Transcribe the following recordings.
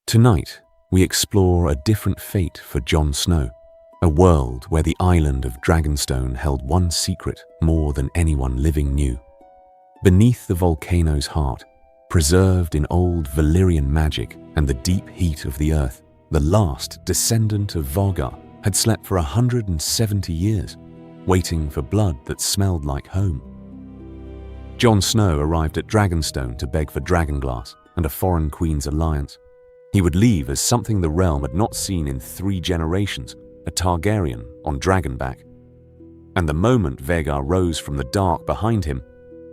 Tonight, we explore a different fate for Jon Snow, a world where the island of Dragonstone held one secret more than anyone living knew. Beneath the volcano's heart, preserved in old Valyrian magic and the deep heat of the earth, the last descendant of Vhagar had slept for 170 years, waiting for blood that smelled like home. Jon Snow arrived at Dragonstone to beg for dragonglass and a foreign queen's alliance. He would leave as something the realm had not seen in 3 generations, a Targaryen on Dragonback. And the moment Vhagar rose from the dark behind him,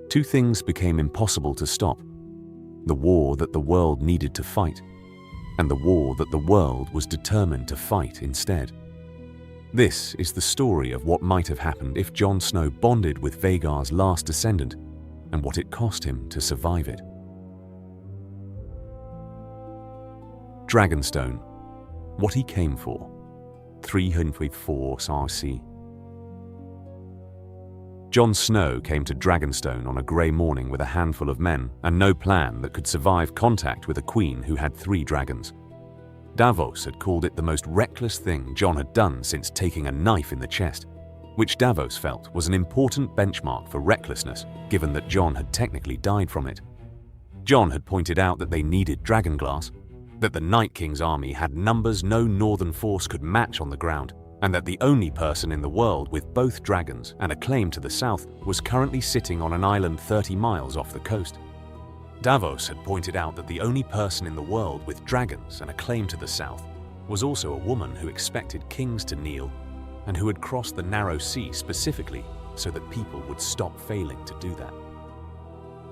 2 things became impossible to stop: the war that the world needed to fight, and the war that the world was determined to fight instead. This is the story of what might have happened if Jon Snow bonded with Vhagar's last descendant, and what it cost him to survive it. Dragonstone, what he came for. 304 Cersei. Jon Snow came to Dragonstone on a grey morning with a handful of men and no plan that could survive contact with a queen who had 3 dragons. Davos had called it the most reckless thing Jon had done since taking a knife in the chest, which Davos felt was an important benchmark for recklessness, given that Jon had technically died from it. Jon had pointed out that they needed dragonglass, that the Night King's army had numbers no northern force could match on the ground, and that the only person in the world with both dragons and a claim to the south was currently sitting on an island 30 miles off the coast. Davos had pointed out that the only person in the world with dragons and a claim to the south was also a woman who expected kings to kneel, and who had crossed the narrow sea specifically so that people would stop failing to do that.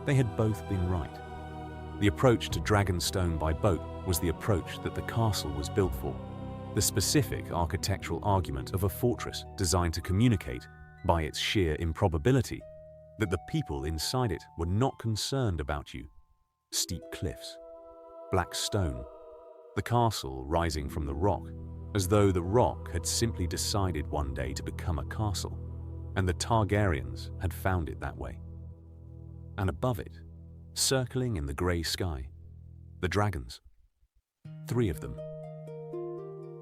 They had both been right. The approach to Dragonstone by boat was the approach that the castle was built for, the specific architectural argument of a fortress designed to communicate, by its sheer improbability, that the people inside it were not concerned about you. Steep cliffs, black stone, the castle rising from the rock, as though the rock had simply decided one day to become a castle, and the Targaryens had found it that way. And above it, circling in the grey sky, the dragons. 3 of them.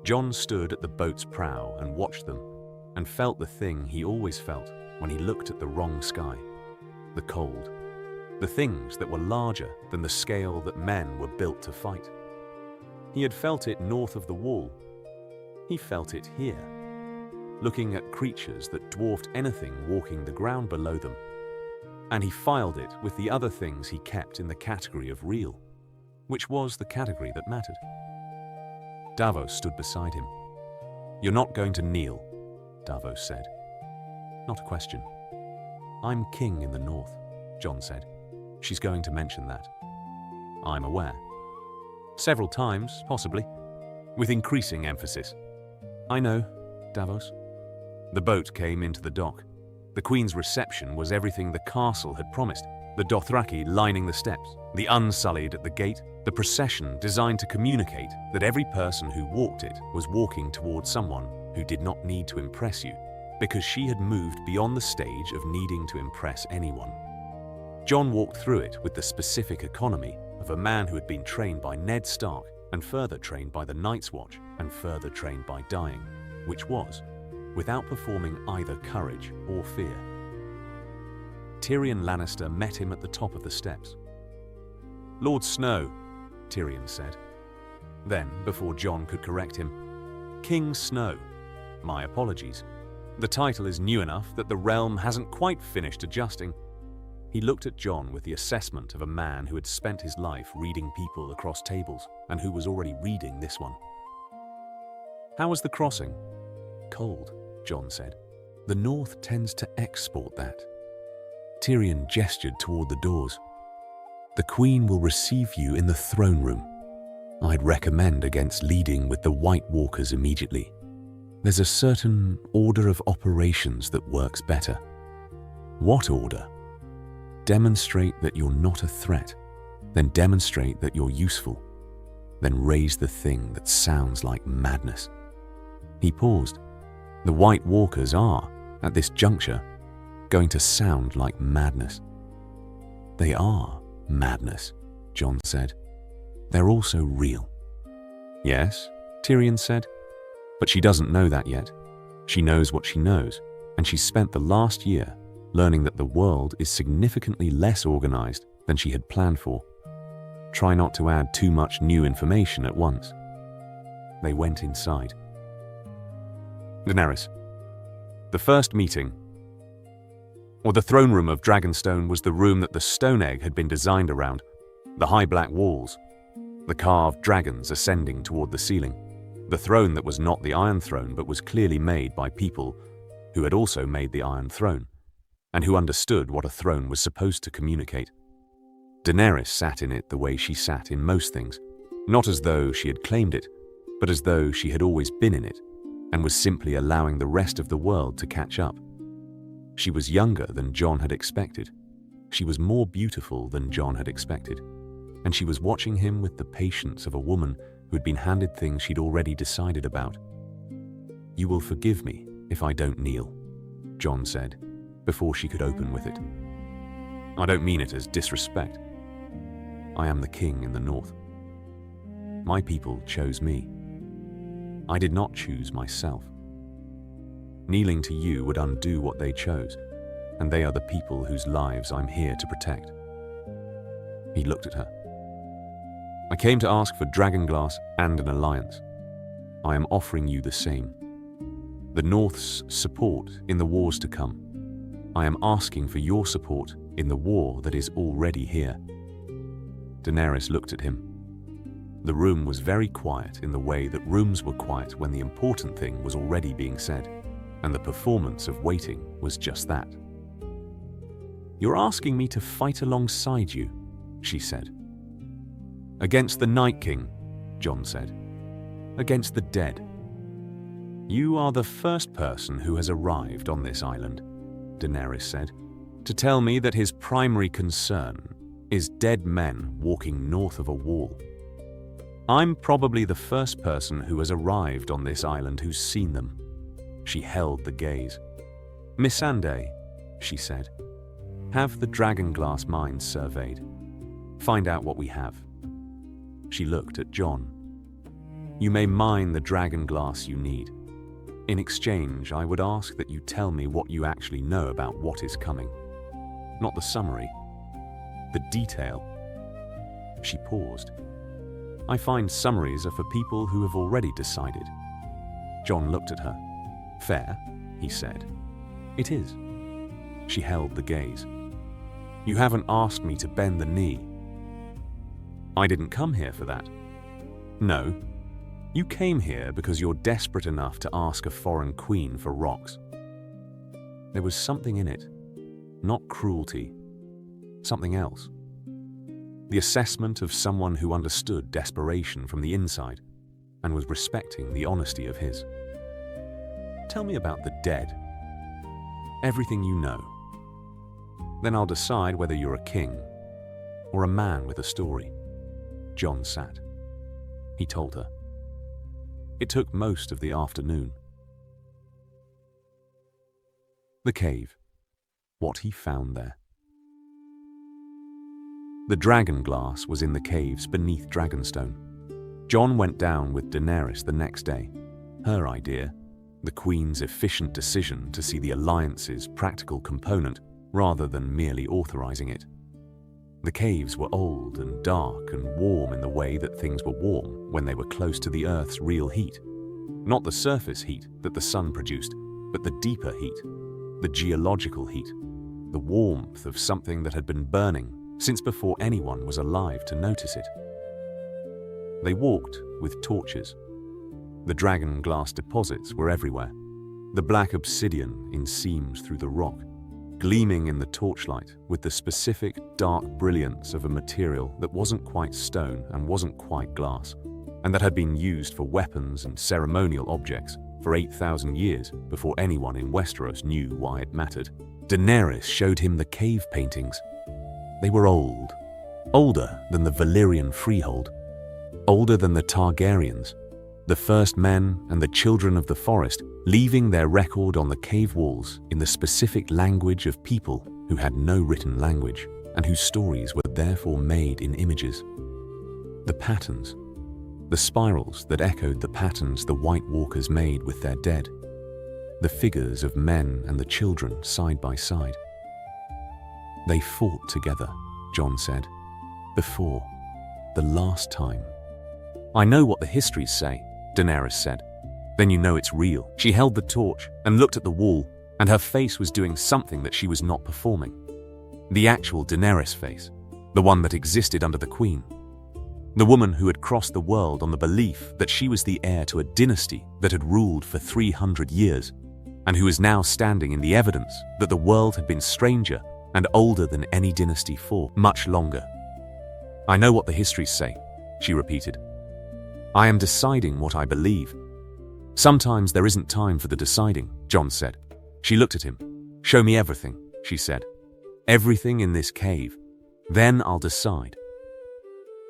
Jon stood at the boat's prow and watched them, and felt the thing he always felt when he looked at the wrong sky: the cold. The things that were larger than the scale that men were built to fight. He had felt it north of the wall. He felt it here, looking at creatures that dwarfed anything walking the ground below them. And he filed it with the other things he kept in the category of real, which was the category that mattered. Davos stood beside him. "You're not going to kneel," Davos said. "Not a question." "I'm king in the north," Jon said. "She's going to mention that." "I'm aware." "Several times, possibly," with increasing emphasis. "I know, Davos." The boat came into the dock. The Queen's reception was everything the castle had promised: the Dothraki lining the steps, the Unsullied at the gate, the procession designed to communicate that every person who walked it was walking towards someone who did not need to impress you, because she had moved beyond the stage of needing to impress anyone. Jon walked through it with the specific economy of a man who had been trained by Ned Stark, and further trained by the Night's Watch, and further trained by dying, which was, without performing either courage or fear. Tyrion Lannister met him at the top of the steps. "Lord Snow," Tyrion said. Then, before Jon could correct him, "King Snow. My apologies. The title is new enough that the realm hasn't quite finished adjusting." He looked at Jon with the assessment of a man who had spent his life reading people across tables, and who was already reading this one. "How was the crossing?" "Cold," Jon said. "The north tends to export that." Tyrion gestured toward the doors. "The Queen will receive you in the throne room. I'd recommend against leading with the White Walkers immediately. There's a certain order of operations that works better." "What order?" "Demonstrate that you're not a threat, then demonstrate that you're useful, then raise the thing that sounds like madness." He paused. "The White Walkers are, at this juncture, going to sound like madness." "They are madness," Jon said. "They're also real. Yes, Tyrion said. But she doesn't know that yet. She knows what she knows, and she's spent the last year learning that the world is significantly less organized than she had planned for. Try not to add too much new information at once. They went inside. Daenerys. The first meeting, or the throne room of Dragonstone, was the room that the stone egg had been designed around. The high black walls, the carved dragons ascending toward the ceiling, the throne that was not the Iron Throne but was clearly made by people who had also made the Iron Throne, and who understood what a throne was supposed to communicate. Daenerys sat in it the way she sat in most things, not as though she had claimed it, but as though she had always been in it, and was simply allowing the rest of the world to catch up. She was younger than Jon had expected. She was more beautiful than Jon had expected, and she was watching him with the patience of a woman who had been handed things she'd already decided about. "You will forgive me if I don't kneel," Jon said, before she could open with it. "I don't mean it as disrespect. I am the king in the north. My people chose me. I did not choose myself. Kneeling to you would undo what they chose, and they are the people whose lives I'm here to protect." He looked at her. "I came to ask for dragonglass and an alliance. I am offering you the same. The North's support in the wars to come. I am asking for your support in the war that is already here." Daenerys looked at him. The room was very quiet in the way that rooms were quiet when the important thing was already being said, and the performance of waiting was just that. "You're asking me to fight alongside you," she said. "Against the Night King," Jon said. "Against the dead. You are the first person who has arrived on this island," Daenerys said, "to tell me that his primary concern is dead men walking north of a wall. I'm probably the first person who has arrived on this island who's seen them." She held the gaze. "Missandei," she said, "have the dragonglass mines surveyed. Find out what we have." She looked at Jon. "You may mine the dragonglass you need. In exchange, I would ask that you tell me what you actually know about what is coming. Not the summary, the detail." She paused. "I find summaries are for people who have already decided." Jon looked at her. "Fair," he said. "It is." She held the gaze. "You haven't asked me to bend the knee." "I didn't come here for that." "No. You came here because you're desperate enough to ask a foreign queen for rocks." There was something in it. Not cruelty. Something else. The assessment of someone who understood desperation from the inside and was respecting the honesty of his. "Tell me about the dead. Everything you know. Then I'll decide whether you're a king or a man with a story." Jon sat. He told her. It took most of the afternoon. The cave. What he found there. The dragonglass was in the caves beneath Dragonstone. Jon went down with Daenerys the next day. Her idea, the Queen's efficient decision to see the alliance's practical component rather than merely authorizing it. The caves were old and dark and warm in the way that things were warm when they were close to the Earth's real heat. Not the surface heat that the sun produced, but the deeper heat, the geological heat, the warmth of something that had been burning since before anyone was alive to notice it. They walked with torches. The dragon glass deposits were everywhere, the black obsidian in seams through the rock, gleaming in the torchlight with the specific dark brilliance of a material that wasn't quite stone and wasn't quite glass, and that had been used for weapons and ceremonial objects for 8,000 years before anyone in Westeros knew why it mattered. Daenerys showed him the cave paintings. They were old, older than the Valyrian freehold, older than the Targaryens, the first men and the children of the forest, leaving their record on the cave walls in the specific language of people who had no written language and whose stories were therefore made in images. The patterns, the spirals that echoed the patterns the White Walkers made with their dead, the figures of men and the children side by side. "They fought together," Jon said, "before, the last time." "I know what the histories say," Daenerys said. "Then you know it's real." She held the torch and looked at the wall, and her face was doing something that she was not performing. The actual Daenerys face, the one that existed under the Queen. The woman who had crossed the world on the belief that she was the heir to a dynasty that had ruled for 300 years, and who was now standing in the evidence that the world had been stranger and older than any dynasty for much longer. "I know what the histories say," she repeated. "I am deciding what I believe." "Sometimes there isn't time for the deciding," Jon said. She looked at him. "Show me everything," she said. "Everything in this cave. Then I'll decide."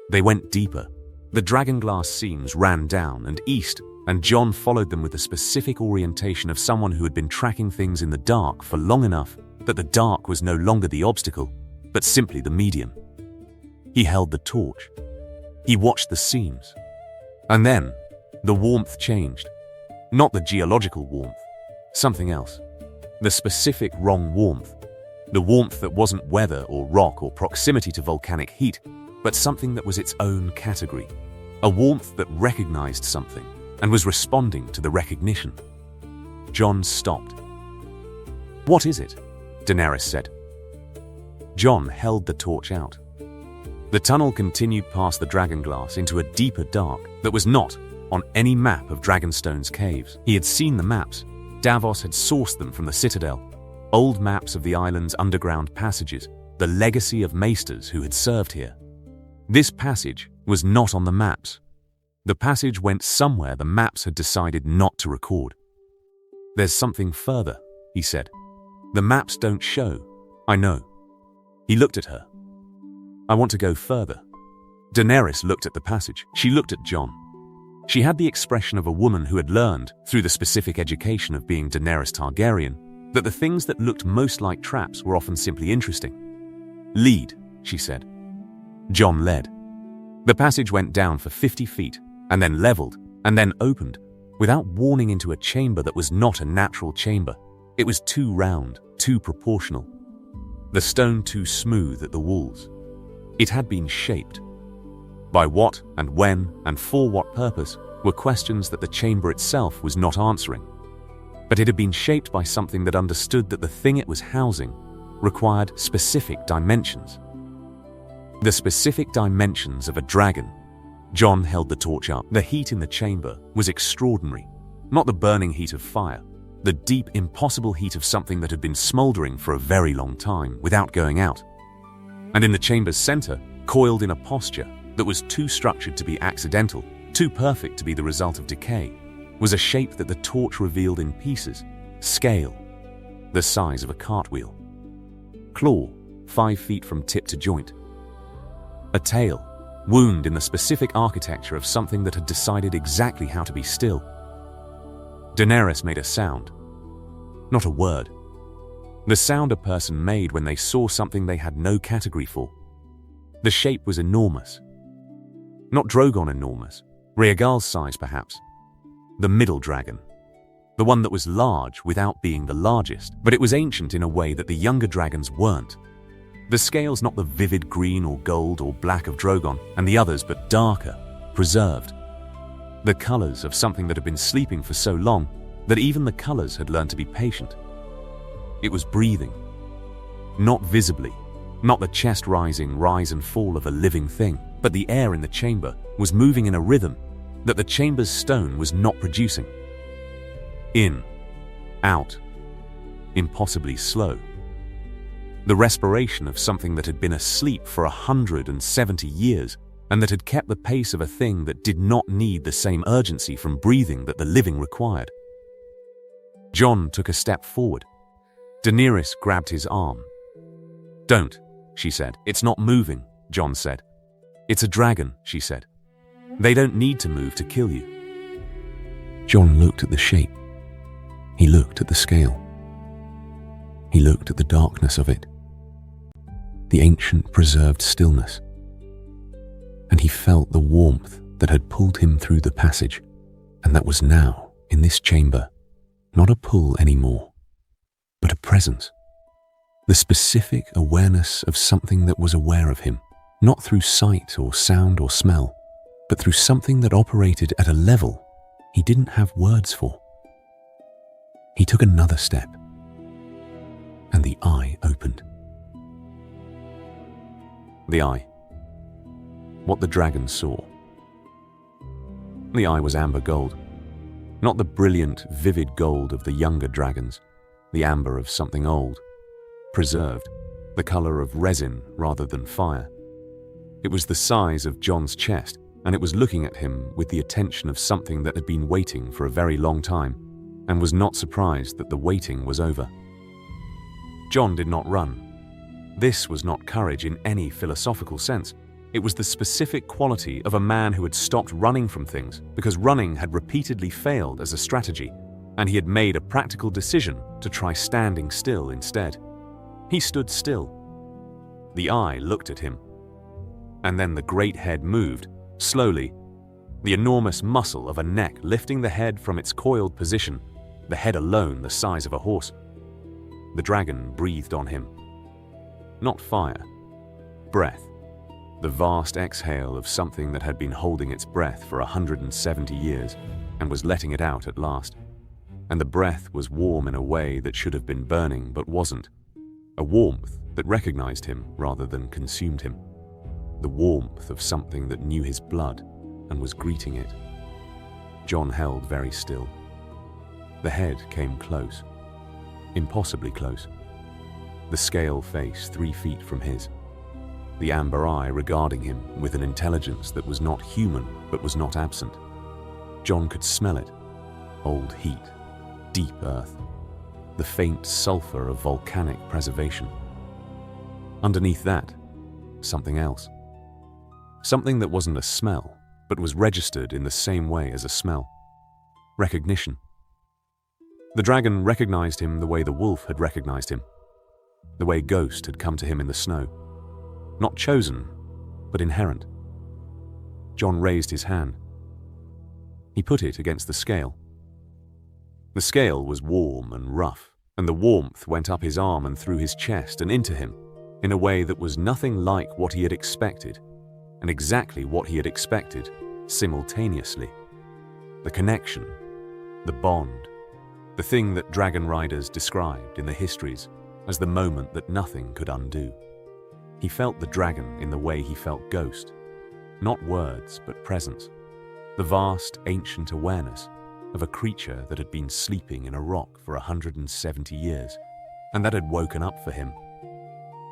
They went deeper. The dragonglass seams ran down and east, and Jon followed them with the specific orientation of someone who had been tracking things in the dark for long enough that the dark was no longer the obstacle, but simply the medium. He held the torch. He watched the seams. And then, the warmth changed. Not the geological warmth. Something else. The specific wrong warmth. The warmth that wasn't weather or rock or proximity to volcanic heat, but something that was its own category. A warmth that recognized something and was responding to the recognition. Jon stopped. "What is it?" Daenerys said. Jon held the torch out. The tunnel continued past the dragonglass into a deeper dark that was not on any map of Dragonstone's caves. He had seen the maps. Davos had sourced them from the Citadel. Old maps of the island's underground passages, the legacy of maesters who had served here. This passage was not on the maps. The passage went somewhere the maps had decided not to record. "There's something further," he said. "The maps don't show." "I know." He looked at her. "I want to go further." Daenerys looked at the passage. She looked at Jon. She had the expression of a woman who had learned, through the specific education of being Daenerys Targaryen, that the things that looked most like traps were often simply interesting. "Lead," she said. Jon led. The passage went down for 50 feet, and then leveled, and then opened, without warning into a chamber that was not a natural chamber. It was too round, too proportional. The stone too smooth at the walls. It had been shaped. By what and when and for what purpose were questions that the chamber itself was not answering. But it had been shaped by something that understood that the thing it was housing required specific dimensions. The specific dimensions of a dragon. Jon held the torch up. The heat in the chamber was extraordinary. Not the burning heat of fire. The deep, impossible heat of something that had been smoldering for a very long time without going out. And in the chamber's center, coiled in a posture that was too structured to be accidental, too perfect to be the result of decay, was a shape that the torch revealed in pieces, scale, the size of a cartwheel. Claw, 5 feet from tip to joint. A tail, wound in the specific architecture of something that had decided exactly how to be still. Daenerys made a sound. Not a word. The sound a person made when they saw something they had no category for. The shape was enormous. Not Drogon enormous, Rhaegal's size perhaps. The middle dragon. The one that was large without being the largest, but it was ancient in a way that the younger dragons weren't. The scales not the vivid green or gold or black of Drogon and the others, but darker, preserved. The colors of something that had been sleeping for so long that even the colors had learned to be patient. It was breathing. Not visibly, not the chest rising rise and fall of a living thing, but the air in the chamber was moving in a rhythm that the chamber's stone was not producing. In, out, impossibly slow. The respiration of something that had been asleep for 170 years and that had kept the pace of a thing that did not need the same urgency from breathing that the living required. Jon took a step forward. Daenerys grabbed his arm. "Don't," she said. "It's not moving," Jon said. "It's a dragon," she said. "They don't need to move to kill you." Jon looked at the shape. He looked at the scale. He looked at the darkness of it. The ancient preserved stillness. And he felt the warmth that had pulled him through the passage, and that was now, in this chamber, not a pull anymore, but a presence. The specific awareness of something that was aware of him, not through sight or sound or smell, but through something that operated at a level he didn't have words for. He took another step, and the eye opened. The eye. What the dragon saw. The eye was amber gold. Not the brilliant, vivid gold of the younger dragons, the amber of something old, preserved, the color of resin rather than fire. It was the size of Jon's chest, and it was looking at him with the attention of something that had been waiting for a very long time, and was not surprised that the waiting was over. Jon did not run. This was not courage in any philosophical sense. It was the specific quality of a man who had stopped running from things because running had repeatedly failed as a strategy, and he had made a practical decision to try standing still instead. He stood still. The eye looked at him. And then the great head moved, slowly, the enormous muscle of a neck lifting the head from its coiled position, the head alone the size of a horse. The dragon breathed on him. Not fire, breath. The vast exhale of something that had been holding its breath for 170 years and was letting it out at last. And the breath was warm in a way that should have been burning but wasn't. A warmth that recognized him rather than consumed him. The warmth of something that knew his blood and was greeting it. Jon held very still. The head came close. Impossibly close. The scale face 3 feet from his. The amber eye regarding him with an intelligence that was not human but was not absent. Jon could smell it. Old heat, deep earth, the faint sulfur of volcanic preservation. Underneath that, something else. Something that wasn't a smell, but was registered in the same way as a smell. Recognition. The dragon recognized him the way the wolf had recognized him. The way Ghost had come to him in the snow. Not chosen, but inherent. Jon raised his hand. He put it against the scale. The scale was warm and rough, and the warmth went up his arm and through his chest and into him in a way that was nothing like what he had expected, and exactly what he had expected simultaneously. The connection, the bond, the thing that dragon riders described in the histories as the moment that nothing could undo. He felt the dragon in the way he felt Ghost, not words but presence, the vast ancient awareness of a creature that had been sleeping in a rock for 170 years and that had woken up for him.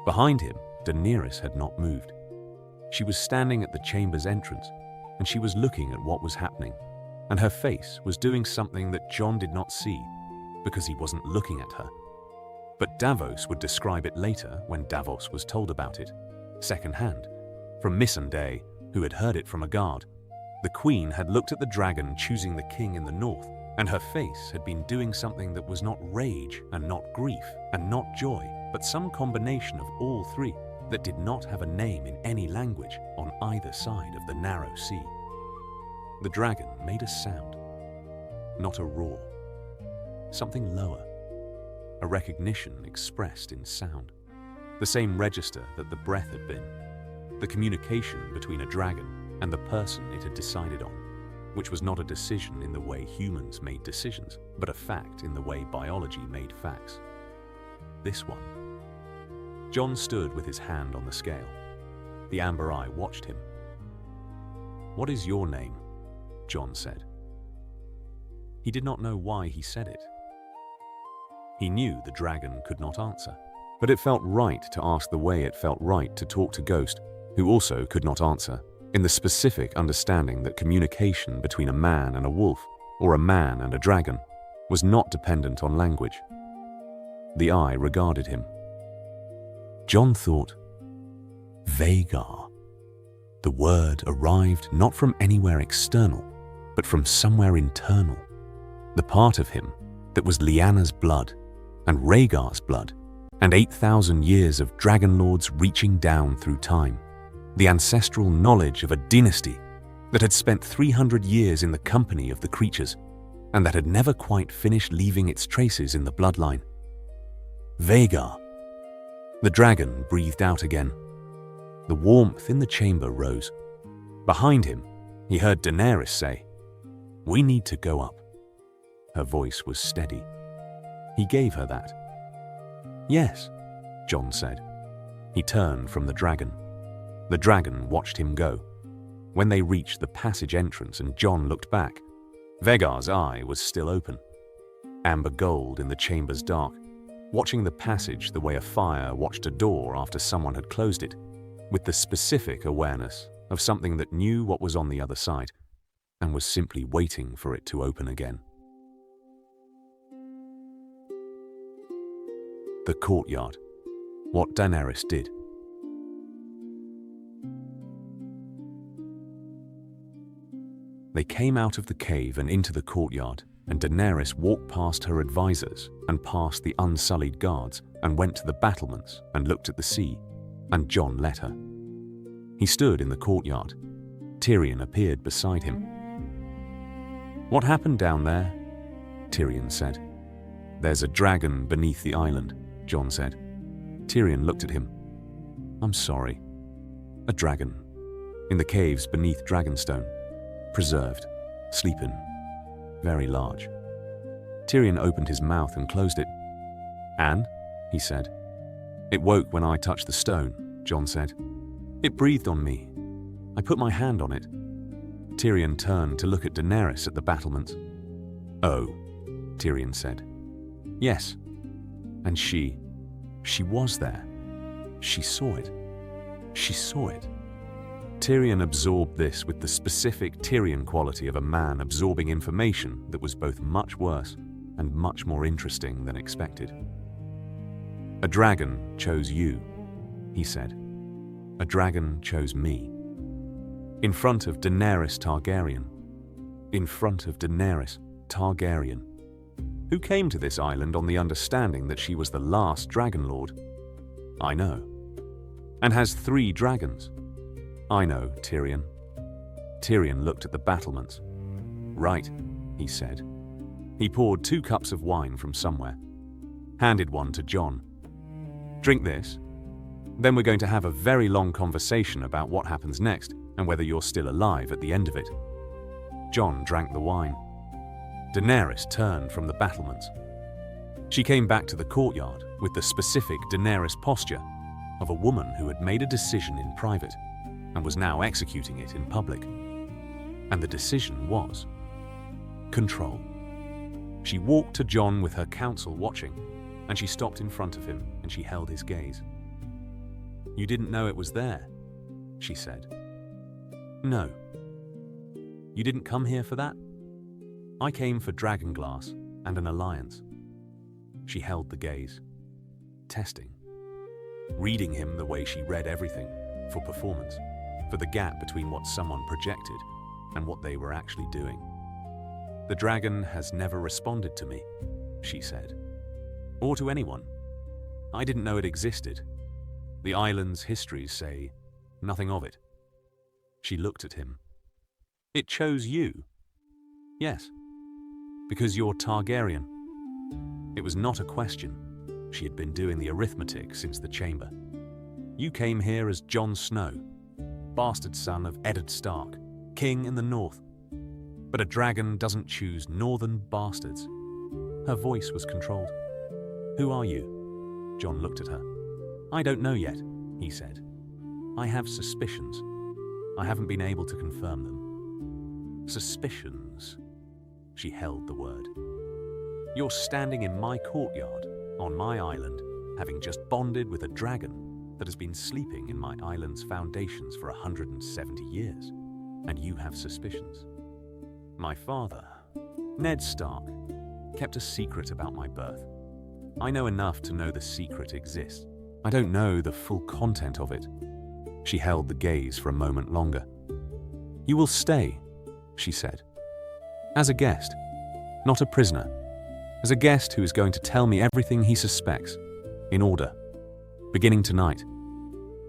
Behind him, Daenerys had not moved. She was standing at the chamber's entrance and she was looking at what was happening, and her face was doing something that Jon did not see because he wasn't looking at her. But Davos would describe it later when Davos was told about it, secondhand, from Missandei, who had heard it from a guard. The queen had looked at the dragon choosing the king in the north, and her face had been doing something that was not rage and not grief and not joy, but some combination of all three that did not have a name in any language on either side of the narrow sea. The dragon made a sound, not a roar, something lower. A recognition expressed in sound, the same register that the breath had been, the communication between a dragon and the person it had decided on, which was not a decision in the way humans made decisions, but a fact in the way biology made facts. This one. Jon stood with his hand on the scale. The amber eye watched him. "What is your name?" Jon said. He did not know why he said it. He knew the dragon could not answer, but it felt right to ask the way it felt right to talk to Ghost, who also could not answer, in the specific understanding that communication between a man and a wolf, or a man and a dragon, was not dependent on language. The eye regarded him. Jon thought, Vhagar. The word arrived not from anywhere external, but from somewhere internal. The part of him that was Lyanna's blood, and Rhaegar's blood, and 8,000 years of dragon lords reaching down through time. The ancestral knowledge of a dynasty that had spent 300 years in the company of the creatures, and that had never quite finished leaving its traces in the bloodline. Vhagar. The dragon breathed out again. The warmth in the chamber rose. Behind him, he heard Daenerys say, "We need to go up." Her voice was steady. He gave her that. "Yes," Jon said. He turned from the dragon. The dragon watched him go. When they reached the passage entrance and Jon looked back, Vhagar's eye was still open, amber gold in the chamber's dark, watching the passage the way a fire watched a door after someone had closed it, with the specific awareness of something that knew what was on the other side and was simply waiting for it to open again. The courtyard. What Daenerys did. They came out of the cave and into the courtyard, and Daenerys walked past her advisors and past the unsullied guards and went to the battlements and looked at the sea, and Jon let her. He stood in the courtyard. Tyrion appeared beside him. "What happened down there?" Tyrion said. "There's a dragon beneath the island," Jon said. Tyrion looked at him. "I'm sorry. A dragon. In the caves beneath Dragonstone. Preserved. Sleeping. Very large." Tyrion opened his mouth and closed it. "And?" he said. "It woke when I touched the stone," Jon said. "It breathed on me. I put my hand on it." Tyrion turned to look at Daenerys at the battlements. "Oh," Tyrion said. "Yes. And she was there. She saw it. She saw it." Tyrion absorbed this with the specific Tyrion quality of a man absorbing information that was both much worse and much more interesting than expected. "A dragon chose you," he said. "A dragon chose me. In front of Daenerys Targaryen. In front of Daenerys Targaryen, who came to this island on the understanding that she was the last Dragon Lord. I know. And has 3 dragons. I know, Tyrion." Tyrion looked at the battlements. "Right," he said. He poured 2 cups of wine from somewhere, handed one to Jon. "Drink this. Then we're going to have a very long conversation about what happens next and whether you're still alive at the end of it." Jon drank the wine. Daenerys turned from the battlements. She came back to the courtyard with the specific Daenerys posture of a woman who had made a decision in private and was now executing it in public. And the decision was control. She walked to Jon with her counsel watching, and she stopped in front of him and she held his gaze. "You didn't know it was there," she said. "No." "You didn't come here for that?" "I came for Dragonglass and an alliance." She held the gaze, testing, reading him the way she read everything, for performance, for the gap between what someone projected and what they were actually doing. "The dragon has never responded to me," she said, "or to anyone. I didn't know it existed. The island's histories say nothing of it." She looked at him. "It chose you?" "Yes, because you're Targaryen." It was not a question. She had been doing the arithmetic since the chamber. "You came here as Jon Snow, bastard son of Eddard Stark, king in the north. But a dragon doesn't choose northern bastards." Her voice was controlled. "Who are you?" Jon looked at her. "I don't know yet," he said. "I have suspicions. I haven't been able to confirm them." "Suspicions?" She held the word. "You're standing in my courtyard, on my island, having just bonded with a dragon that has been sleeping in my island's foundations for 170 years, and you have suspicions. My father, Ned Stark, kept a secret about my birth. I know enough to know the secret exists. I don't know the full content of it." She held the gaze for a moment longer. "You will stay," she said. "As a guest, not a prisoner. As a guest who is going to tell me everything he suspects, in order. Beginning tonight."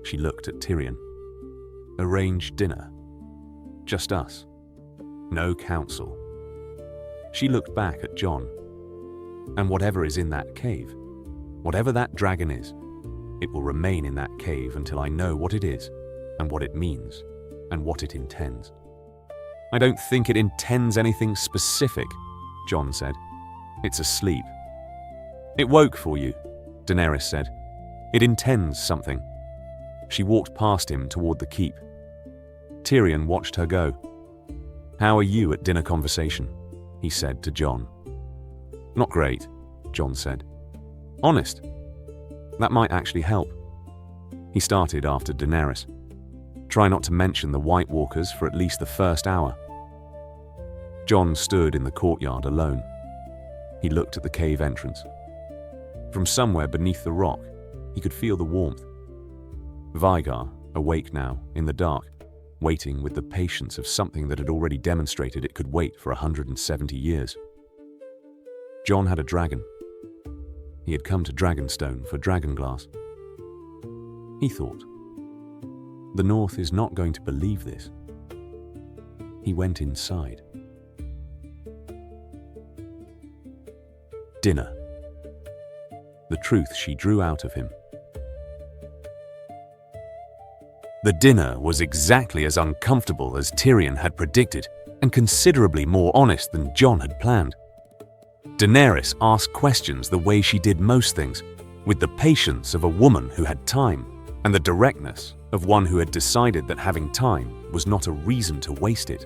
She looked at Tyrion. "Arrange dinner." Just us. No counsel. She looked back at Jon. And whatever is in that cave, whatever that dragon is, it will remain in that cave until I know what it is, and what it means, and what it intends. I don't think it intends anything specific, Jon said. It's asleep. It woke for you, Daenerys said. It intends something. She walked past him toward the keep. Tyrion watched her go. How are you at dinner conversation? He said to Jon. Not great, Jon said. Honest. That might actually help. He started after Daenerys. Try not to mention the White Walkers for at least the first hour. Jon stood in the courtyard alone. He looked at the cave entrance. From somewhere beneath the rock, he could feel the warmth. Vhagar, awake now, in the dark, waiting with the patience of something that had already demonstrated it could wait for 170 years. Jon had a dragon. He had come to Dragonstone for dragonglass. He thought, the North is not going to believe this. He went inside. Dinner. The truth she drew out of him. The dinner was exactly as uncomfortable as Tyrion had predicted, and considerably more honest than Jon had planned. Daenerys asked questions the way she did most things, with the patience of a woman who had time, and the directness of one who had decided that having time was not a reason to waste it.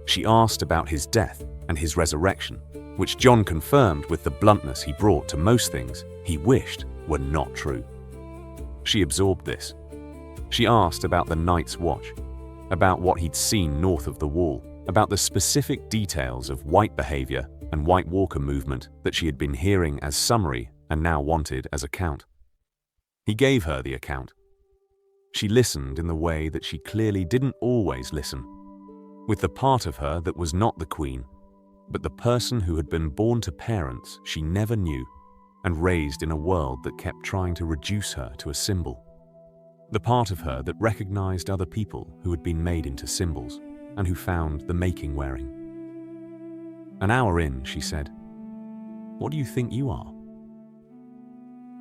She asked about his death and his resurrection, which Jon confirmed with the bluntness he brought to most things he wished were not true. She absorbed this. She asked about the Night's Watch, about what he'd seen north of the Wall, about the specific details of White behavior and White Walker movement that she had been hearing as summary and now wanted as account. He gave her the account. She listened in the way that she clearly didn't always listen, with the part of her that was not the queen, but the person who had been born to parents she never knew and raised in a world that kept trying to reduce her to a symbol. The part of her that recognized other people who had been made into symbols and who found the making wearing. An hour in, she said, "What do you think you are?"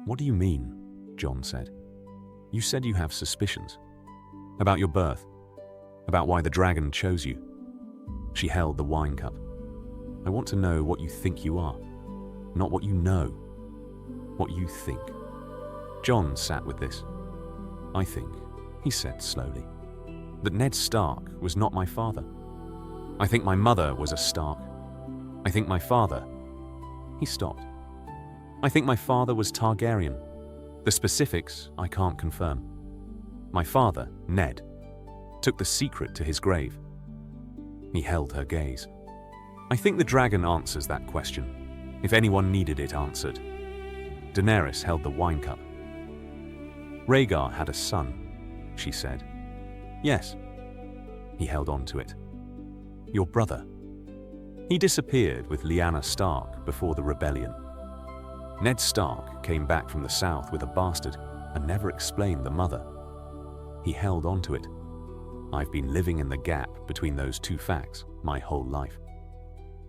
"What do you mean?" Jon said. "You said you have suspicions. About your birth. About why the dragon chose you." She held the wine cup. "I want to know what you think you are. Not what you know. What you think." Jon sat with this. "I think," he said slowly, "that Ned Stark was not my father. I think my mother was a Stark. I think my father..." He stopped. "I think my father was Targaryen. The specifics I can't confirm. My father, Ned, took the secret to his grave." He held her gaze. "I think the dragon answers that question, if anyone needed it answered." Daenerys held the wine cup. "Rhaegar had a son," she said. "Yes." He held on to it. "Your brother. He disappeared with Lyanna Stark before the rebellion. Ned Stark came back from the south with a bastard and never explained the mother." He held on to it. "I've been living in the gap between those two facts my whole life."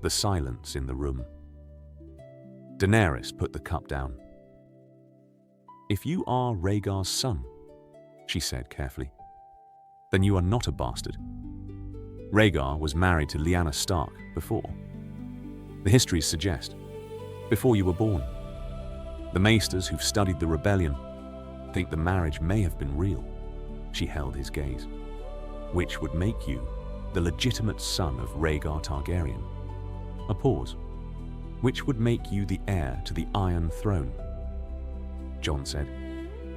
The silence in the room. Daenerys put the cup down. "If you are Rhaegar's son," she said carefully, "then you are not a bastard. Rhaegar was married to Lyanna Stark before. The histories suggest, before you were born. The maesters who've studied the rebellion think the marriage may have been real." She held his gaze. "Which would make you the legitimate son of Rhaegar Targaryen." A pause. "Which would make you the heir to the Iron Throne." Jon said,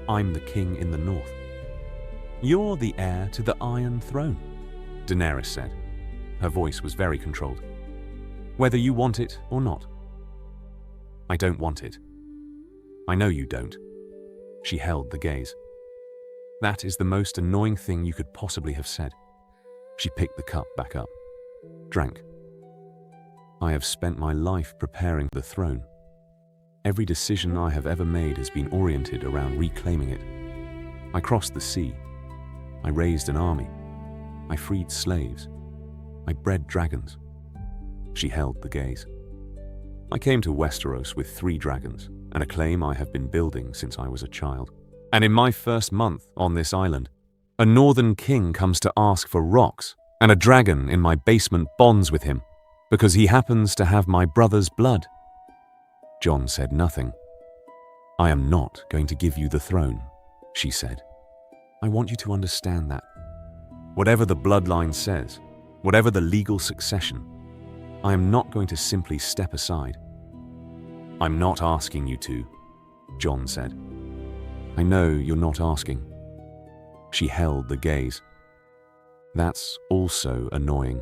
"I'm the king in the north." "You're the heir to the Iron Throne," Daenerys said. Her voice was very controlled. "Whether you want it or not." "I don't want it." "I know you don't." She held the gaze. "That is the most annoying thing you could possibly have said." She picked the cup back up, drank. "I have spent my life preparing the throne. Every decision I have ever made has been oriented around reclaiming it. I crossed the sea. I raised an army. I freed slaves. I bred dragons. She held the gaze. I came to Westeros with 3 dragons, and a claim I have been building since I was a child. And in my first month on this island, a northern king comes to ask for rocks, and a dragon in my basement bonds with him because he happens to have my brother's blood. Jon said nothing. I am not going to give you the throne, she said. I want you to understand that. Whatever the bloodline says, whatever the legal succession, I am not going to simply step aside. I'm not asking you to, Jon said. I know you're not asking. She held the gaze. That's also annoying.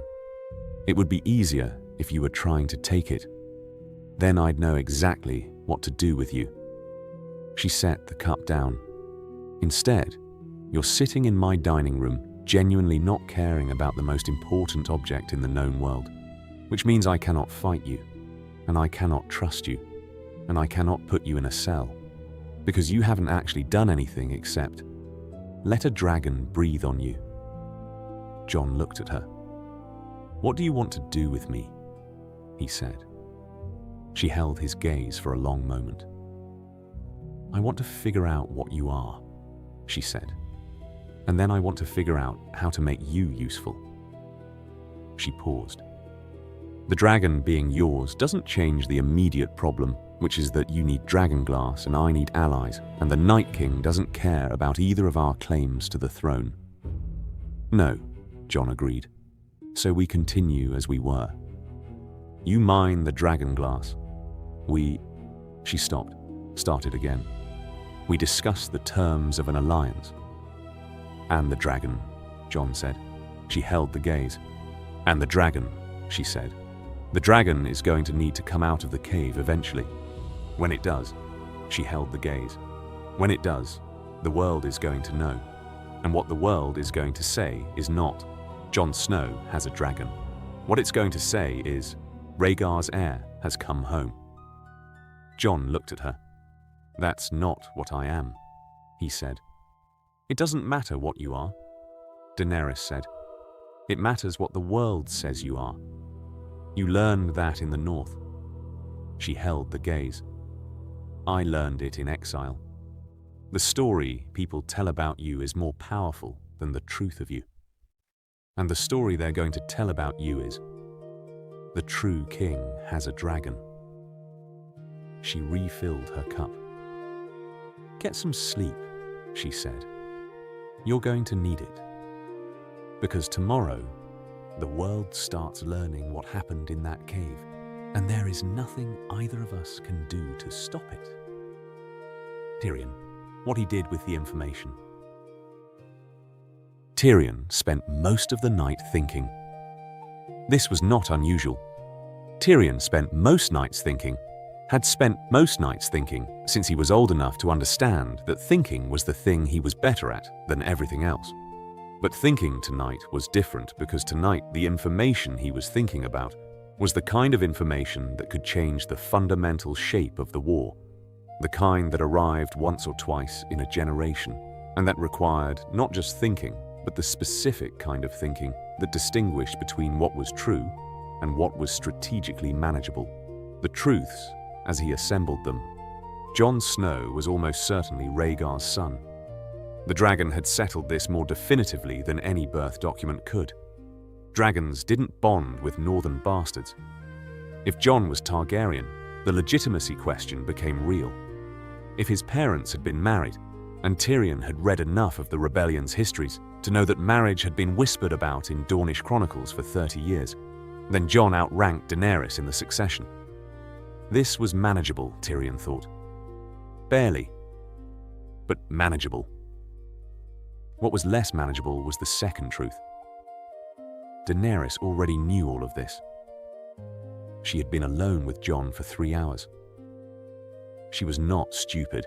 It would be easier if you were trying to take it. Then I'd know exactly what to do with you. She set the cup down. Instead, you're sitting in my dining room, genuinely not caring about the most important object in the known world, which means I cannot fight you, and I cannot trust you, and I cannot put you in a cell, because you haven't actually done anything except let a dragon breathe on you. Jon looked at her. What do you want to do with me? He said. She held his gaze for a long moment. I want to figure out what you are, she said. And then I want to figure out how to make you useful. She paused. The dragon being yours doesn't change the immediate problem, which is that you need dragonglass and I need allies, and the Night King doesn't care about either of our claims to the throne. No, Jon agreed. So we continue as we were. You mine the dragonglass. She stopped, started again. We discussed the terms of an alliance. And the dragon, Jon said. She held the gaze. And the dragon, she said. The dragon is going to need to come out of the cave eventually. When it does, she held the gaze. When it does, the world is going to know. And what the world is going to say is not, Jon Snow has a dragon. What it's going to say is, Rhaegar's heir has come home. Jon looked at her. That's not what I am, he said. It doesn't matter what you are, Daenerys said. It matters what the world says you are. You learned that in the north. She held the gaze. I learned it in exile. The story people tell about you is more powerful than the truth of you. And the story they're going to tell about you is, the true king has a dragon. She refilled her cup. Get some sleep, she said. You're going to need it. Because tomorrow, the world starts learning what happened in that cave, and there is nothing either of us can do to stop it. Tyrion, what he did with the information. Tyrion spent most of the night thinking. This was not unusual. Tyrion spent most nights thinking, had spent most nights thinking since he was old enough to understand that thinking was the thing he was better at than everything else. But thinking tonight was different because tonight the information he was thinking about was the kind of information that could change the fundamental shape of the war, the kind that arrived once or twice in a generation, and that required not just thinking, but the specific kind of thinking that distinguished between what was true and what was strategically manageable. The truths, as he assembled them. Jon Snow was almost certainly Rhaegar's son. The dragon had settled this more definitively than any birth document could. Dragons didn't bond with northern bastards. If Jon was Targaryen, the legitimacy question became real. If his parents had been married, and Tyrion had read enough of the rebellion's histories to know that marriage had been whispered about in Dornish chronicles for 30 years, then Jon outranked Daenerys in the succession. This was manageable, Tyrion thought. Barely, but manageable. What was less manageable was the second truth. Daenerys already knew all of this. She had been alone with Jon for 3 hours. She was not stupid.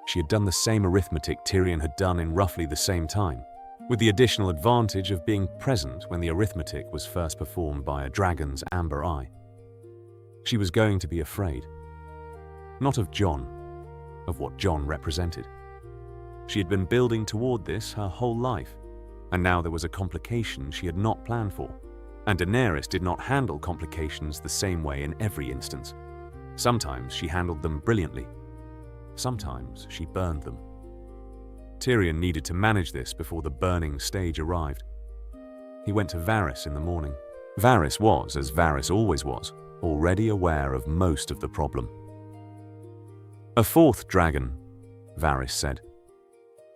She had done the same arithmetic Tyrion had done in roughly the same time, with the additional advantage of being present when the arithmetic was first performed by a dragon's amber eye. She was going to be afraid. Not of Jon, of what Jon represented. She had been building toward this her whole life. and now there was a complication she had not planned for. And Daenerys did not handle complications the same way in every instance. Sometimes she handled them brilliantly. Sometimes she burned them. Tyrion needed to manage this before the burning stage arrived. He went to Varys in the morning. Varys was, as Varys always was, already aware of most of the problem. "A fourth dragon," Varys said.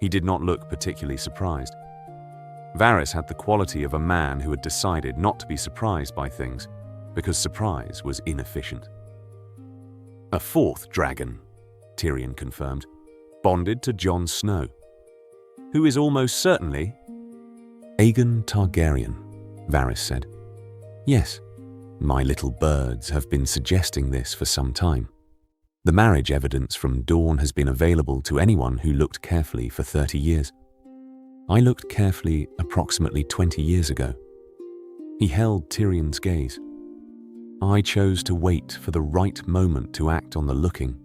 He did not look particularly surprised. Varys had the quality of a man who had decided not to be surprised by things, because surprise was inefficient. "A fourth dragon," Tyrion confirmed, "bonded to Jon Snow, who is almost certainly Aegon Targaryen," Varys said. "Yes, my little birds have been suggesting this for some time. The marriage evidence from Dawn has been available to anyone who looked carefully for 30 years. I looked carefully approximately 20 years ago." He held Tyrion's gaze. "I chose to wait for the right moment to act on the looking."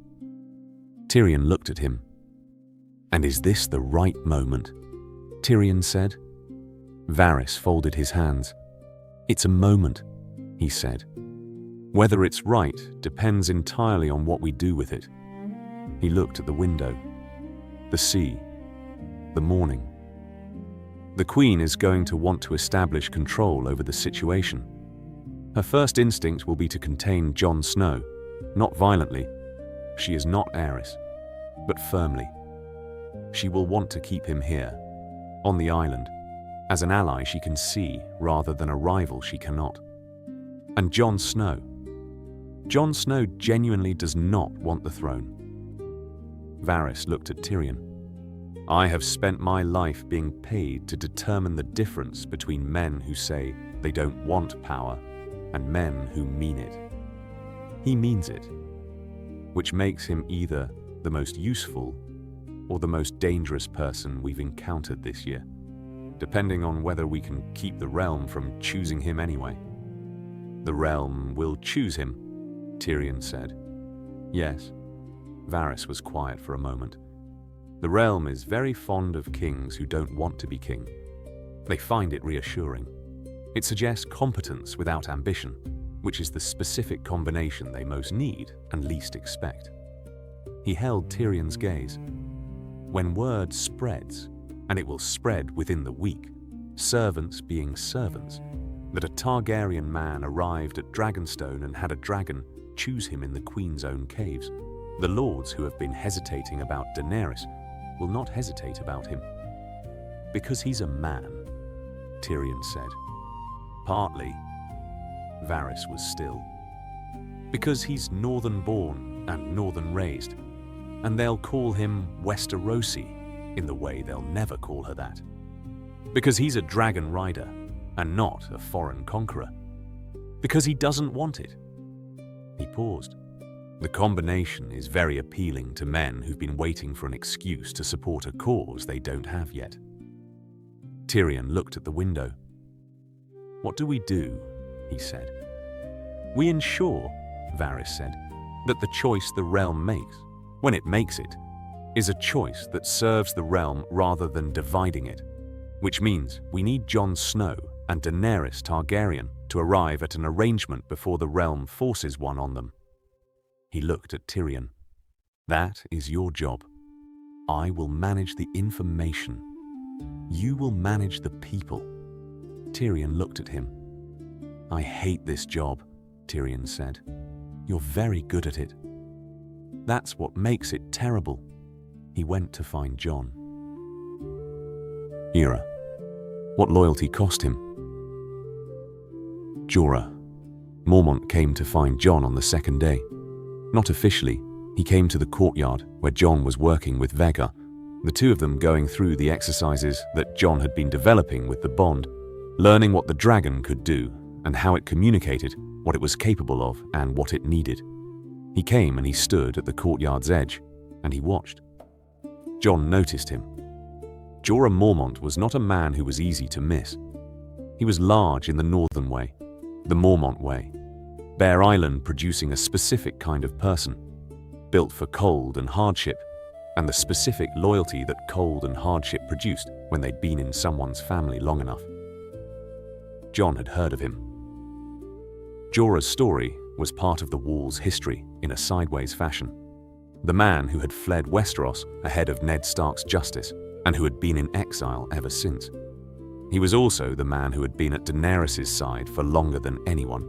Tyrion looked at him. "And is this the right moment?" Tyrion said. Varys folded his hands. "It's a moment," he said. "Whether it's right depends entirely on what we do with it." He looked at the window, the sea, the morning. "The Queen is going to want to establish control over the situation. Her first instinct will be to contain Jon Snow, not violently. She is not heiress, but firmly. She will want to keep him here, on the island, as an ally she can see rather than a rival she cannot. And Jon Snow genuinely does not want the throne." Varys looked at Tyrion. "I have spent my life being paid to determine the difference between men who say they don't want power and men who mean it. He means it, which makes him either the most useful or the most dangerous person we've encountered this year, depending on whether we can keep the realm from choosing him anyway." "The realm will choose him," Tyrion said. "Yes." Varys was quiet for a moment. "The realm is very fond of kings who don't want to be king. They find it reassuring. It suggests competence without ambition, which is the specific combination they most need and least expect." He held Tyrion's gaze. "When word spreads, and it will spread within the week, servants being servants, that a Targaryen man arrived at Dragonstone and had a dragon choose him in the Queen's own caves, the lords who have been hesitating about Daenerys will not hesitate about him. Because he's a man," Tyrion said. "Partly." Varys was still. "Because he's northern-born and northern-raised, and they'll call him Westerosi in the way they'll never call her that. Because he's a dragon rider and not a foreign conqueror. Because he doesn't want it." He paused. "The combination is very appealing to men who've been waiting for an excuse to support a cause they don't have yet." Tyrion looked at the window. "What do we do?" he said. "We ensure," Varys said, "that the choice the realm makes, when it makes it, is a choice that serves the realm rather than dividing it. Which means we need Jon Snow and Daenerys Targaryen to arrive at an arrangement before the realm forces one on them." He looked at Tyrion. "That is your job. I will manage the information. You will manage the people." Tyrion looked at him. "I hate this job," Tyrion said. "You're very good at it. That's what makes it terrible." He went to find Jon. "Jorah. What loyalty cost him?" Jorah. Mormont came to find Jon on the second day. Not officially, he came to the courtyard where Jon was working with Vhagar, the two of them going through the exercises that Jon had been developing with the bond, learning what the dragon could do and how it communicated, what it was capable of and what it needed. He came and he stood at the courtyard's edge, and he watched. Jon noticed him. Jorah Mormont was not a man who was easy to miss. He was large in the northern way, the Mormont way, Bear Island producing a specific kind of person, built for cold and hardship, and the specific loyalty that cold and hardship produced when they'd been in someone's family long enough. Jon had heard of him. Jorah's story was part of the Wall's history in a sideways fashion. The man who had fled Westeros ahead of Ned Stark's justice and who had been in exile ever since. He was also the man who had been at Daenerys' side for longer than anyone.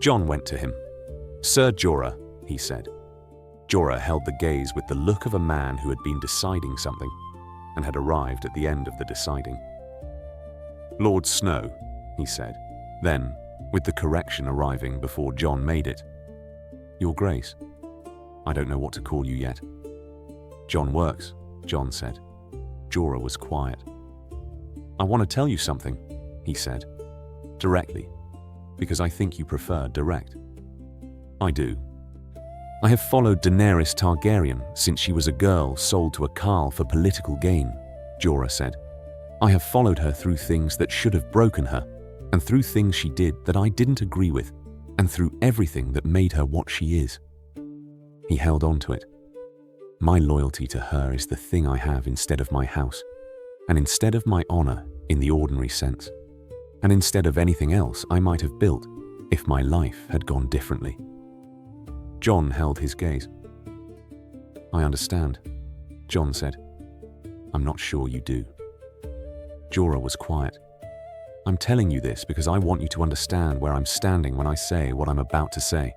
Jon went to him. "Sir Jorah," he said. Jorah held the gaze with the look of a man who had been deciding something and had arrived at the end of the deciding. "Lord Snow," he said, then, with the correction arriving before Jon made it. "Your Grace, I don't know what to call you yet." "Jon works," Jon said. Jorah was quiet. "I want to tell you something," he said, "directly, because I think you prefer direct." "I do. I have followed Daenerys Targaryen since she was a girl sold to a Khal for political gain," Jorah said. "I have followed her through things that should have broken her, and through things she did that I didn't agree with, and through everything that made her what she is." He held on to it. "My loyalty to her is the thing I have instead of my house, and instead of my honor in the ordinary sense, and instead of anything else I might have built if my life had gone differently." Jon held his gaze. "I understand," Jon said. "I'm not sure you do." Jorah was quiet. "I'm telling you this because I want you to understand where I'm standing when I say what I'm about to say."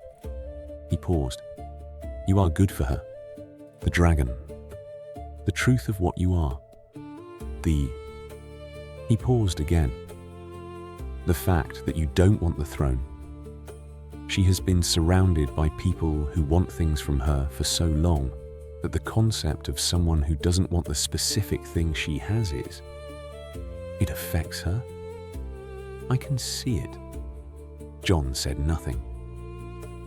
He paused. "You are good for her. The dragon. The truth of what you are. He paused again. "The fact that you don't want the throne. She has been surrounded by people who want things from her for so long that the concept of someone who doesn't want the specific thing she has is. It affects her. I can see it." Jon said nothing.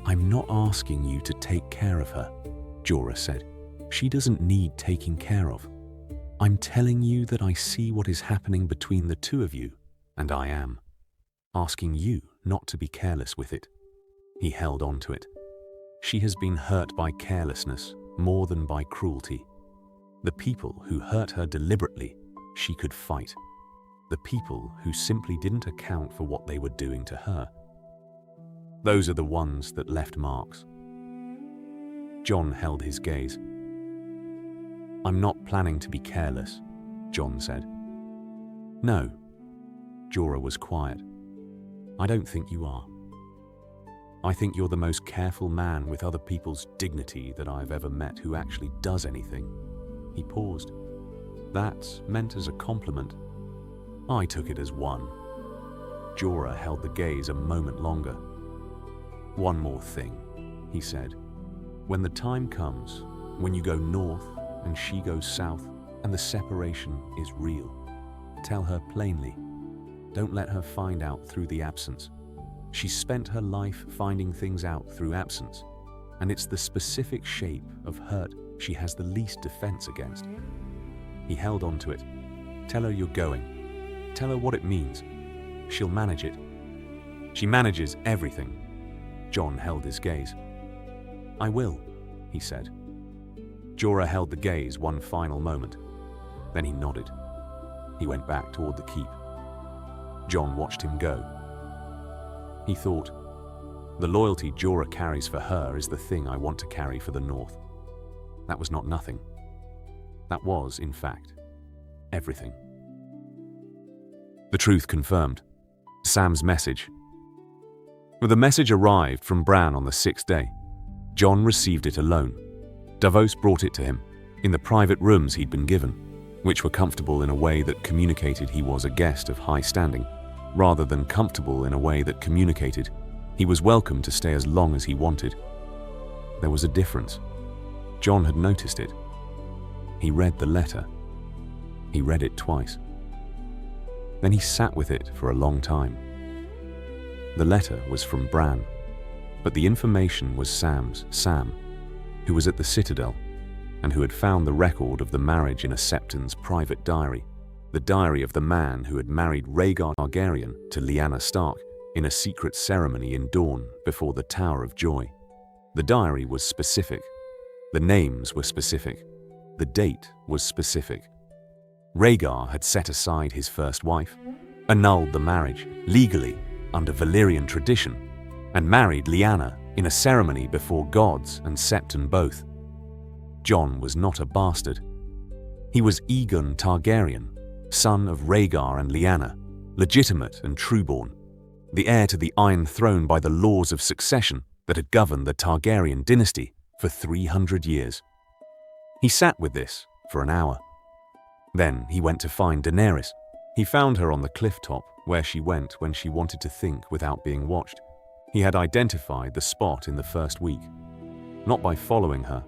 "I'm not asking you to take care of her," Jorah said. "She doesn't need taking care of. I'm telling you that I see what is happening between the two of you, and I am asking you not to be careless with it." He held on to it. "She has been hurt by carelessness more than by cruelty. The people who hurt her deliberately, she could fight. The people who simply didn't account for what they were doing to her. Those are the ones that left marks." Jon held his gaze. "I'm not planning to be careless," Jon said. "No." Jorah was quiet. "I don't think you are. I think you're the most careful man with other people's dignity that I've ever met who actually does anything." He paused. "That's meant as a compliment. I took it as one." Jorah held the gaze a moment longer. "One more thing," he said. "When the time comes, when you go north and she goes south and the separation is real, tell her plainly. Don't let her find out through the absence. She's spent her life finding things out through absence, and it's the specific shape of hurt she has the least defense against." He held on to it. "Tell her you're going. Tell her what it means. She'll manage it. She manages everything." Jon held his gaze. "I will," he said. Jorah held the gaze one final moment. Then he nodded. He went back toward the keep. Jon watched him go. He thought, "The loyalty Jorah carries for her is the thing I want to carry for the North." That was not nothing. That was, in fact, everything. The truth confirmed. Sam's message. The message arrived from Bran on the 6th day. Jon received it alone. Davos brought it to him, in the private rooms he'd been given, which were comfortable in a way that communicated he was a guest of high standing, rather than comfortable in a way that communicated he was welcome to stay as long as he wanted. There was a difference. Jon had noticed it. He read the letter. He read it twice. Then he sat with it for a long time. The letter was from Bran, but the information was Sam, who was at the Citadel, and who had found the record of the marriage in a Septon's private diary, the diary of the man who had married Rhaegar Targaryen to Lyanna Stark in a secret ceremony in Dorne before the Tower of Joy. The diary was specific. The names were specific. The date was specific. Rhaegar had set aside his first wife, annulled the marriage legally under Valyrian tradition, and married Lyanna in a ceremony before gods and Septon both. Jon was not a bastard. He was Aegon Targaryen, son of Rhaegar and Lyanna, legitimate and trueborn, the heir to the Iron Throne by the laws of succession that had governed the Targaryen dynasty for 300 years. He sat with this for an hour. Then he went to find Daenerys. He found her on the cliff top where she went when she wanted to think without being watched. He had identified the spot in the first week, not by following her,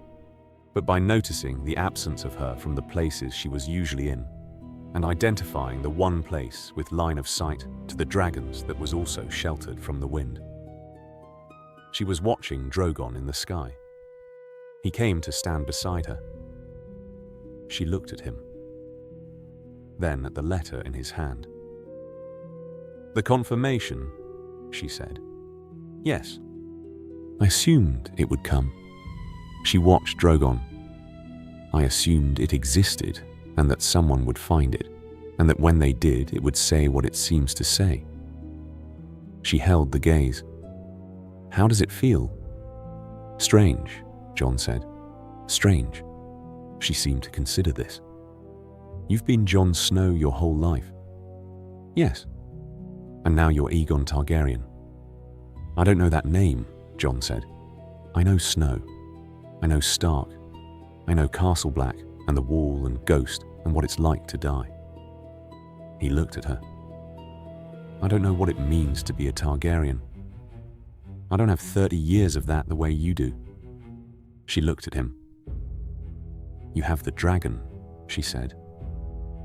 but by noticing the absence of her from the places she was usually in, and identifying the one place with line of sight to the dragons that was also sheltered from the wind. She was watching Drogon in the sky. He came to stand beside her. She looked at him, then at the letter in his hand. "The confirmation," she said. "Yes. I assumed it would come." She watched Drogon. "I assumed it existed and that someone would find it, and that when they did, it would say what it seems to say." She held the gaze. "How does it feel?" "Strange," Jon said. "Strange." She seemed to consider this. "You've been Jon Snow your whole life." "Yes. And now you're Aegon Targaryen." "I don't know that name," Jon said. "I know Snow. I know Stark. I know Castle Black and the Wall and Ghost and what it's like to die." He looked at her. "I don't know what it means to be a Targaryen. I don't have 30 years of that the way you do." She looked at him. "You have the dragon," she said.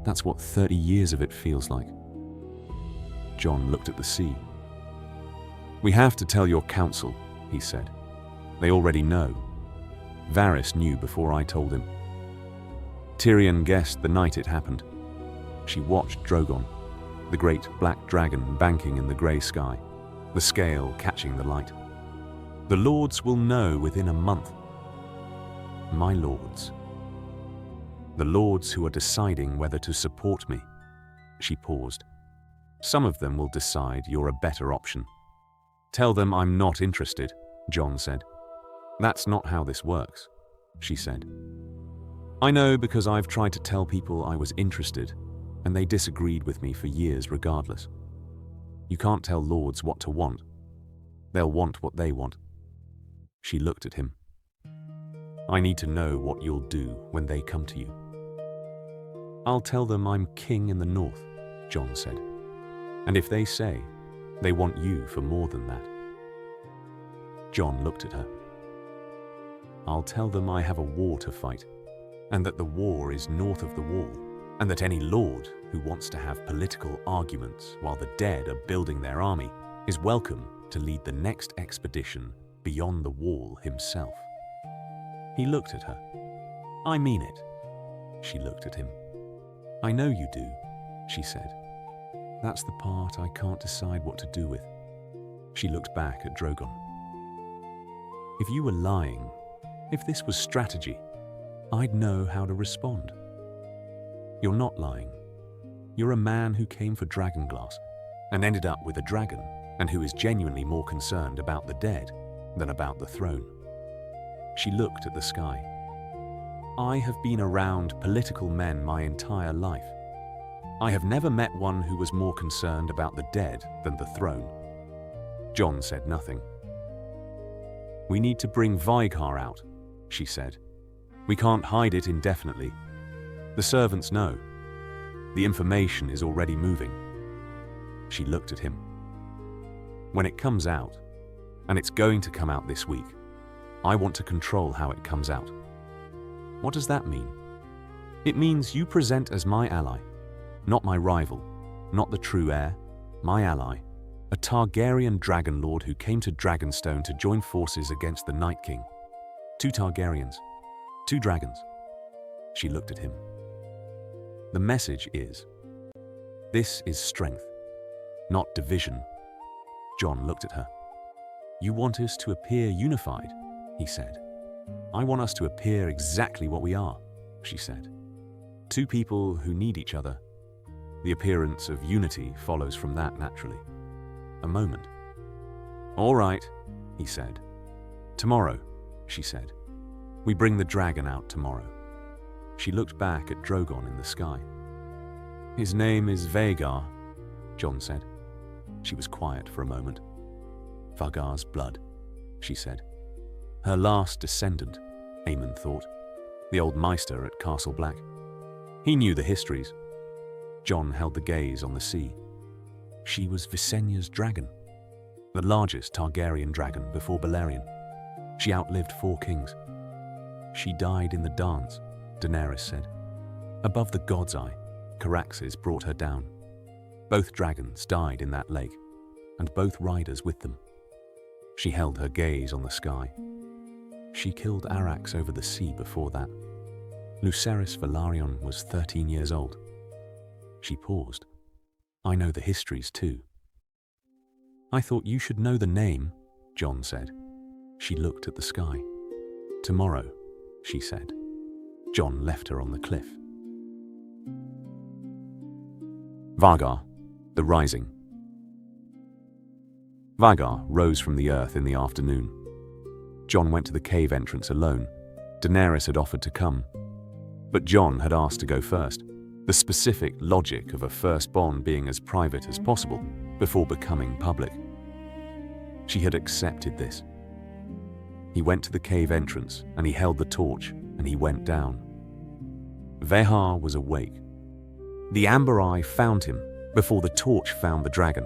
"That's what 30 years of it feels like." Jon looked at the sea. "We have to tell your counsel," he said. "They already know. Varys knew before I told him. Tyrion guessed the night it happened." She watched Drogon, the great black dragon banking in the grey sky, the scale catching the light. "The lords will know within a month." "My lords." "The lords who are deciding whether to support me." She paused. "Some of them will decide you're a better option." "Tell them I'm not interested," Jon said. "That's not how this works," she said. "I know because I've tried to tell people I was interested, and they disagreed with me for years regardless. You can't tell lords what to want. They'll want what they want." She looked at him. "I need to know what you'll do when they come to you." "I'll tell them I'm king in the north," Jon said. "And if they say they want you for more than that." Jon looked at her. "I'll tell them I have a war to fight, and that the war is north of the wall, and that any lord who wants to have political arguments while the dead are building their army is welcome to lead the next expedition beyond the wall himself." He looked at her. "I mean it." She looked at him. "I know you do," she said. "That's the part I can't decide what to do with." She looked back at Drogon. "If you were lying, if this was strategy, I'd know how to respond. You're not lying. You're a man who came for dragonglass and ended up with a dragon, and who is genuinely more concerned about the dead than about the throne." She looked at the sky. "I have been around political men my entire life. I have never met one who was more concerned about the dead than the throne." Jon said nothing. "We need to bring Vhagar out," she said. "We can't hide it indefinitely. The servants know. The information is already moving." She looked at him. "When it comes out, and it's going to come out this week, I want to control how it comes out." "What does that mean?" "It means you present as my ally, not my rival, not the true heir, my ally, a Targaryen dragon lord who came to Dragonstone to join forces against the Night King. 2 Targaryens, 2 dragons." She looked at him. "The message is, this is strength, not division." Jon looked at her. "You want us to appear unified," he said. "I want us to appear exactly what we are, she said. Two people who need each other. The appearance of unity follows from that naturally. A moment. All right, he said. Tomorrow, she said. We bring the dragon out tomorrow. She looked back at Drogon in the sky. His name is Vhagar, Jon said. She was quiet for a moment. Vhagar's blood, she said. Her last descendant, Aemon thought. The old Maester at Castle Black. He knew the histories. Jon held the gaze on the sea. She was Visenya's dragon, the largest Targaryen dragon before Balerion. She outlived 4 kings. She died in the dance, Daenerys said. Above the God's Eye, Caraxes brought her down. Both dragons died in that lake, and both riders with them. She held her gaze on the sky. She killed Arrax over the sea before that. Lucerys Velaryon was 13 years old. She paused. I know the histories too. I thought you should know the name, Jon said. She looked at the sky. Tomorrow, she said. Jon left her on the cliff. Vhagar, the Rising. Vhagar rose from the earth in the afternoon. Jon went to the cave entrance alone. Daenerys had offered to come, but Jon had asked to go first, the specific logic of a first bond being as private as possible before becoming public. She had accepted this. He went to the cave entrance and he held the torch and he went down. Vhagar was awake. The amber eye found him before the torch found the dragon.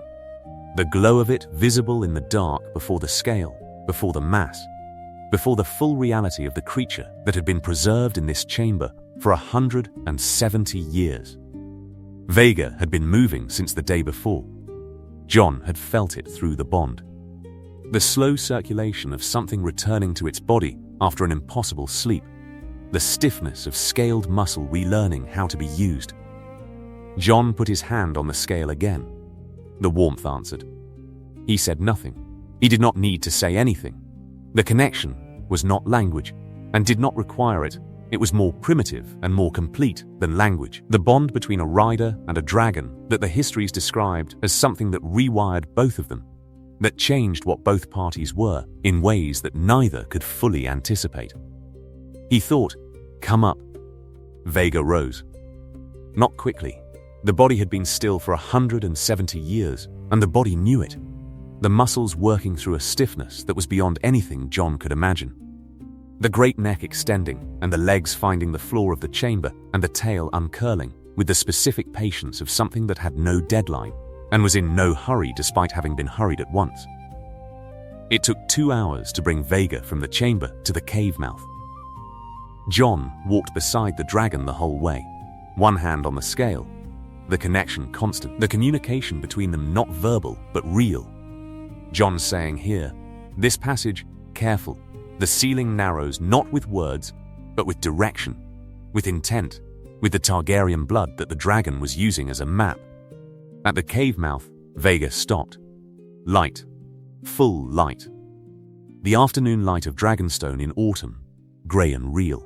The glow of it visible in the dark before the scale, before the mass, before the full reality of the creature that had been preserved in this chamber for 170 years. Vhagar had been moving since the day before. Jon had felt it through the bond. The slow circulation of something returning to its body after an impossible sleep. The stiffness of scaled muscle relearning how to be used. Jon put his hand on the scale again. The warmth answered. He said nothing. He did not need to say anything. The connection was not language and did not require it. It was more primitive and more complete than language. The bond between a rider and a dragon that the histories described as something that rewired both of them, that changed what both parties were in ways that neither could fully anticipate. He thought, come up. Vhagar rose. Not quickly. The body had been still for 170 years, and the body knew it. The muscles working through a stiffness that was beyond anything Jon could imagine. The great neck extending, and the legs finding the floor of the chamber, and the tail uncurling, with the specific patience of something that had no deadline, and was in no hurry despite having been hurried at once. It took 2 hours to bring Vhagar from the chamber to the cave mouth. Jon walked beside the dragon the whole way, one hand on the scale, the connection constant, the communication between them not verbal but real. Jon saying here, this passage, careful, the ceiling narrows not with words, but with direction, with intent, with the Targaryen blood that the dragon was using as a map. At the cave mouth, Vhagar stopped. Light. Full light. The afternoon light of Dragonstone in autumn, grey and real.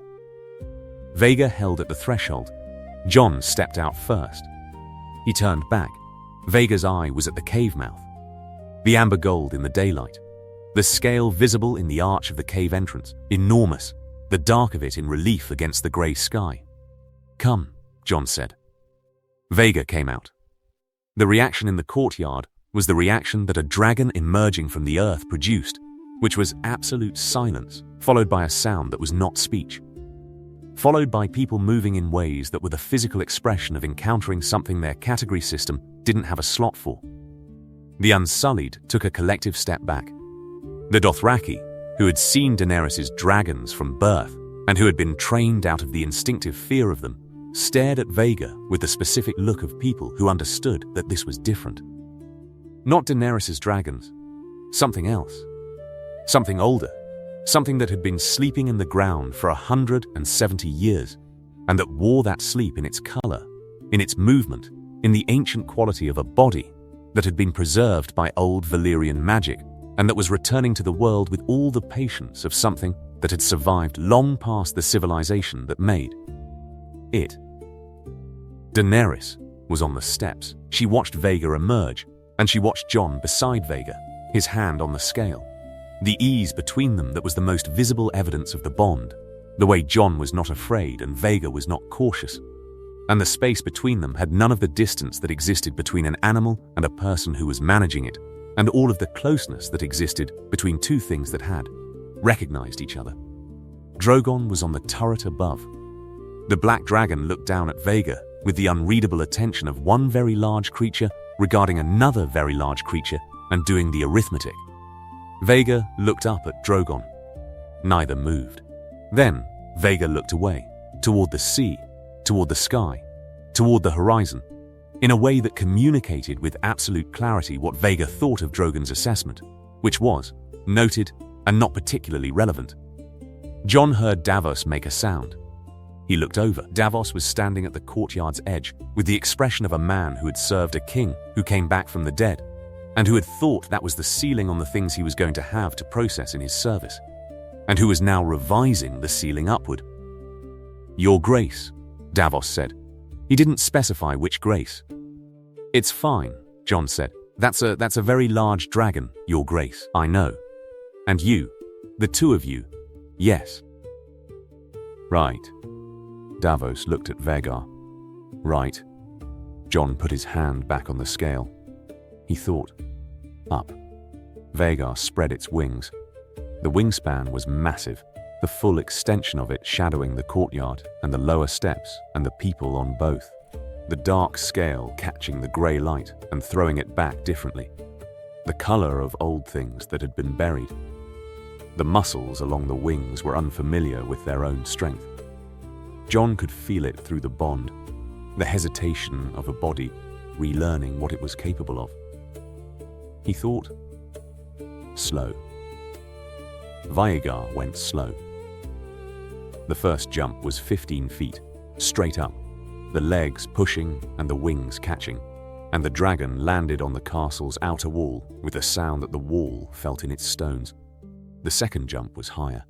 Vhagar held at the threshold. Jon stepped out first. He turned back. Vhagar's eye was at the cave mouth. The amber gold in the daylight. The scale visible in the arch of the cave entrance, enormous, the dark of it in relief against the grey sky. Come, Jon said. Vhagar came out. The reaction in the courtyard was the reaction that a dragon emerging from the earth produced, which was absolute silence, followed by a sound that was not speech. Followed by people moving in ways that were the physical expression of encountering something their category system didn't have a slot for. The Unsullied took a collective step back. The Dothraki, who had seen Daenerys' dragons from birth and who had been trained out of the instinctive fear of them, stared at Vhagar with the specific look of people who understood that this was different. Not Daenerys' dragons, something else. Something older, something that had been sleeping in the ground for 170 years, and that wore that sleep in its color, in its movement, in the ancient quality of a body that had been preserved by old Valyrian magic, and that was returning to the world with all the patience of something that had survived long past the civilization that made. It. Daenerys was on the steps. She watched Vhagar emerge, and she watched Jon beside Vhagar, his hand on the scale. The ease between them that was the most visible evidence of the bond, the way Jon was not afraid and Vhagar was not cautious. And the space between them had none of the distance that existed between an animal and a person who was managing it, and all of the closeness that existed between two things that had recognized each other. Drogon was on the turret above. The black dragon looked down at Vhagar with the unreadable attention of one very large creature regarding another very large creature and doing the arithmetic. Vhagar looked up at Drogon. Neither moved. Then Vhagar looked away, toward the sea, toward the sky, toward the horizon, in a way that communicated with absolute clarity what Vhagar thought of Drogon's assessment, which was noted and not particularly relevant. Jon heard Davos make a sound. He looked over. Davos was standing at the courtyard's edge with the expression of a man who had served a king who came back from the dead, and who had thought that was the ceiling on the things he was going to have to process in his service, and who was now revising the ceiling upward. "Your Grace," Davos said. He didn't specify which grace. "It's fine," Jon said. That's a very large dragon, Your Grace, I know. And you, the two of you, yes." "Right." Davos looked at Vhagar. "Right." Jon put his hand back on the scale. He thought. Up. Vhagar spread its wings. The wingspan was massive, the full extension of it shadowing the courtyard and the lower steps and the people on both. The dark scale catching the grey light and throwing it back differently. The colour of old things that had been buried. The muscles along the wings were unfamiliar with their own strength. Jon could feel it through the bond, the hesitation of a body relearning what it was capable of. He thought. Slow. Vhagar went slow. The first jump was 15 feet, straight up, the legs pushing and the wings catching, and the dragon landed on the castle's outer wall with a sound that the wall felt in its stones. The second jump was higher.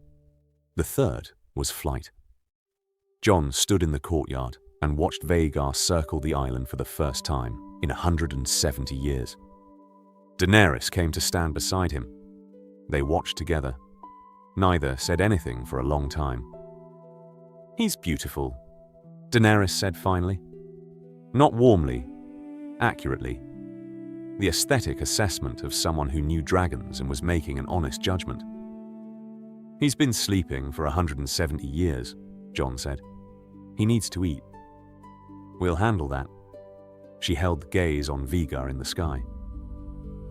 The third was flight. Jon stood in the courtyard and watched Vhagar circle the island for the first time in 170 years. Daenerys came to stand beside him. They watched together. Neither said anything for a long time. "He's beautiful," Daenerys said finally. Not warmly, accurately. The aesthetic assessment of someone who knew dragons and was making an honest judgment. "He's been sleeping for 170 years, Jon said. "He needs to eat. We'll handle that." She held the gaze on Vhagar in the sky.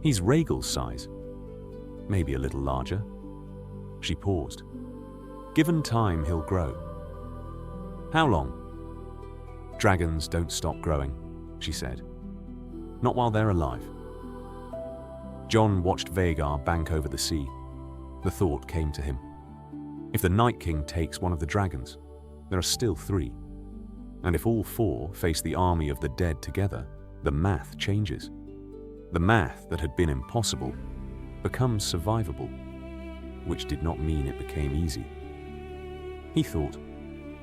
"He's Rhaegal's size. Maybe a little larger." She paused. "Given time, he'll grow." "How long?" "Dragons don't stop growing," she said. "Not while they're alive." Jon watched Vhagar bank over the sea. The thought came to him. If the Night King takes one of the dragons, there are still 3. And if all 4 face the army of the dead together, the math changes. The math that had been impossible becomes survivable, which did not mean it became easy. He thought,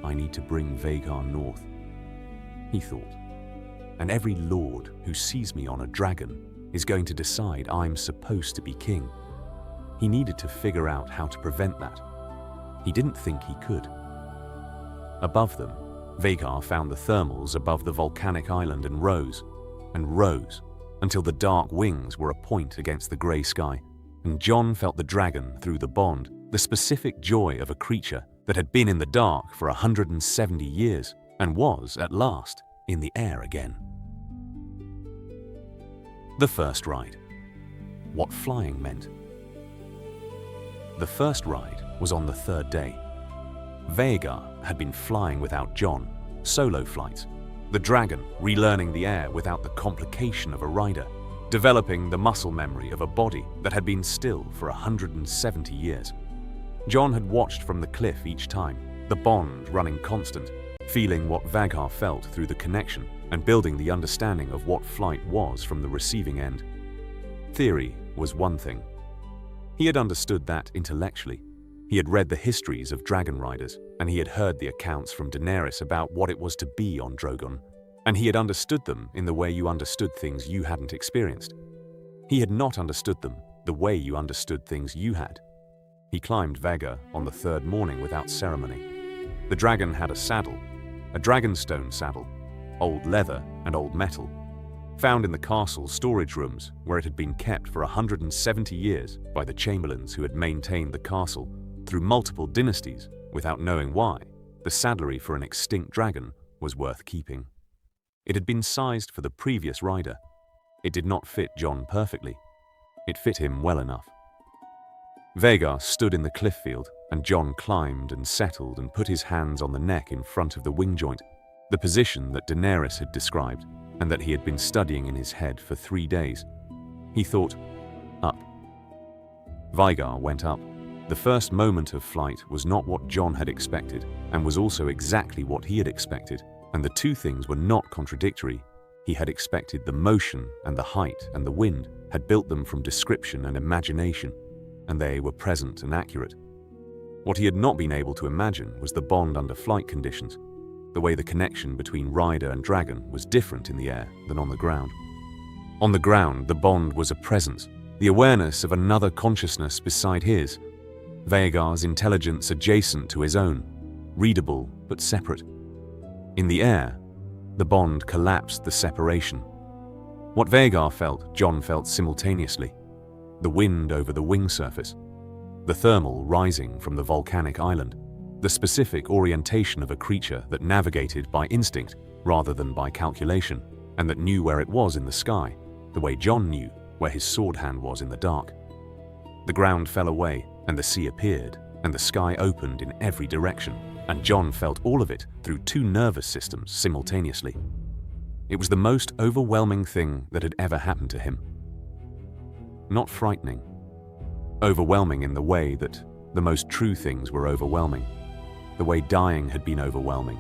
"I need to bring Vhagar north." He thought, "And every lord who sees me on a dragon is going to decide I'm supposed to be king." He needed to figure out how to prevent that. He didn't think he could. Above them, Vhagar found the thermals above the volcanic island and rose until the dark wings were a point against the grey sky, and Jon felt the dragon through the bond, the specific joy of a creature that had been in the dark for 170 years and was, at last, in the air again. The first ride. What flying meant. The first ride was on the 3rd day. Vhagar had been flying without Jon, solo flights, the dragon relearning the air without the complication of a rider, developing the muscle memory of a body that had been still for 170 years. Jon had watched from the cliff each time, the bond running constant, feeling what Vhagar felt through the connection and building the understanding of what flight was from the receiving end. Theory was one thing. He had understood that intellectually, He had read the histories of dragon riders, and he had heard the accounts from Daenerys about what it was to be on Drogon, and he had understood them in the way you understood things you hadn't experienced. He had not understood them the way you understood things you had. He climbed Vhagar on the third morning without ceremony. The dragon had a saddle, a Dragonstone saddle, old leather and old metal, found in the castle's storage rooms where it had been kept for 170 years by the chamberlains who had maintained the castle through multiple dynasties without knowing why. The saddlery for an extinct dragon was worth keeping. It had been sized for the previous rider. It did not fit Jon perfectly. It fit him well enough. Vhagar stood in the cliff field, and Jon climbed and settled and put his hands on the neck in front of the wing joint, the position that Daenerys had described and that he had been studying in his head for 3 days. He thought, up. Vhagar went up. The first moment of flight was not what Jon had expected, and was also exactly what he had expected, and the two things were not contradictory. He had expected the motion and the height and the wind, had built them from description and imagination, and they were present and accurate. What he had not been able to imagine was the bond under flight conditions, the way the connection between rider and dragon was different in the air than on the ground. On the ground, the bond was a presence, the awareness of another consciousness beside his, Vhagar's intelligence adjacent to his own, readable but separate. In the air, the bond collapsed the separation. What Vhagar felt, Jon felt simultaneously. The wind over the wing surface, the thermal rising from the volcanic island, the specific orientation of a creature that navigated by instinct rather than by calculation, and that knew where it was in the sky, the way Jon knew where his sword hand was in the dark. The ground fell away, and the sea appeared, and the sky opened in every direction, and Jon felt all of it through two nervous systems simultaneously. It was the most overwhelming thing that had ever happened to him. Not frightening. Overwhelming in the way that the most true things were overwhelming. The way dying had been overwhelming.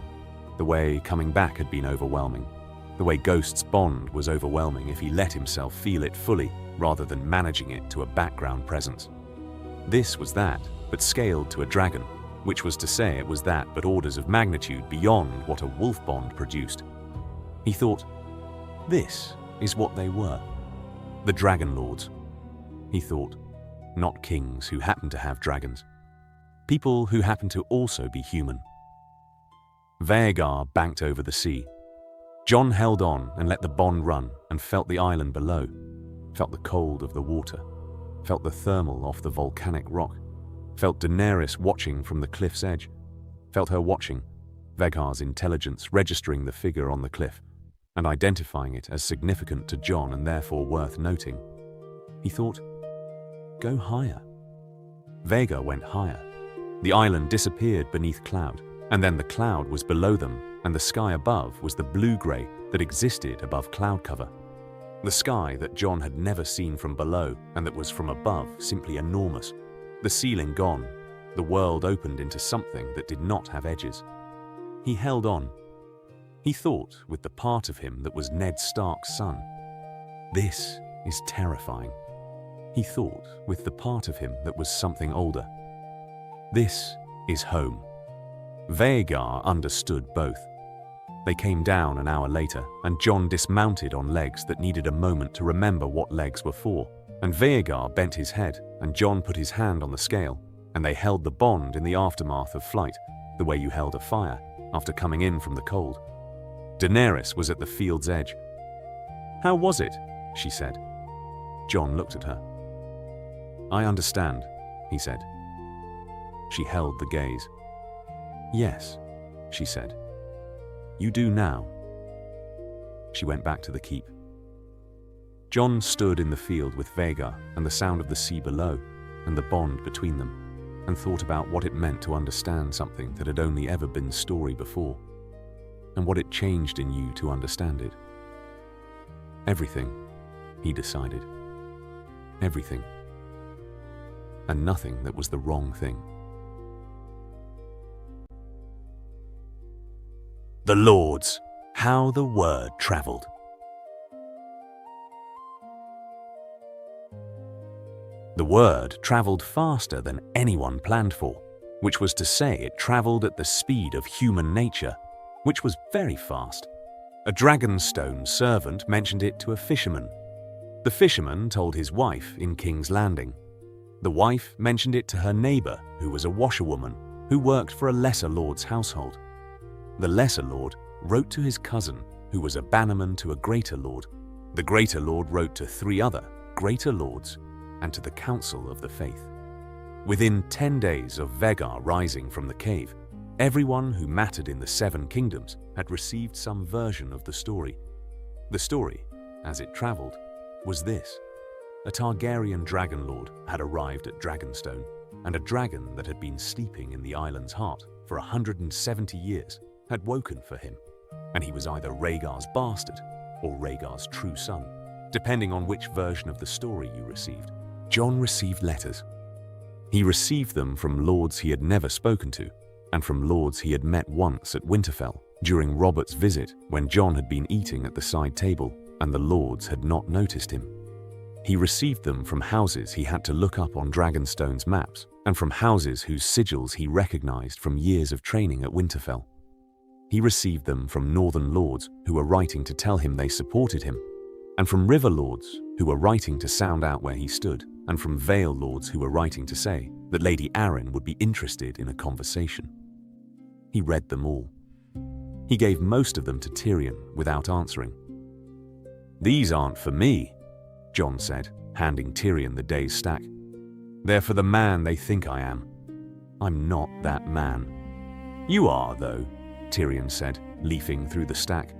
The way coming back had been overwhelming. The way Ghost's bond was overwhelming if he let himself feel it fully rather than managing it to a background presence. This was that, but scaled to a dragon, which was to say it was that but orders of magnitude beyond what a wolf bond produced. He thought, this is what they were. The Dragon Lords. He thought, not kings who happen to have dragons. People who happen to also be human. Vhagar banked over the sea. Jon held on and let the bond run and felt the island below, felt the cold of the water, felt the thermal off the volcanic rock, felt Daenerys watching from the cliff's edge, felt her watching, Vhagar's intelligence registering the figure on the cliff and identifying it as significant to Jon and therefore worth noting. He thought, go higher. Vhagar went higher. The island disappeared beneath cloud, and then the cloud was below them, and the sky above was the blue-grey that existed above cloud cover. The sky that Jon had never seen from below, and that was from above simply enormous. The ceiling gone, the world opened into something that did not have edges. He held on. He thought with the part of him that was Ned Stark's son. This is terrifying. He thought with the part of him that was something older. This is home. Vhagar understood both. They came down an hour later, and Jon dismounted on legs that needed a moment to remember what legs were for, and Vhagar bent his head, and Jon put his hand on the scale, and they held the bond in the aftermath of flight, the way you held a fire after coming in from the cold. Daenerys was at the field's edge. How was it? She said. Jon looked at her. I understand, he said. She held the gaze. Yes, she said. You do now. She went back to the keep. Jon stood in the field with Vhagar and the sound of the sea below and the bond between them, and thought about what it meant to understand something that had only ever been story before, and what it changed in you to understand it. Everything, he decided. Everything. And nothing that was the wrong thing. The Lords, how the word travelled. The word traveled faster than anyone planned for, which was to say it traveled at the speed of human nature, which was very fast. A Dragonstone servant mentioned it to a fisherman. The fisherman told his wife in King's Landing. The wife mentioned it to her neighbor, who was a washerwoman, who worked for a lesser lord's household. The lesser lord wrote to his cousin, who was a bannerman to a greater lord. The greater lord wrote to 3 other greater lords and to the council of the faith. Within 10 days of Vhagar rising from the cave, everyone who mattered in the 7 kingdoms had received some version of the story. The story, as it traveled, was this. A Targaryen dragon lord had arrived at Dragonstone, and a dragon that had been sleeping in the island's heart for 170 years had woken for him, and he was either Rhaegar's bastard or Rhaegar's true son, depending on which version of the story you received. Jon received letters. He received them from lords he had never spoken to, and from lords he had met once at Winterfell during Robert's visit when Jon had been eating at the side table and the lords had not noticed him. He received them from houses he had to look up on Dragonstone's maps and from houses whose sigils he recognized from years of training at Winterfell. He received them from northern lords who were writing to tell him they supported him, and from river lords who were writing to sound out where he stood, and from Vale lords who were writing to say that Lady Arryn would be interested in a conversation. He read them all. He gave most of them to Tyrion without answering. "These aren't for me," Jon said, handing Tyrion the day's stack. "They're for the man they think I am. I'm not that man." "You are, though," Tyrion said, leafing through the stack.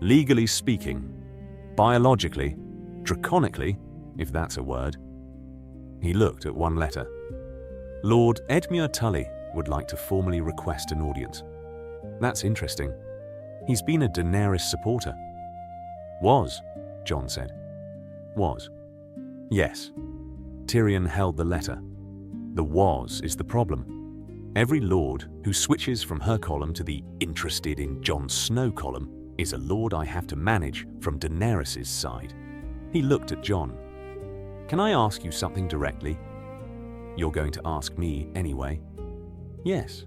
"Legally speaking, biologically, draconically, if that's a word." He looked at one letter. "Lord Edmure Tully would like to formally request an audience." "That's interesting. He's been a Daenerys supporter." "Was," Jon said. "Was." "Yes." Tyrion held the letter. The "was" is the problem. Every lord who switches from her column to the "interested in Jon Snow" column is a lord I have to manage from Daenerys' side. He looked at Jon. "Can I ask you something directly?" "You're going to ask me anyway." "Yes.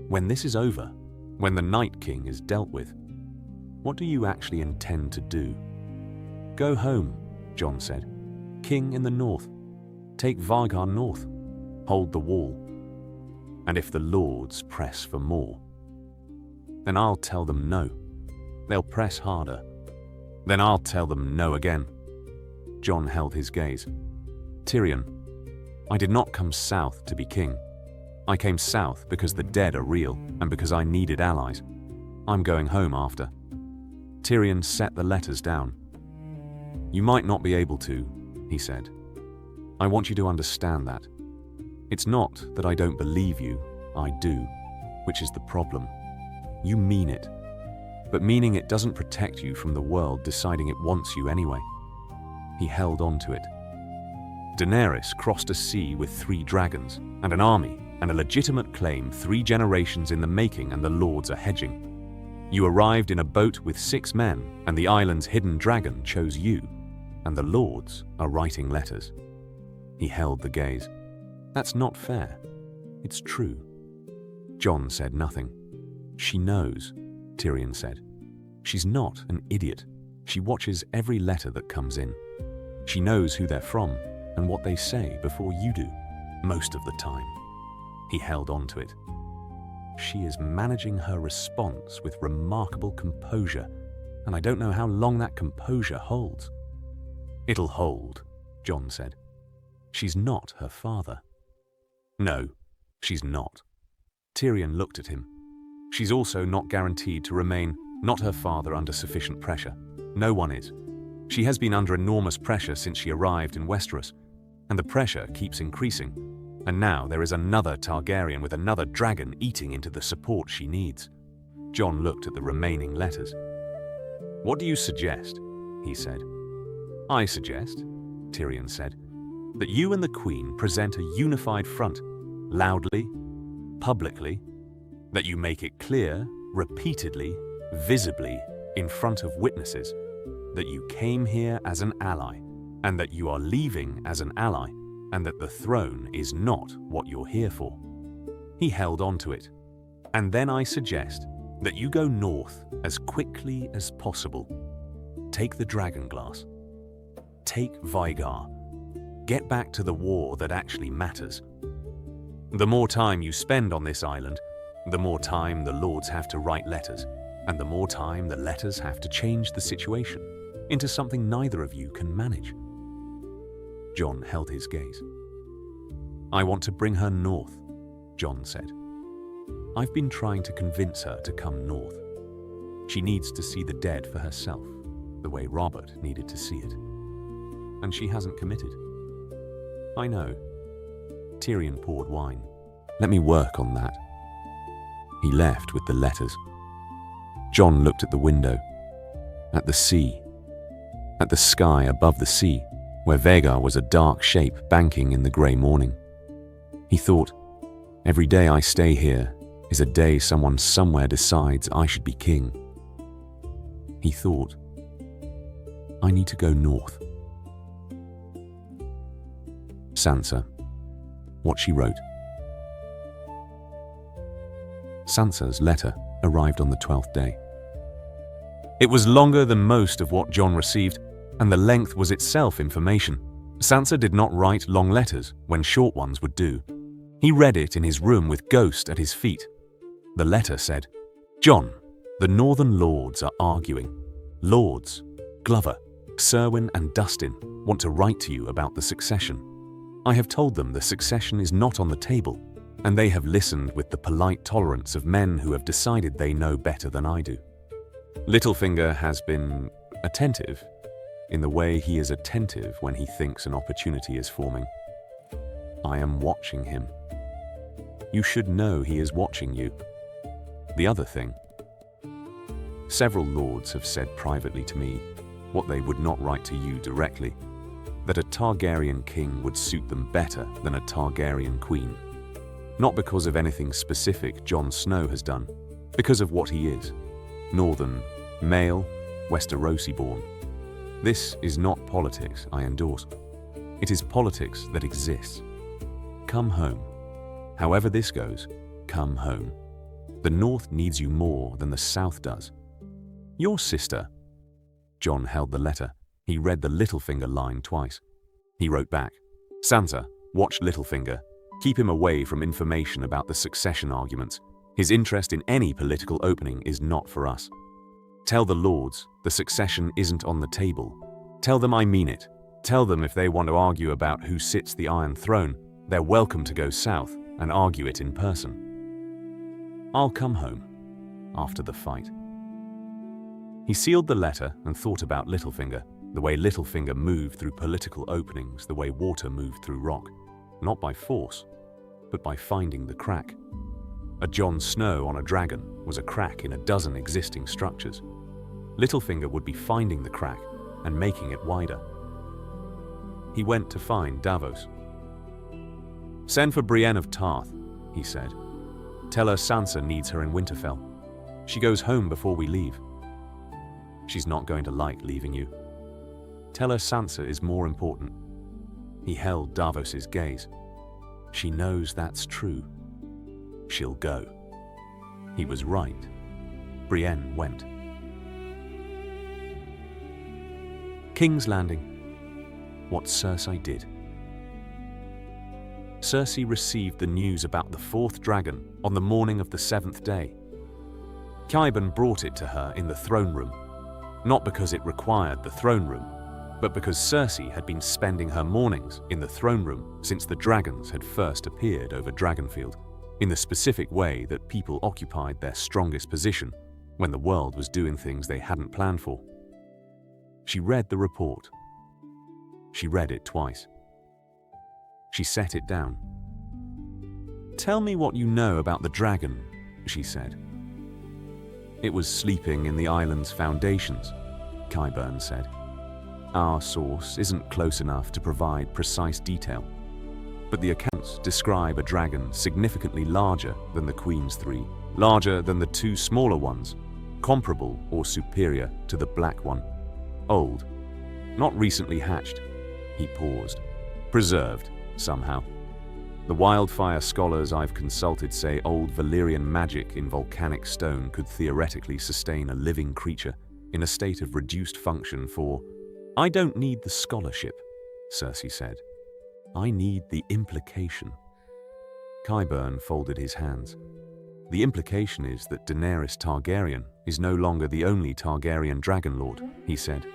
When this is over, when the Night King is dealt with, what do you actually intend to do?" "Go home," Jon said. "King in the north. Take Vhagar north. Hold the wall. And if the lords press for more, then I'll tell them no. They'll press harder. Then I'll tell them no again." Jon held his gaze. "Tyrion, I did not come south to be king. I came south because the dead are real and because I needed allies. I'm going home after." Tyrion set the letters down. "You might not be able to," he said. "I want you to understand that. It's not that I don't believe you, I do, which is the problem. You mean it. But meaning it doesn't protect you from the world deciding it wants you anyway." He held on to it. "Daenerys crossed a sea with 3 dragons and an army and a legitimate claim 3 generations in the making, and the lords are hedging. You arrived in a boat with 6 men and the island's hidden dragon chose you, and the lords are writing letters." He held the gaze. "That's not fair. It's true." Jon said nothing. "She knows," Tyrion said. "She's not an idiot. She watches every letter that comes in. She knows who they're from and what they say before you do, most of the time." He held on to it. "She is managing her response with remarkable composure, and I don't know how long that composure holds." "It'll hold," Jon said. "She's not her father." "No, she's not." Tyrion looked at him. "She's also not guaranteed to remain not her father under sufficient pressure. No one is. She has been under enormous pressure since she arrived in Westeros, and the pressure keeps increasing. And now there is another Targaryen with another dragon eating into the support she needs." Jon looked at the remaining letters. "What do you suggest?" he said. "I suggest," Tyrion said, "that you and the Queen present a unified front, loudly, publicly, that you make it clear, repeatedly, visibly, in front of witnesses, that you came here as an ally, and that you are leaving as an ally, and that the throne is not what you're here for. He held on to it. And then I suggest that you go north as quickly as possible. Take the dragon glass. Take Vhagar. Get back to the war that actually matters. The more time you spend on this island, the more time the lords have to write letters, and the more time the letters have to change the situation into something neither of you can manage. Jon held his gaze. I want to bring her north, Jon said. I've been trying to convince her to come north. She needs to see the dead for herself, the way Robert needed to see it. And she hasn't committed. I know. Tyrion poured wine. Let me work on that. He left with the letters. Jon looked at the window, at the sea, at the sky above the sea, where Vhagar was a dark shape banking in the grey morning. He thought, every day I stay here is a day someone somewhere decides I should be king. He thought, I need to go north. Sansa, what she wrote. Sansa's letter arrived on the 12th day. It was longer than most of what Jon received, and the length was itself information. Sansa did not write long letters when short ones would do. He read it in his room with Ghost at his feet. The letter said, Jon, the Northern Lords are arguing. Lords, Glover, Serwyn and Dustin want to write to you about the succession. I have told them the succession is not on the table, and they have listened with the polite tolerance of men who have decided they know better than I do. Littlefinger has been attentive in the way he is attentive when he thinks an opportunity is forming. I am watching him. You should know he is watching you. The other thing. Several lords have said privately to me what they would not write to you directly, that a Targaryen king would suit them better than a Targaryen queen. Not because of anything specific Jon Snow has done, because of what he is. Northern, male, Westerosi born. This is not politics I endorse. It is politics that exists. Come home. However this goes, come home. The North needs you more than the South does. Your sister. Jon held the letter. He read the Littlefinger line twice. He wrote back, Sansa, watch Littlefinger. Keep him away from information about the succession arguments. His interest in any political opening is not for us. Tell the lords the succession isn't on the table. Tell them I mean it. Tell them if they want to argue about who sits the Iron Throne, they're welcome to go south and argue it in person. I'll come home after the fight. He sealed the letter and thought about Littlefinger, the way Littlefinger moved through political openings, the way water moved through rock, not by force, but by finding the crack. A Jon Snow on a dragon was a crack in a dozen existing structures. Littlefinger would be finding the crack and making it wider. He went to find Davos. Send for Brienne of Tarth, he said. Tell her Sansa needs her in Winterfell. She goes home before we leave. She's not going to like leaving you. Tell her Sansa is more important. He held Davos's gaze. She knows that's true. She'll go. He was right. Brienne went. King's Landing. What Cersei did. Cersei received the news about the fourth dragon on the morning of the seventh day. Qyburn brought it to her in the throne room, not because it required the throne room, but because Cersei had been spending her mornings in the throne room since the dragons had first appeared over Dragonfield, in the specific way that people occupied their strongest position when the world was doing things they hadn't planned for. She read the report. She read it twice. She set it down. Tell me what you know about the dragon, she said. It was sleeping in the island's foundations, Qyburn said. Our source isn't close enough to provide precise detail, but the accounts describe a dragon significantly larger than the Queen's three, larger than the two smaller ones, comparable or superior to the black one. Old, not recently hatched. He paused. Preserved, somehow. The wildfire scholars I've consulted say old Valyrian magic in volcanic stone could theoretically sustain a living creature in a state of reduced function for... I don't need the scholarship, Cersei said. I need the implication. Qyburn folded his hands. The implication is that Daenerys Targaryen is no longer the only Targaryen Dragonlord, he said.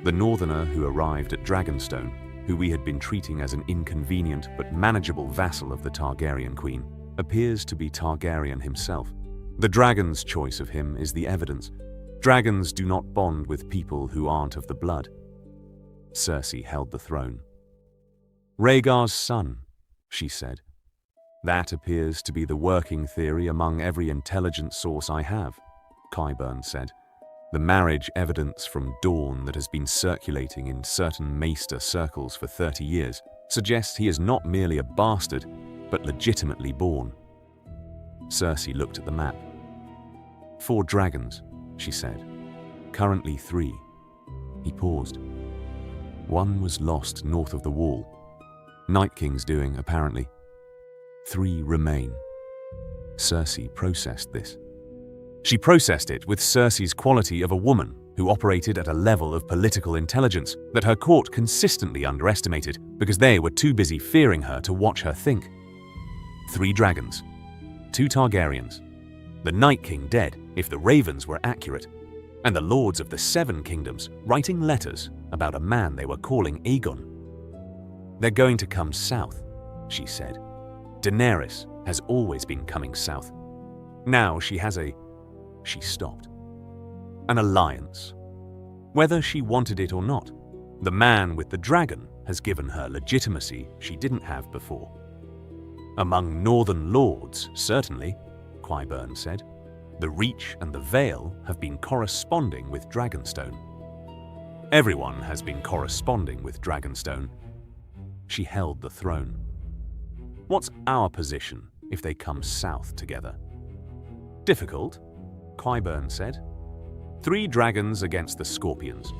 The northerner who arrived at Dragonstone, who we had been treating as an inconvenient but manageable vassal of the Targaryen queen, appears to be Targaryen himself. The dragon's choice of him is the evidence. Dragons do not bond with people who aren't of the blood. Cersei held the throne. Rhaegar's son, she said. That appears to be the working theory among every intelligence source I have, Qyburn said. The marriage evidence from Dawn that has been circulating in certain maester circles for 30 years suggests he is not merely a bastard, but legitimately born. Cersei looked at the map. 4 dragons, she said. Currently 3. He paused. 1 was lost north of the wall. Night King's doing, apparently. 3 remain. Cersei processed this. She processed it with Cersei's quality of a woman who operated at a level of political intelligence that her court consistently underestimated because they were too busy fearing her to watch her think. 3 dragons, 2 Targaryens, the Night King dead if the ravens were accurate, and the lords of the 7 kingdoms writing letters about a man they were calling Aegon. They're going to come south, she said. Daenerys has always been coming south. Now she has She stopped. An alliance. Whether she wanted it or not, the man with the dragon has given her legitimacy she didn't have before. Among northern lords, certainly, Qyburn said. The Reach and the Vale have been corresponding with Dragonstone. Everyone has been corresponding with Dragonstone. She held the throne. What's our position if they come south together? Difficult, Qyburn said. 3 dragons against the Scorpions.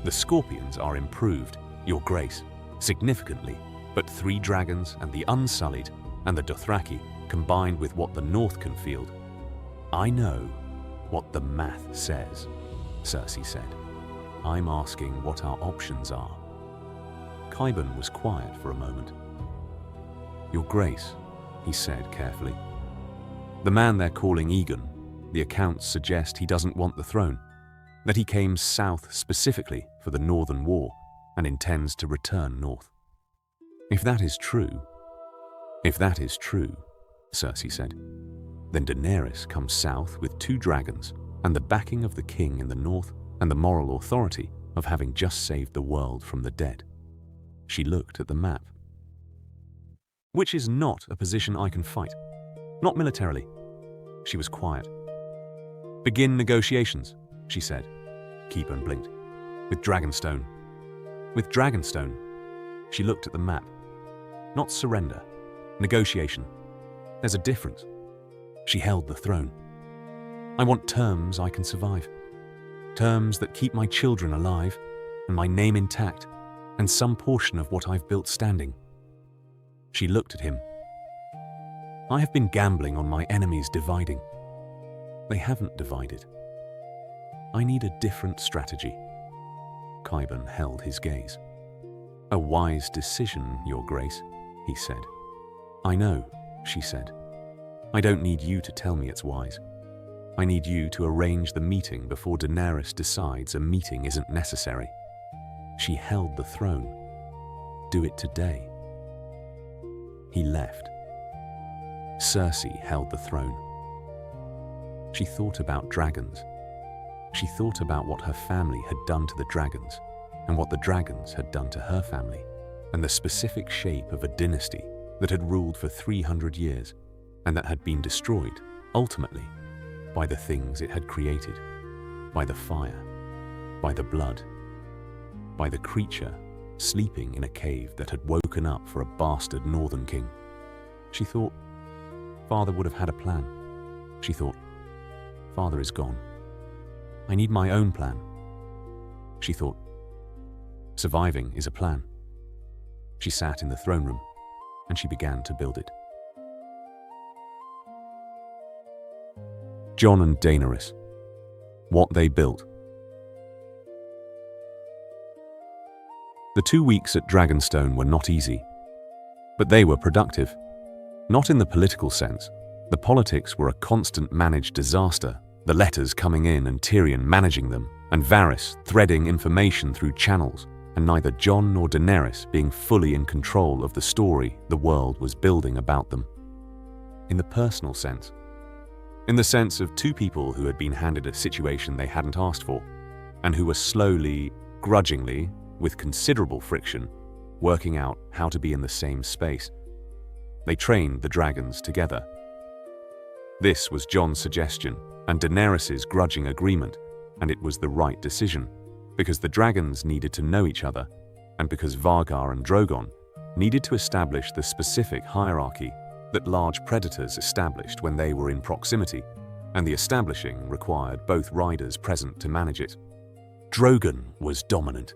The Scorpions are improved, Your Grace, significantly, but 3 dragons and the Unsullied and the Dothraki combined with what the North can field. I know what the math says, Cersei said. I'm asking what our options are. Qyburn was quiet for a moment. Your Grace, he said carefully. The man they're calling Aegon, the accounts suggest he doesn't want the throne, that he came south specifically for the Northern War and intends to return north. If that is true, Cersei said, then Daenerys comes south with 2 dragons and the backing of the king in the north and the moral authority of having just saved the world from the dead. She looked at the map. Which is not a position I can fight. Not militarily. She was quiet. Begin negotiations, she said. Qyburn blinked. With Dragonstone. With Dragonstone. She looked at the map. Not surrender. Negotiation. There's a difference. She held the throne. I want terms I can survive. Terms that keep my children alive and my name intact and some portion of what I've built standing. She looked at him. I have been gambling on my enemies dividing. They haven't divided. I need a different strategy. Qyburn held his gaze. A wise decision, Your Grace, he said. I know, she said. I don't need you to tell me it's wise. I need you to arrange the meeting before Daenerys decides a meeting isn't necessary. She held the throne. Do it today. He left. Cersei held the throne. She thought about dragons. She thought about what her family had done to the dragons and what the dragons had done to her family, and the specific shape of a dynasty that had ruled for 300 years and that had been destroyed, ultimately, by the things it had created, by the fire, by the blood, by the creature sleeping in a cave that had woken up for a bastard northern king. She thought, Father would have had a plan. She thought, Father is gone. I need my own plan. She thought, surviving is a plan. She sat in the throne room, and she began to build it. Jon and Daenerys. What they built. The 2 weeks at Dragonstone were not easy, but they were productive. Not in the political sense. The politics were a constant managed disaster, the letters coming in and Tyrion managing them, and Varys threading information through channels, and neither Jon nor Daenerys being fully in control of the story the world was building about them. In the personal sense. In the sense of two people who had been handed a situation they hadn't asked for, and who were slowly, grudgingly, with considerable friction, working out how to be in the same space. They trained the dragons together. This was Jon's suggestion and Daenerys' grudging agreement, and it was the right decision, because the dragons needed to know each other, and because Vhagar and Drogon needed to establish the specific hierarchy that large predators established when they were in proximity, and the establishing required both riders present to manage it. Drogon was dominant.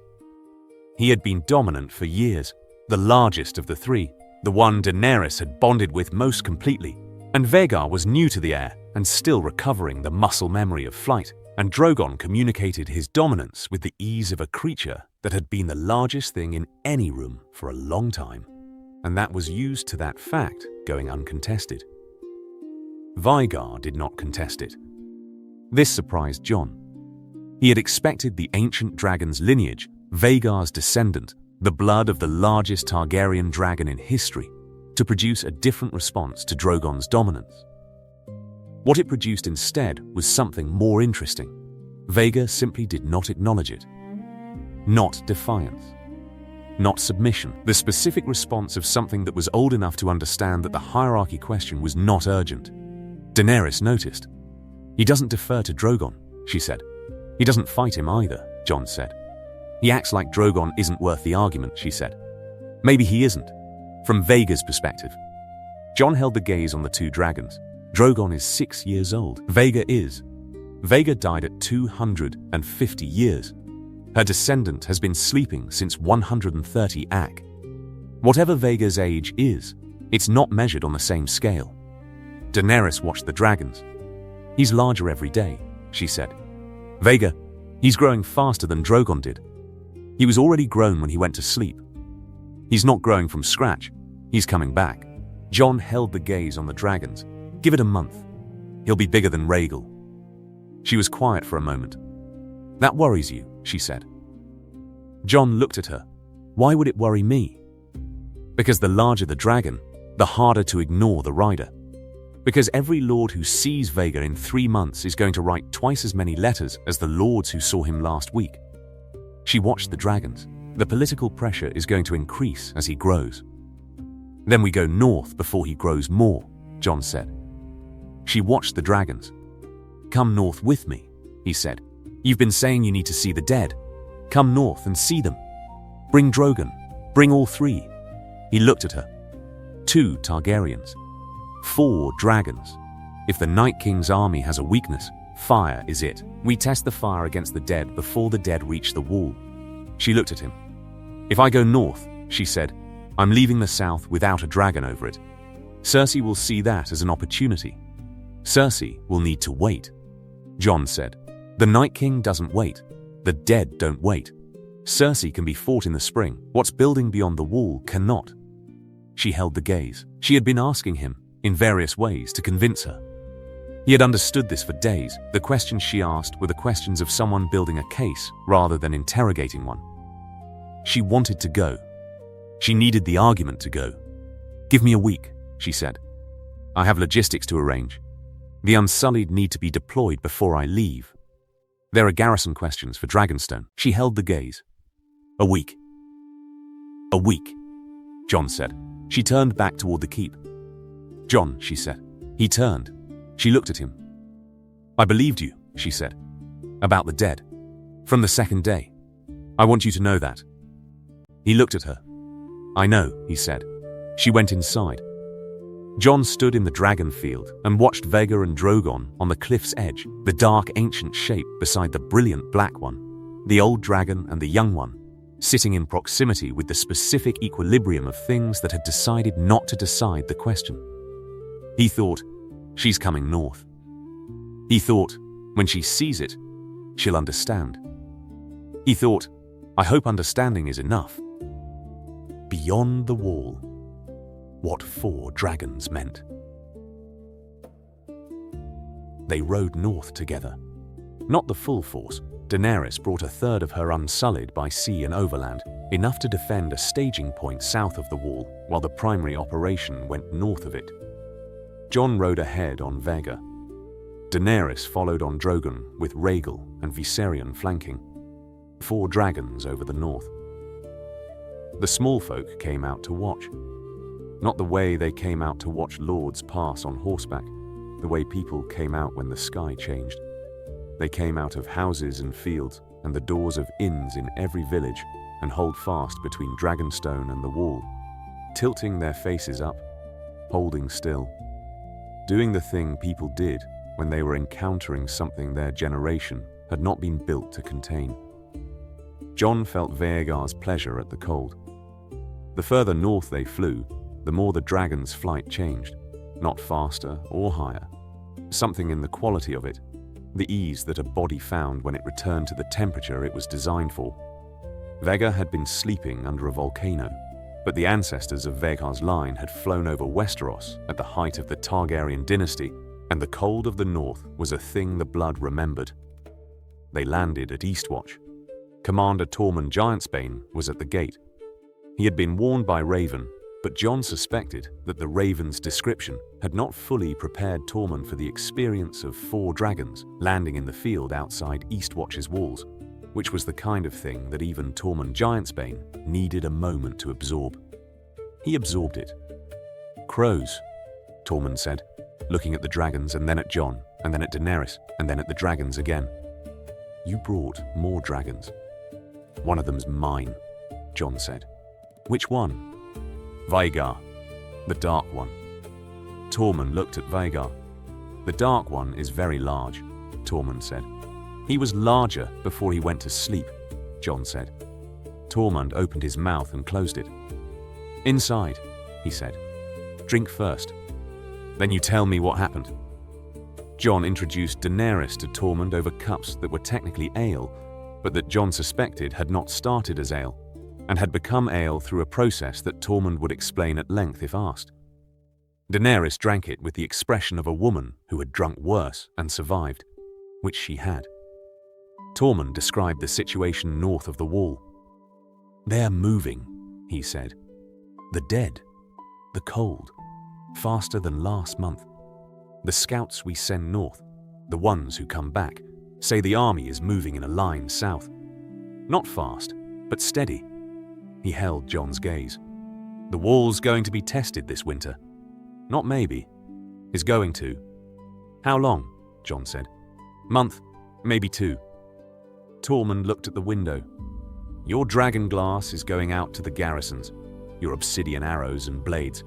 He had been dominant for years, the largest of the three, the one Daenerys had bonded with most completely, and Vhagar was new to the heir and still recovering the muscle memory of flight, and Drogon communicated his dominance with the ease of a creature that had been the largest thing in any room for a long time, and that was used to that fact going uncontested. Vhagar did not contest it. This surprised Jon. He had expected the ancient dragon's lineage, Vhagar's descendant, the blood of the largest Targaryen dragon in history, to produce a different response to Drogon's dominance. What it produced instead was something more interesting. Vhagar simply did not acknowledge it. Not defiance. Not submission. The specific response of something that was old enough to understand that the hierarchy question was not urgent. Daenerys noticed. He doesn't defer to Drogon, she said. He doesn't fight him either, Jon said. He acts like Drogon isn't worth the argument, she said. Maybe he isn't, from Vhagar's perspective. Jon held the gaze on the two dragons. Drogon is 6 years old. Vhagar is. Vhagar died at 250 years. Her descendant has been sleeping since 130 Ak. Whatever Vhagar's age is, it's not measured on the same scale. Daenerys watched the dragons. He's larger every day, she said. Vhagar, he's growing faster than Drogon did. He was already grown when he went to sleep. He's not growing from scratch. He's coming back. Jon held the gaze on the dragons. Give it a month. He'll be bigger than Rhaegal. She was quiet for a moment. That worries you, she said. Jon looked at her. Why would it worry me? Because the larger the dragon, the harder to ignore the rider. Because every lord who sees Vhagar in 3 months is going to write twice as many letters as the lords who saw him last week. She watched the dragons. The political pressure is going to increase as he grows. Then we go north before he grows more, Jon said. She watched the dragons. Come north with me, he said. You've been saying you need to see the dead. Come north and see them. Bring Drogon. Bring all 3. He looked at her. 2 Targaryens. 4 dragons. If the Night King's army has a weakness, fire is it. We test the fire against the dead before the dead reach the wall. She looked at him. If I go north, she said, I'm leaving the south without a dragon over it. Cersei will see that as an opportunity. Cersei will need to wait. Jon said, the Night King doesn't wait. The dead don't wait. Cersei can be fought in the spring. What's building beyond the wall cannot. She held the gaze. She had been asking him, in various ways, to convince her. He had understood this for days. The questions she asked were the questions of someone building a case rather than interrogating one. She wanted to go. She needed the argument to go. Give me a week, she said. I have logistics to arrange. The Unsullied need to be deployed before I leave. There are garrison questions for Dragonstone. She held the gaze. A week. A week, Jon said. She turned back toward the keep. Jon, she said. He turned. She looked at him. I believed you, she said. About the dead. From the second day. I want you to know that. He looked at her. I know, he said. She went inside. Jon stood in the dragon field and watched Vhagar and Drogon on the cliff's edge, the dark ancient shape beside the brilliant black one, the old dragon and the young one, sitting in proximity with the specific equilibrium of things that had decided not to decide the question. He thought, she's coming north. He thought, when she sees it, she'll understand. He thought, I hope understanding is enough. Beyond the wall, what 4 dragons meant. They rode north together. Not the full force. Daenerys brought a third of her unsullied by sea and overland, enough to defend a staging point south of the wall, while the primary operation went north of it. Jon rode ahead on Vhagar. Daenerys followed on Drogon, with Rhaegal and Viserion flanking. 4 dragons over the north. The small folk came out to watch. Not the way they came out to watch lords pass on horseback, the way people came out when the sky changed. They came out of houses and fields and the doors of inns in every village and hold fast between Dragonstone and the wall, tilting their faces up, holding still, doing the thing people did when they were encountering something their generation had not been built to contain. Jon felt Vhagar's pleasure at the cold. The further north they flew, the more the dragon's flight changed, not faster or higher. Something in the quality of it, the ease that a body found when it returned to the temperature it was designed for. Vhagar had been sleeping under a volcano, but the ancestors of Vhagar's line had flown over Westeros at the height of the Targaryen dynasty, and the cold of the north was a thing the blood remembered. They landed at Eastwatch. Commander Tormund Giantsbane was at the gate. He had been warned by Raven, but Jon suspected that the Raven's description had not fully prepared Tormund for the experience of 4 dragons landing in the field outside Eastwatch's walls, which was the kind of thing that even Tormund Giantsbane needed a moment to absorb. He absorbed it. "Crows," Tormund said, looking at the dragons and then at Jon, and then at Daenerys, and then at the dragons again. "You brought more dragons." "One of them's mine," Jon said. "Which one?" "Vhagar, the dark one." Tormund looked at Vhagar. "The dark one is very large," Tormund said. "He was larger before he went to sleep," Jon said. Tormund opened his mouth and closed it. "Inside," he said. "Drink first. Then you tell me what happened." Jon introduced Daenerys to Tormund over cups that were technically ale, but that Jon suspected had not started as ale, and had become ale through a process that Tormund would explain at length if asked. Daenerys drank it with the expression of a woman who had drunk worse and survived, which she had. Tormund described the situation north of the wall. "They're moving," he said. "The dead, the cold, faster than last month. The scouts we send north, the ones who come back, say the army is moving in a line south. Not fast, but steady." He held Jon's gaze. "The wall's going to be tested this winter. Not maybe. Is going to." "How long?" Jon said. "Month, maybe 2. Tormund looked at the window. "Your dragon glass is going out to the garrisons, your obsidian arrows and blades.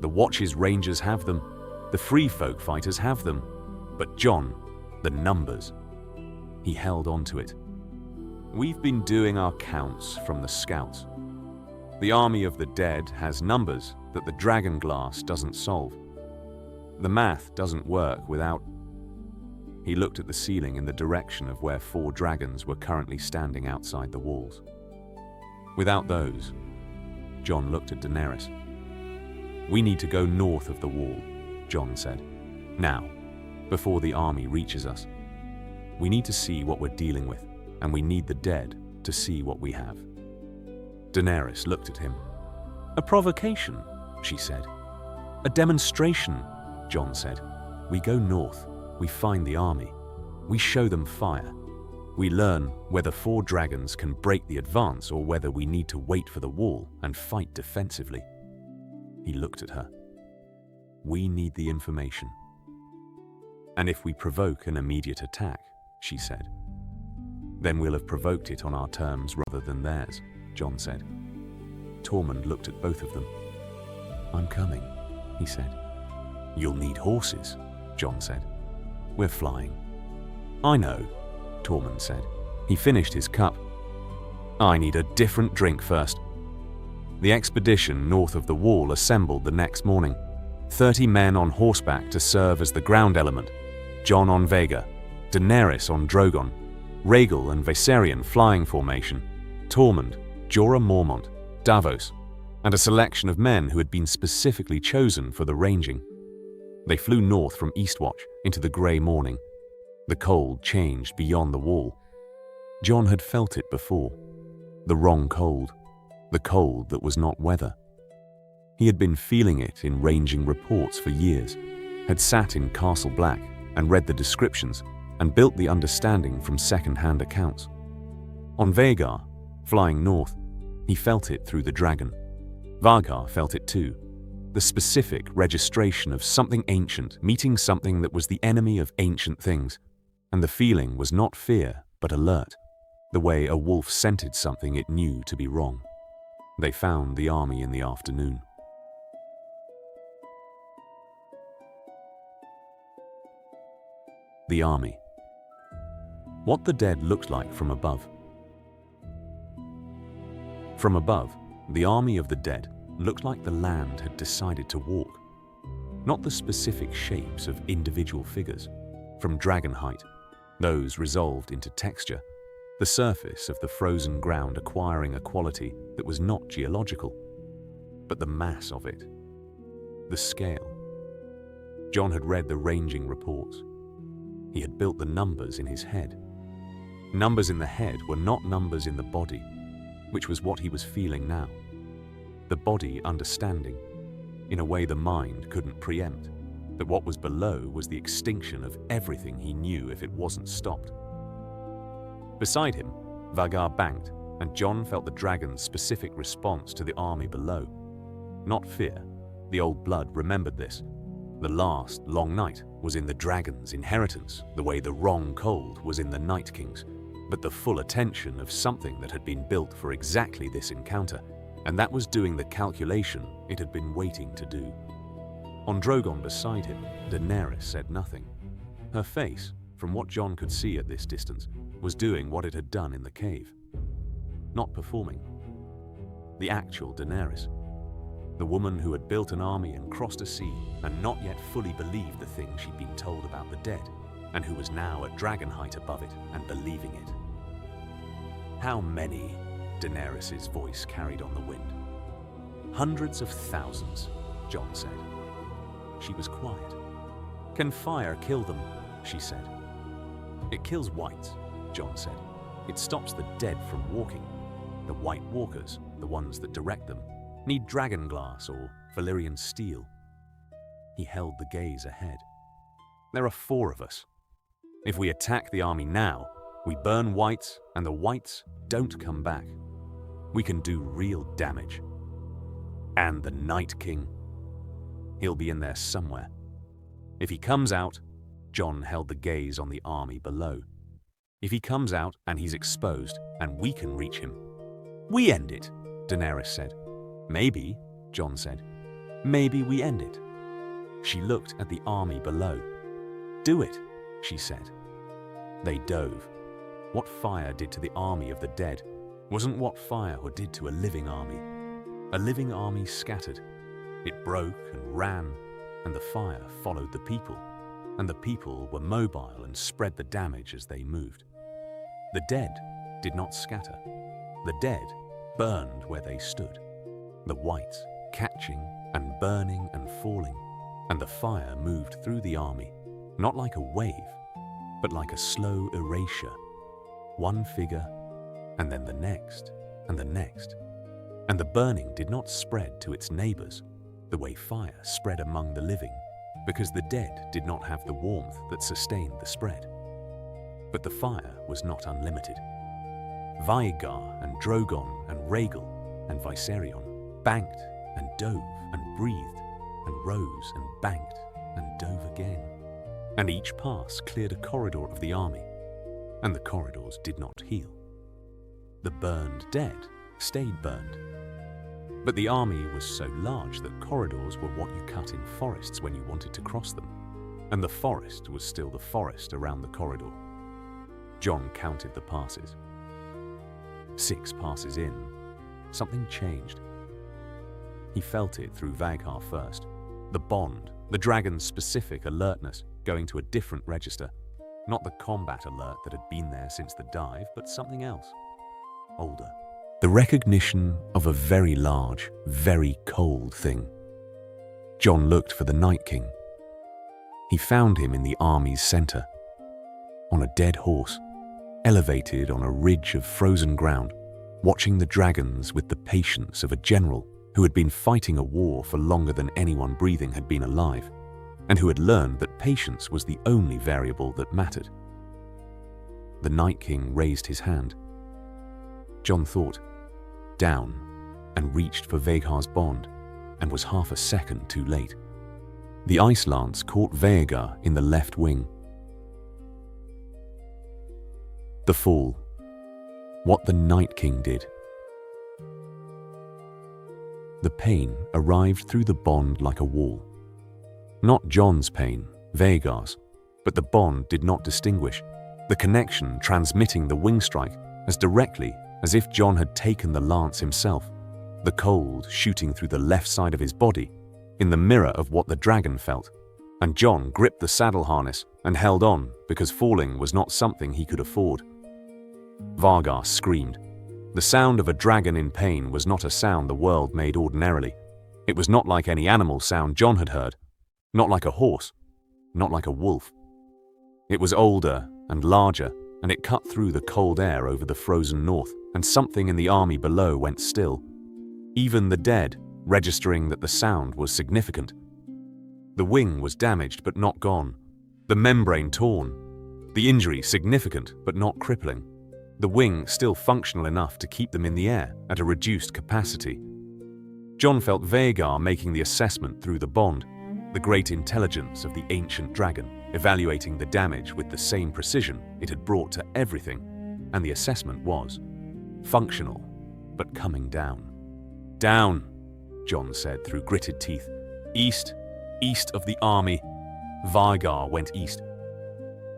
The Watch's rangers have them, the free folk fighters have them. But Jon, the numbers." He held on to it. "We've been doing our counts from the scouts. The army of the dead has numbers that the dragon glass doesn't solve. The math doesn't work without..." He looked at the ceiling in the direction of where 4 dragons were currently standing outside the walls. "Without those," Jon looked at Daenerys. "We need to go north of the wall," Jon said. "Now, before the army reaches us. We need to see what we're dealing with, and we need the dead to see what we have." Daenerys looked at him. "A provocation," she said. "A demonstration," Jon said. "We go north, we find the army, we show them fire. We learn whether 4 dragons can break the advance or whether we need to wait for the wall and fight defensively." He looked at her. "We need the information. And if we provoke an immediate attack," she said, "then we'll have provoked it on our terms rather than theirs," Jon said. Tormund looked at both of them. "I'm coming," he said. "You'll need horses," Jon said. "We're flying." "I know," Tormund said. He finished his cup. I need a different drink first. The expedition north of the wall assembled the next morning. 30 men on horseback to serve as the ground element. Jon on Vhagar, Daenerys on Drogon, Rhaegal and Viserion flying formation, Tormund, Jorah Mormont, Davos, and a selection of men who had been specifically chosen for the ranging. They flew north from Eastwatch into the grey morning. The cold changed beyond the wall. Jon had felt it before. The wrong cold. The cold that was not weather. He had been feeling it in ranging reports for years, had sat in Castle Black and read the descriptions and built the understanding from second-hand accounts. On Vhagar, flying north, he felt it through the dragon. Vhagar felt it too. The specific registration of something ancient meeting something that was the enemy of ancient things. And the feeling was not fear, but alert, the way a wolf scented something it knew to be wrong. They found the army in the afternoon. The army. What the dead looked like from above. From above, the army of the dead looked like the land had decided to walk. Not the specific shapes of individual figures, from dragon height, those resolved into texture, the surface of the frozen ground acquiring a quality that was not geological, but the mass of it, the scale. Jon had read the ranging reports. He had built the numbers in his head. Numbers in the head were not numbers in the body, which was what he was feeling now. The body understanding, in a way the mind couldn't preempt, that what was below was the extinction of everything he knew if it wasn't stopped. Beside him, Vhagar banked, and Jon felt the dragon's specific response to the army below. Not fear. The old blood remembered this. The last long night was in the dragon's inheritance, the way the wrong cold was in the Night King's, but the full attention of something that had been built for exactly this encounter, and that was doing the calculation it had been waiting to do. On Drogon beside him, Daenerys said nothing. Her face, from what Jon could see at this distance, was doing what it had done in the cave. Not performing. The actual Daenerys. The woman who had built an army and crossed a sea and not yet fully believed the things she'd been told about the dead, and who was now at dragon height above it and believing it. How many? Daenerys' voice carried on the wind. Hundreds of thousands, Jon said. She was quiet. Can fire kill them? She said. It kills whites, Jon said. It stops the dead from walking. The White Walkers, the ones that direct them, need dragon glass or Valyrian steel. He held the gaze ahead. There are 4 of us. If we attack the army now, we burn whites and the whites don't come back. We can do real damage. And the Night King. He'll be in there somewhere. If he comes out, Jon held the gaze on the army below. If he comes out and he's exposed and we can reach him, we end it, Daenerys said. Maybe, Jon said. Maybe we end it. She looked at the army below. Do it, she said. They dove. What fire did to the army of the dead wasn't what fire did to a living army. A living army scattered. It broke and ran, and the fire followed the people, and the people were mobile and spread the damage as they moved. The dead did not scatter. The dead burned where they stood. The whites catching and burning and falling, and the fire moved through the army, not like a wave, but like a slow erasure. One figure, and then the next, and the next. And the burning did not spread to its neighbors, the way fire spread among the living, because the dead did not have the warmth that sustained the spread. But the fire was not unlimited. Vhagar and Drogon and Rhaegal and Viserion banked and dove and breathed and rose and banked and dove again. And each pass cleared a corridor of the army, and the corridors did not heal. The burned dead stayed burned. But the army was so large that corridors were what you cut in forests when you wanted to cross them, and the forest was still the forest around the corridor. Jon counted the passes. 6 passes in, something changed. He felt it through Vhagar first. The bond, the dragon's specific alertness, going to a different register. Not the combat alert that had been there since the dive, but something else. Older. The recognition of a very large, very cold thing. Jon looked for the Night King. He found him in the army's center, on a dead horse, elevated on a ridge of frozen ground, watching the dragons with the patience of a general who had been fighting a war for longer than anyone breathing had been alive, and who had learned that patience was the only variable that mattered. The Night King raised his hand. Jon thought, down, and reached for Vhagar's bond, and was half a second too late. The ice lance caught Vhagar in the left wing. The fall. What the Night King did. The pain arrived through the bond like a wall. Not Jon's pain, Vhagar's, but the bond did not distinguish, the connection transmitting the wing strike as directly as if Jon had taken the lance himself, the cold shooting through the left side of his body, in the mirror of what the dragon felt. And Jon gripped the saddle harness and held on because falling was not something he could afford. Vhagar screamed. The sound of a dragon in pain was not a sound the world made ordinarily. It was not like any animal sound Jon had heard, not like a horse, not like a wolf. It was older and larger, and it cut through the cold air over the frozen north, and something in the army below went still. Even the dead, registering that the sound was significant. The wing was damaged but not gone. The membrane torn. The injury significant but not crippling. The wing still functional enough to keep them in the air at a reduced capacity. Jon felt Vhagar making the assessment through the bond, the great intelligence of the ancient dragon, evaluating the damage with the same precision it had brought to everything, and the assessment was functional, but coming down. Down, Jon said through gritted teeth. East, east of the army. Vhagar went east.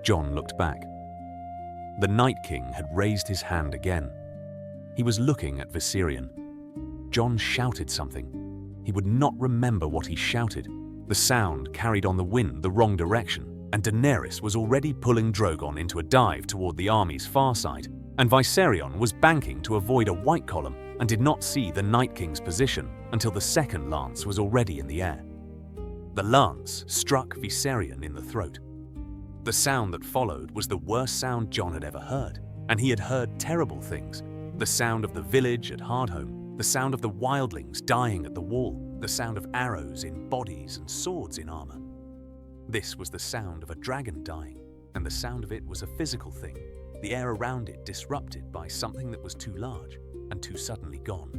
Jon looked back. The Night King had raised his hand again. He was looking at Viserion. Jon shouted something. He would not remember what he shouted. The sound carried on the wind the wrong direction, and Daenerys was already pulling Drogon into a dive toward the army's far side, and Viserion was banking to avoid a white column and did not see the Night King's position until the second lance was already in the air. The lance struck Viserion in the throat. The sound that followed was the worst sound Jon had ever heard, and he had heard terrible things. The sound of the village at Hardhome, the sound of the wildlings dying at the wall, the sound of arrows in bodies and swords in armor. This was the sound of a dragon dying, and the sound of it was a physical thing, the air around it disrupted by something that was too large and too suddenly gone.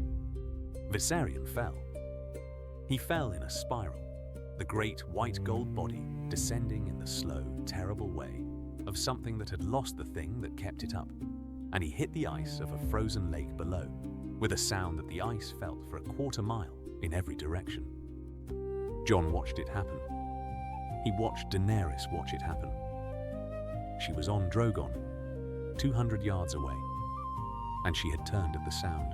Viserion fell. He fell in a spiral, the great white gold body descending in the slow, terrible way of something that had lost the thing that kept it up, and he hit the ice of a frozen lake below, with a sound that the ice felt for a quarter mile in every direction. Jon watched it happen. He watched Daenerys watch it happen. She was on Drogon, 200 yards away, and she had turned at the sound.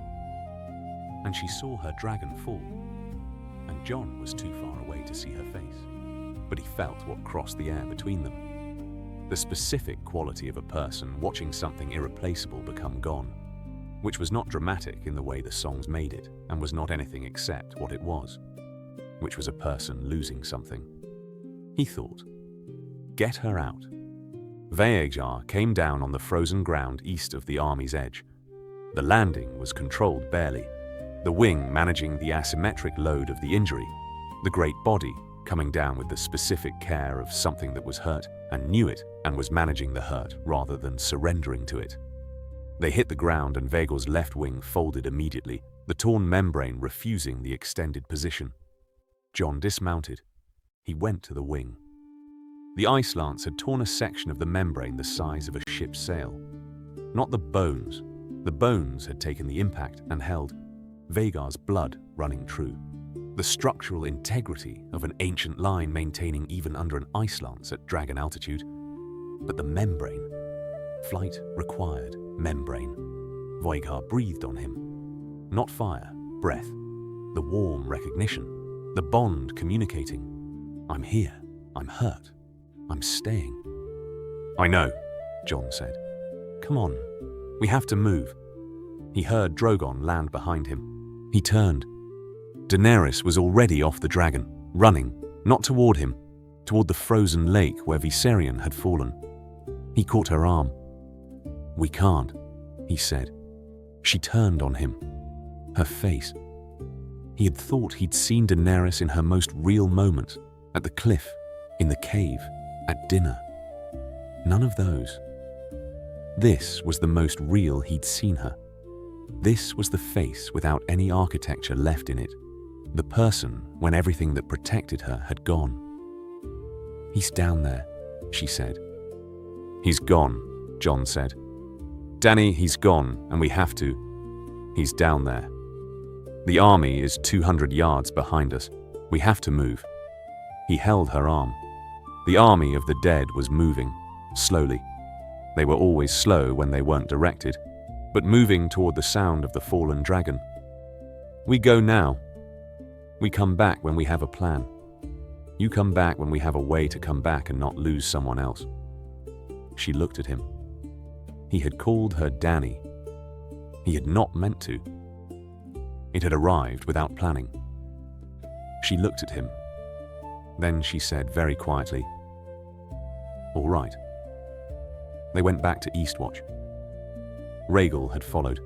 And she saw her dragon fall, and Jon was too far away to see her face, but he felt what crossed the air between them. The specific quality of a person watching something irreplaceable become gone, which was not dramatic in the way the songs made it, and was not anything except what it was, which was a person losing something. He thought, get her out. Vhagar came down on the frozen ground east of the army's edge. The landing was controlled barely, the wing managing the asymmetric load of the injury, the great body coming down with the specific care of something that was hurt and knew it and was managing the hurt rather than surrendering to it. They hit the ground and Vhagar's left wing folded immediately, the torn membrane refusing the extended position. Jon dismounted. He went to the wing. The ice lance had torn a section of the membrane the size of a ship's sail. Not the bones. The bones had taken the impact and held, Vhagar's blood running true. The structural integrity of an ancient line maintaining even under an ice lance at dragon altitude. But the membrane. Flight required membrane. Vhagar breathed on him. Not fire, breath. The warm recognition. The bond communicating. I'm here. I'm hurt. I'm staying. I know, Jon said. Come on. We have to move. He heard Drogon land behind him. He turned. Daenerys was already off the dragon, running, not toward him, toward the frozen lake where Viserion had fallen. He caught her arm. We can't, he said. She turned on him. Her face. He had thought he'd seen Daenerys in her most real moments, at the cliff, in the cave, at dinner. None of those. This was the most real he'd seen her. This was the face without any architecture left in it. The person when everything that protected her had gone. He's down there, she said. He's gone, Jon said. Dany, he's gone, and we have to. He's down there. The army is 200 yards behind us. We have to move. He held her arm. The army of the dead was moving, slowly. They were always slow when they weren't directed, but moving toward the sound of the fallen dragon. We go now. We come back when we have a plan. You come back when we have a way to come back and not lose someone else. She looked at him. He had called her Dany. He had not meant to. It had arrived without planning. She looked at him. Then she said very quietly, "All right." They went back to Eastwatch. Rhaegal had followed.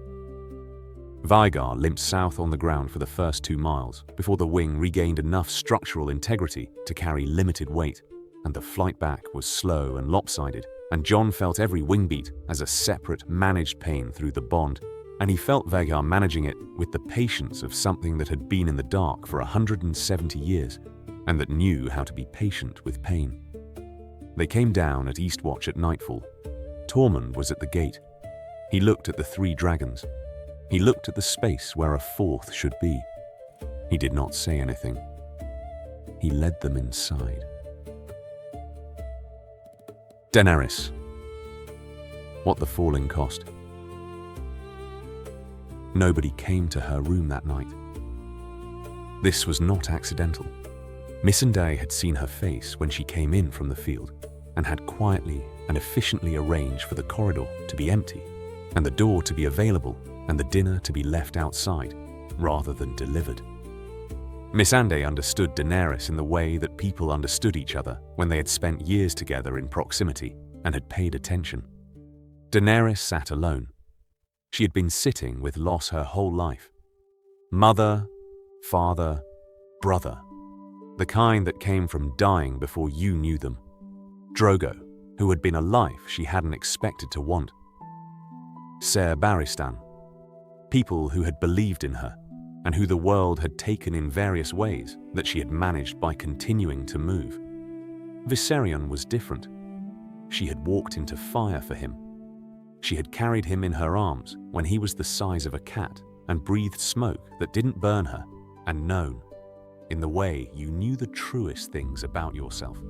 Vhagar limped south on the ground for the first 2 miles before the wing regained enough structural integrity to carry limited weight, and the flight back was slow and lopsided, and Jon felt every wing beat as a separate, managed pain through the bond, and he felt Vhagar managing it with the patience of something that had been in the dark for 170 years, and that knew how to be patient with pain. They came down at Eastwatch at nightfall. Tormund was at the gate. He looked at the 3 dragons. He looked at the space where a 4th should be. He did not say anything. He led them inside. Daenerys. What the falling cost. Nobody came to her room that night. This was not accidental. Missandei had seen her face when she came in from the field, and had quietly and efficiently arranged for the corridor to be empty, and the door to be available, and the dinner to be left outside, rather than delivered. Missandei understood Daenerys in the way that people understood each other when they had spent years together in proximity and had paid attention. Daenerys sat alone. She had been sitting with loss her whole life. Mother, father, brother. The kind that came from dying before you knew them. Drogo, who had been a life she hadn't expected to want. Ser Barristan. People who had believed in her, and who the world had taken in various ways that she had managed by continuing to move. Viserion was different. She had walked into fire for him. She had carried him in her arms when he was the size of a cat and breathed smoke that didn't burn her, and known, in the way you knew the truest things about yourself,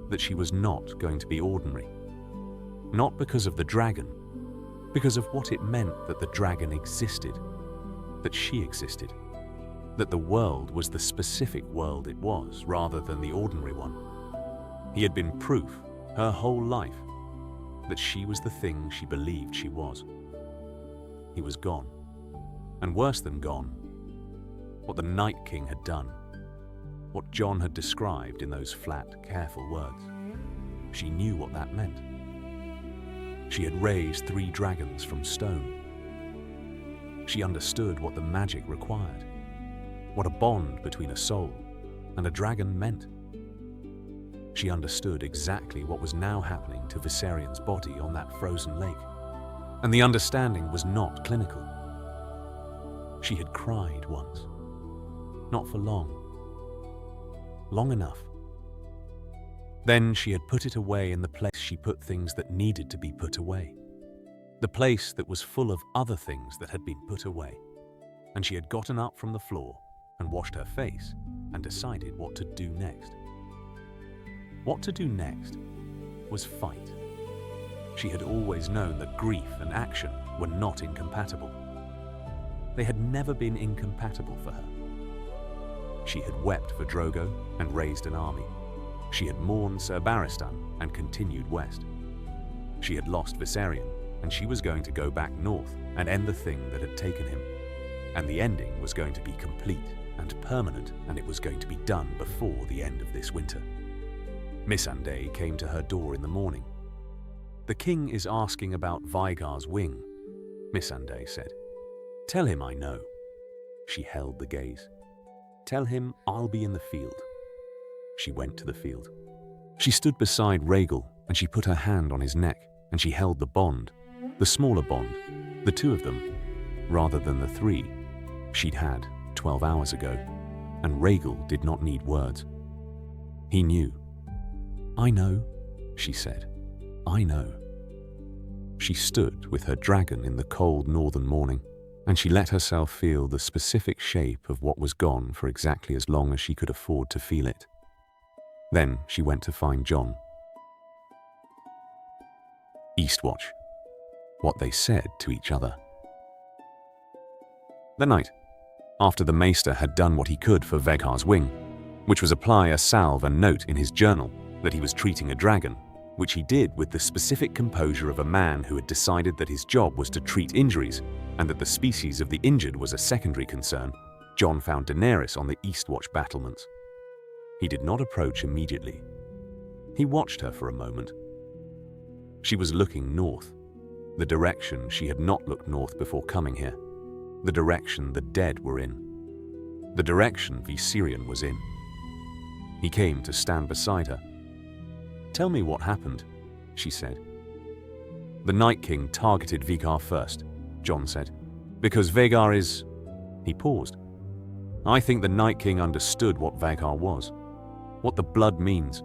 that she was not going to be ordinary. Not because of the dragon, because of what it meant that the dragon existed, that she existed, that the world was the specific world it was rather than the ordinary one. He had been proof, her whole life, that she was the thing she believed she was. He was gone, and worse than gone, what the Night King had done, what Jon had described in those flat, careful words. She knew what that meant. She had raised 3 dragons from stone. She understood what the magic required, what a bond between a soul and a dragon meant. She understood exactly what was now happening to Viserion's body on that frozen lake, and the understanding was not clinical. She had cried once, not for long, long enough. Then she had put it away in the place she put things that needed to be put away, the place that was full of other things that had been put away, and she had gotten up from the floor and washed her face and decided what to do next. What to do next was fight. She had always known that grief and action were not incompatible. They had never been incompatible for her. She had wept for Drogo and raised an army. She had mourned Ser Barristan and continued west. She had lost Viserion, and she was going to go back north and end the thing that had taken him. And the ending was going to be complete and permanent, and it was going to be done before the end of this winter. Missandei came to her door in the morning. "The king is asking about Vhagar's wing," Missandei said. "Tell him I know." She held the gaze. "Tell him I'll be in the field." She went to the field. She stood beside Rhaegal, and she put her hand on his neck, and she held the bond, the smaller bond, the two of them, rather than the three she'd had 12 hours ago, and Rhaegal did not need words. He knew. "I know," she said. "I know." She stood with her dragon in the cold northern morning, and she let herself feel the specific shape of what was gone for exactly as long as she could afford to feel it. Then she went to find Jon. Eastwatch. What they said to each other. The night, after the maester had done what he could for Vhagar's wing, which was apply a salve and note in his journal that he was treating a dragon, which he did with the specific composure of a man who had decided that his job was to treat injuries and that the species of the injured was a secondary concern, Jon found Daenerys on the Eastwatch battlements. He did not approach immediately. He watched her for a moment. She was looking north, the direction she had not looked north before coming here, the direction the dead were in, the direction Viserion was in. He came to stand beside her. "Tell me what happened," she said. "The Night King targeted Vhagar first," Jon said, "because Vhagar is..." He paused. "I think the Night King understood what Vhagar was, what the blood means.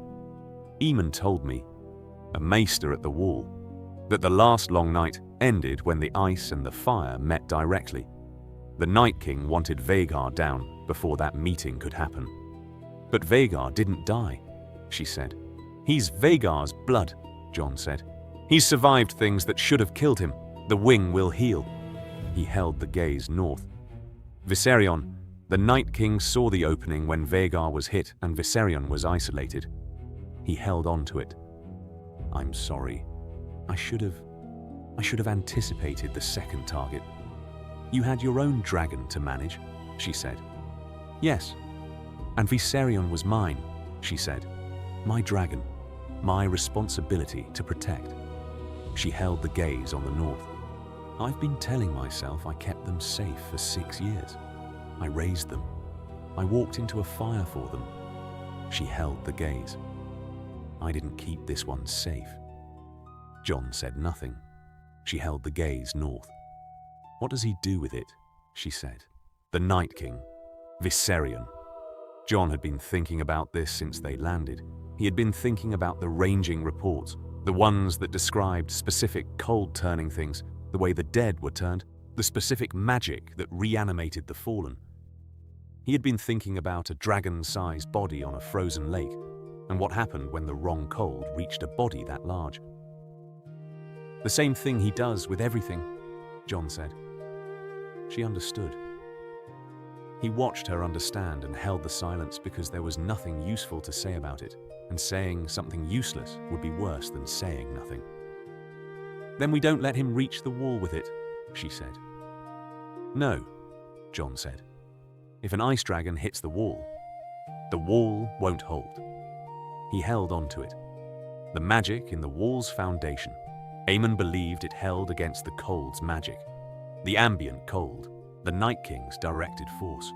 Aemon told me, a maester at the wall, that the last long night ended when the ice and the fire met directly. The Night King wanted Vhagar down before that meeting could happen. But Vhagar didn't die," she said. "He's Vhagar's blood," Jon said. "He's survived things that should have killed him. The wing will heal." He held the gaze north. "Viserion, the Night King saw the opening when Vhagar was hit and Viserion was isolated. He held on to it. I'm sorry. I should have anticipated the second target. You had your own dragon to manage," she said. "Yes. And Viserion was mine," she said. "My dragon. My responsibility to protect." She held the gaze on the north. "I've been telling myself I kept them safe for 6 years. I raised them. I walked into a fire for them." She held the gaze. "I didn't keep this one safe." Jon said nothing. She held the gaze north. "What does he do with it?" she said. "The Night King. Viserion." Jon had been thinking about this since they landed. He had been thinking about the ranging reports, the ones that described specific cold-turning things, the way the dead were turned, the specific magic that reanimated the fallen. He had been thinking about a dragon-sized body on a frozen lake, and what happened when the wrong cold reached a body that large. "The same thing he does with everything," Jon said. She understood. He watched her understand and held the silence because there was nothing useful to say about it, and saying something useless would be worse than saying nothing. "Then we don't let him reach the wall with it," she said. "No," Jon said. "If an ice dragon hits the wall won't hold." He held onto it. The magic in the wall's foundation. Aemon believed it held against the cold's magic. The ambient cold, the Night King's directed force.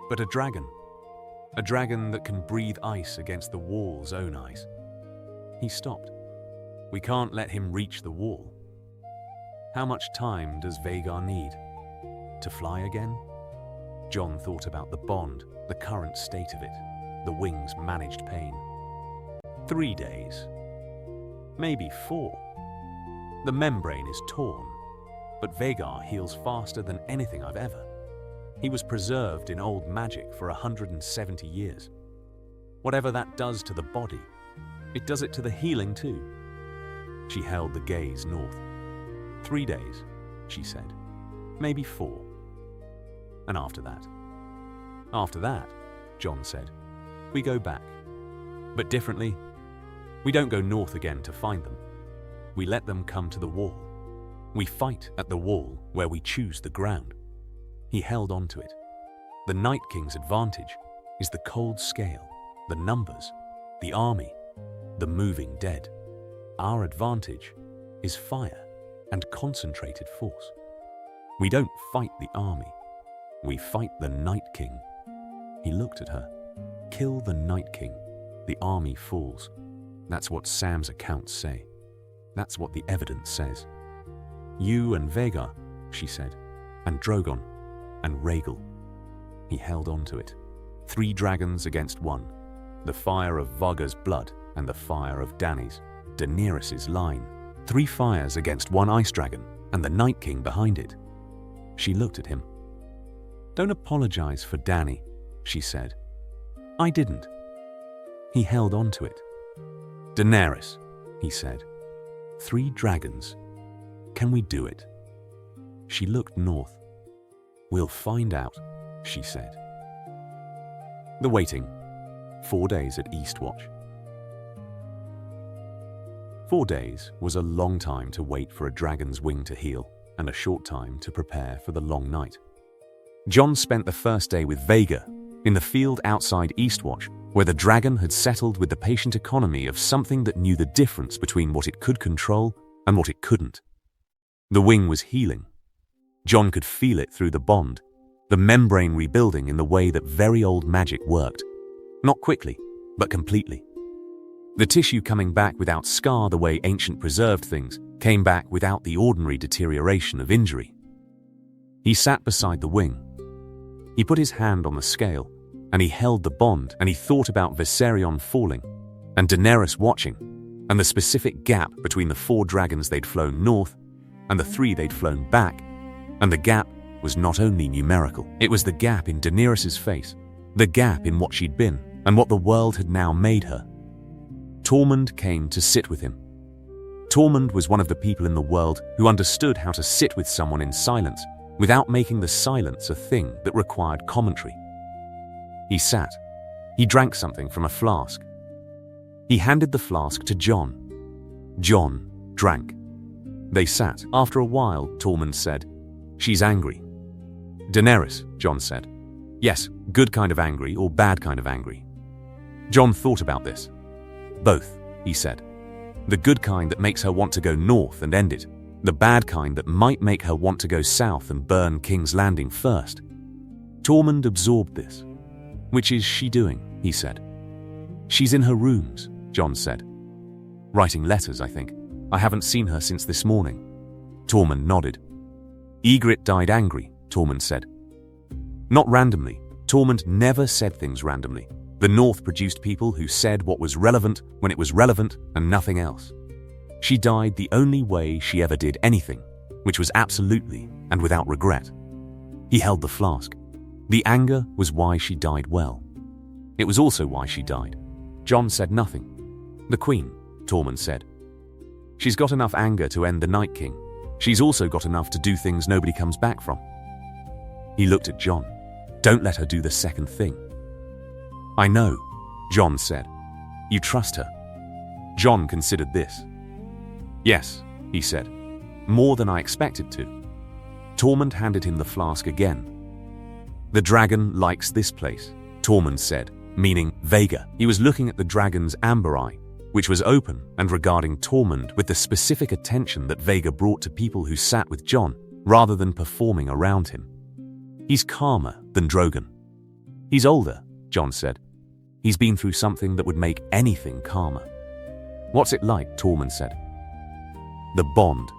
But a dragon that can breathe ice against the wall's own ice. He stopped. "We can't let him reach the wall." "How much time does Vhagar need? To fly again?" Jon thought about the bond, the current state of it, the wing's managed pain. 3 days. Maybe 4. The membrane is torn, but Vhagar heals faster than anything I've ever. He was preserved in old magic for 170 years. Whatever that does to the body, it does it to the healing too. She held the gaze north. 3 days, she said. Maybe 4. And after that? After that, Jon said, we go back. But differently. We don't go north again to find them. We let them come to the wall. We fight at the wall where we choose the ground. He held on to it. The Night King's advantage is the cold scale, the numbers, the army, the moving dead. Our advantage is fire and concentrated force. We don't fight the army. We fight the Night King. He looked at her. Kill the Night King. The army falls. That's what Sam's accounts say. That's what the evidence says. You and Vhagar, she said, and Drogon, and Rhaegal. He held on to it. 3 dragons against 1. The fire of Vhagar's blood and the fire of Dany's, Daenerys' line. 3 fires against 1 ice dragon and the Night King behind it. She looked at him. Don't apologize for Dany, she said. I didn't. He held on to it. Daenerys, he said. 3 dragons. Can we do it? She looked north. We'll find out, she said. The waiting. 4 days at Eastwatch. 4 days was a long time to wait for a dragon's wing to heal, and a short time to prepare for the long night. Jon spent the first day with Vhagar, in the field outside Eastwatch, where the dragon had settled with the patient economy of something that knew the difference between what it could control and what it couldn't. The wing was healing. Jon could feel it through the bond, the membrane rebuilding in the way that very old magic worked. Not quickly, but completely. The tissue coming back without scar the way ancient preserved things came back without the ordinary deterioration of injury. He sat beside the wing. He put his hand on the scale, and he held the bond, and he thought about Viserion falling, and Daenerys watching, and the specific gap between the 4 dragons they'd flown north and the 3 they'd flown back, and the gap was not only numerical, it was the gap in Daenerys' face, the gap in what she'd been, and what the world had now made her. Tormund came to sit with him. Tormund was one of the people in the world who understood how to sit with someone in silence without making the silence a thing that required commentary. He sat. He drank something from a flask. He handed the flask to Jon. Jon drank. They sat. After a while, Tormund said, "She's angry." "Daenerys," Jon said. "Yes, good kind of angry or bad kind of angry." Jon thought about this. "Both," he said. "The good kind that makes her want to go north and end it. The bad kind that might make her want to go south and burn King's Landing first." Tormund absorbed this. "Which is she doing?" he said. "She's in her rooms," Jon said. "Writing letters, I think. I haven't seen her since this morning." Tormund nodded. "Ygritte died angry," Tormund said. "Not randomly. Tormund never said things randomly. The North produced people who said what was relevant when it was relevant and nothing else. She died the only way she ever did anything, which was absolutely and without regret." He held the flask. The anger was why she died well. It was also why she died. Jon said nothing. "The Queen," Tormund said. "She's got enough anger to end the Night King. She's also got enough to do things nobody comes back from." He looked at Jon. "Don't let her do the second thing." "I know," Jon said. "You trust her." Jon considered this. "Yes," he said. "More than I expected to." Tormund handed him the flask again. "The dragon likes this place," Tormund said, meaning Vhagar. He was looking at the dragon's amber eye, which was open and regarding Tormund with the specific attention that Vhagar brought to people who sat with Jon, rather than performing around him. "He's calmer than Drogon." "He's older," Jon said. "He's been through something that would make anything calmer." "What's it like?" Tormund said. "The bond."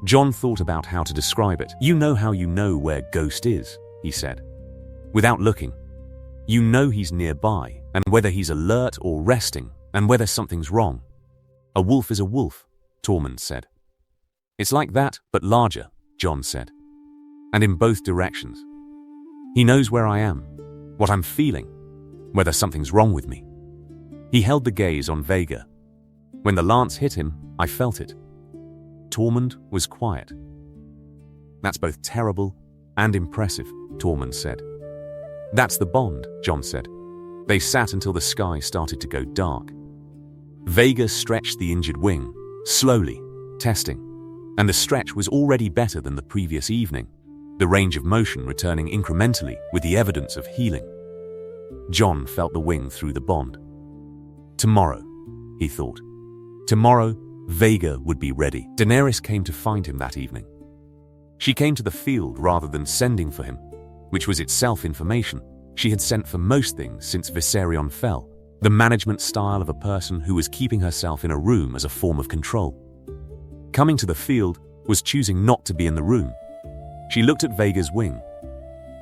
Jon thought about how to describe it. "You know how you know where Ghost is," he said. "Without looking. You know he's nearby, and whether he's alert or resting, and whether something's wrong. A wolf is a wolf," Tormund said. "It's like that, but larger," Jon said. "And in both directions. He knows where I am, what I'm feeling, whether something's wrong with me." He held the gaze on Vhagar. "When the lance hit him, I felt it. Tormund was quiet. That's both terrible and impressive, Tormund said. That's the bond, Jon said. They sat until the sky started to go dark. Vhagar stretched the injured wing, slowly, testing, and the stretch was already better than the previous evening, the range of motion returning incrementally with the evidence of healing. Jon felt the wing through the bond. Tomorrow, he thought. Tomorrow, Vhagar would be ready. Daenerys came to find him that evening. She came to the field rather than sending for him, which was itself information she had sent for most things since Viserion fell, the management style of a person who was keeping herself in a room as a form of control. Coming to the field was choosing not to be in the room. She looked at Vhagar's wing.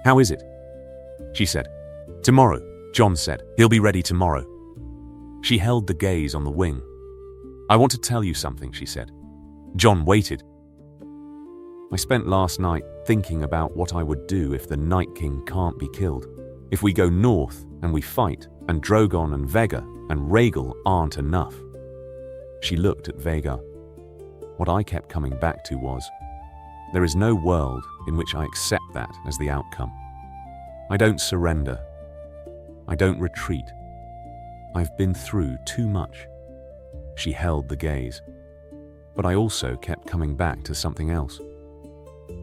How is it? She said. Tomorrow, Jon said. He'll be ready tomorrow. She held the gaze on the wing. I want to tell you something, she said. Jon waited. I spent last night thinking about what I would do if the Night King can't be killed. If we go north and we fight, and Drogon and Vhagar and Rhaegal aren't enough. She looked at Vhagar. What I kept coming back to was, there is no world in which I accept that as the outcome. I don't surrender. I don't retreat. I've been through too much. She held the gaze. But I also kept coming back to something else.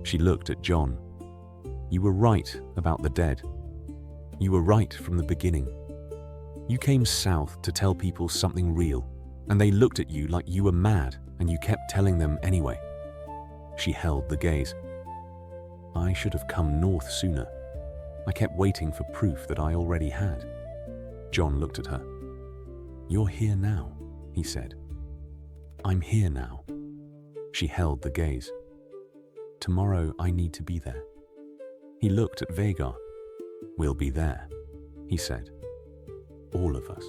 She looked at Jon. You were right about the dead. You were right from the beginning. You came south to tell people something real, and they looked at you like you were mad, and you kept telling them anyway. She held the gaze. I should have come north sooner. I kept waiting for proof that I already had. Jon looked at her. You're here now, he said. I'm here now. She held the gaze. Tomorrow I need to be there. He looked at Vhagar. We'll be there, he said. All of us.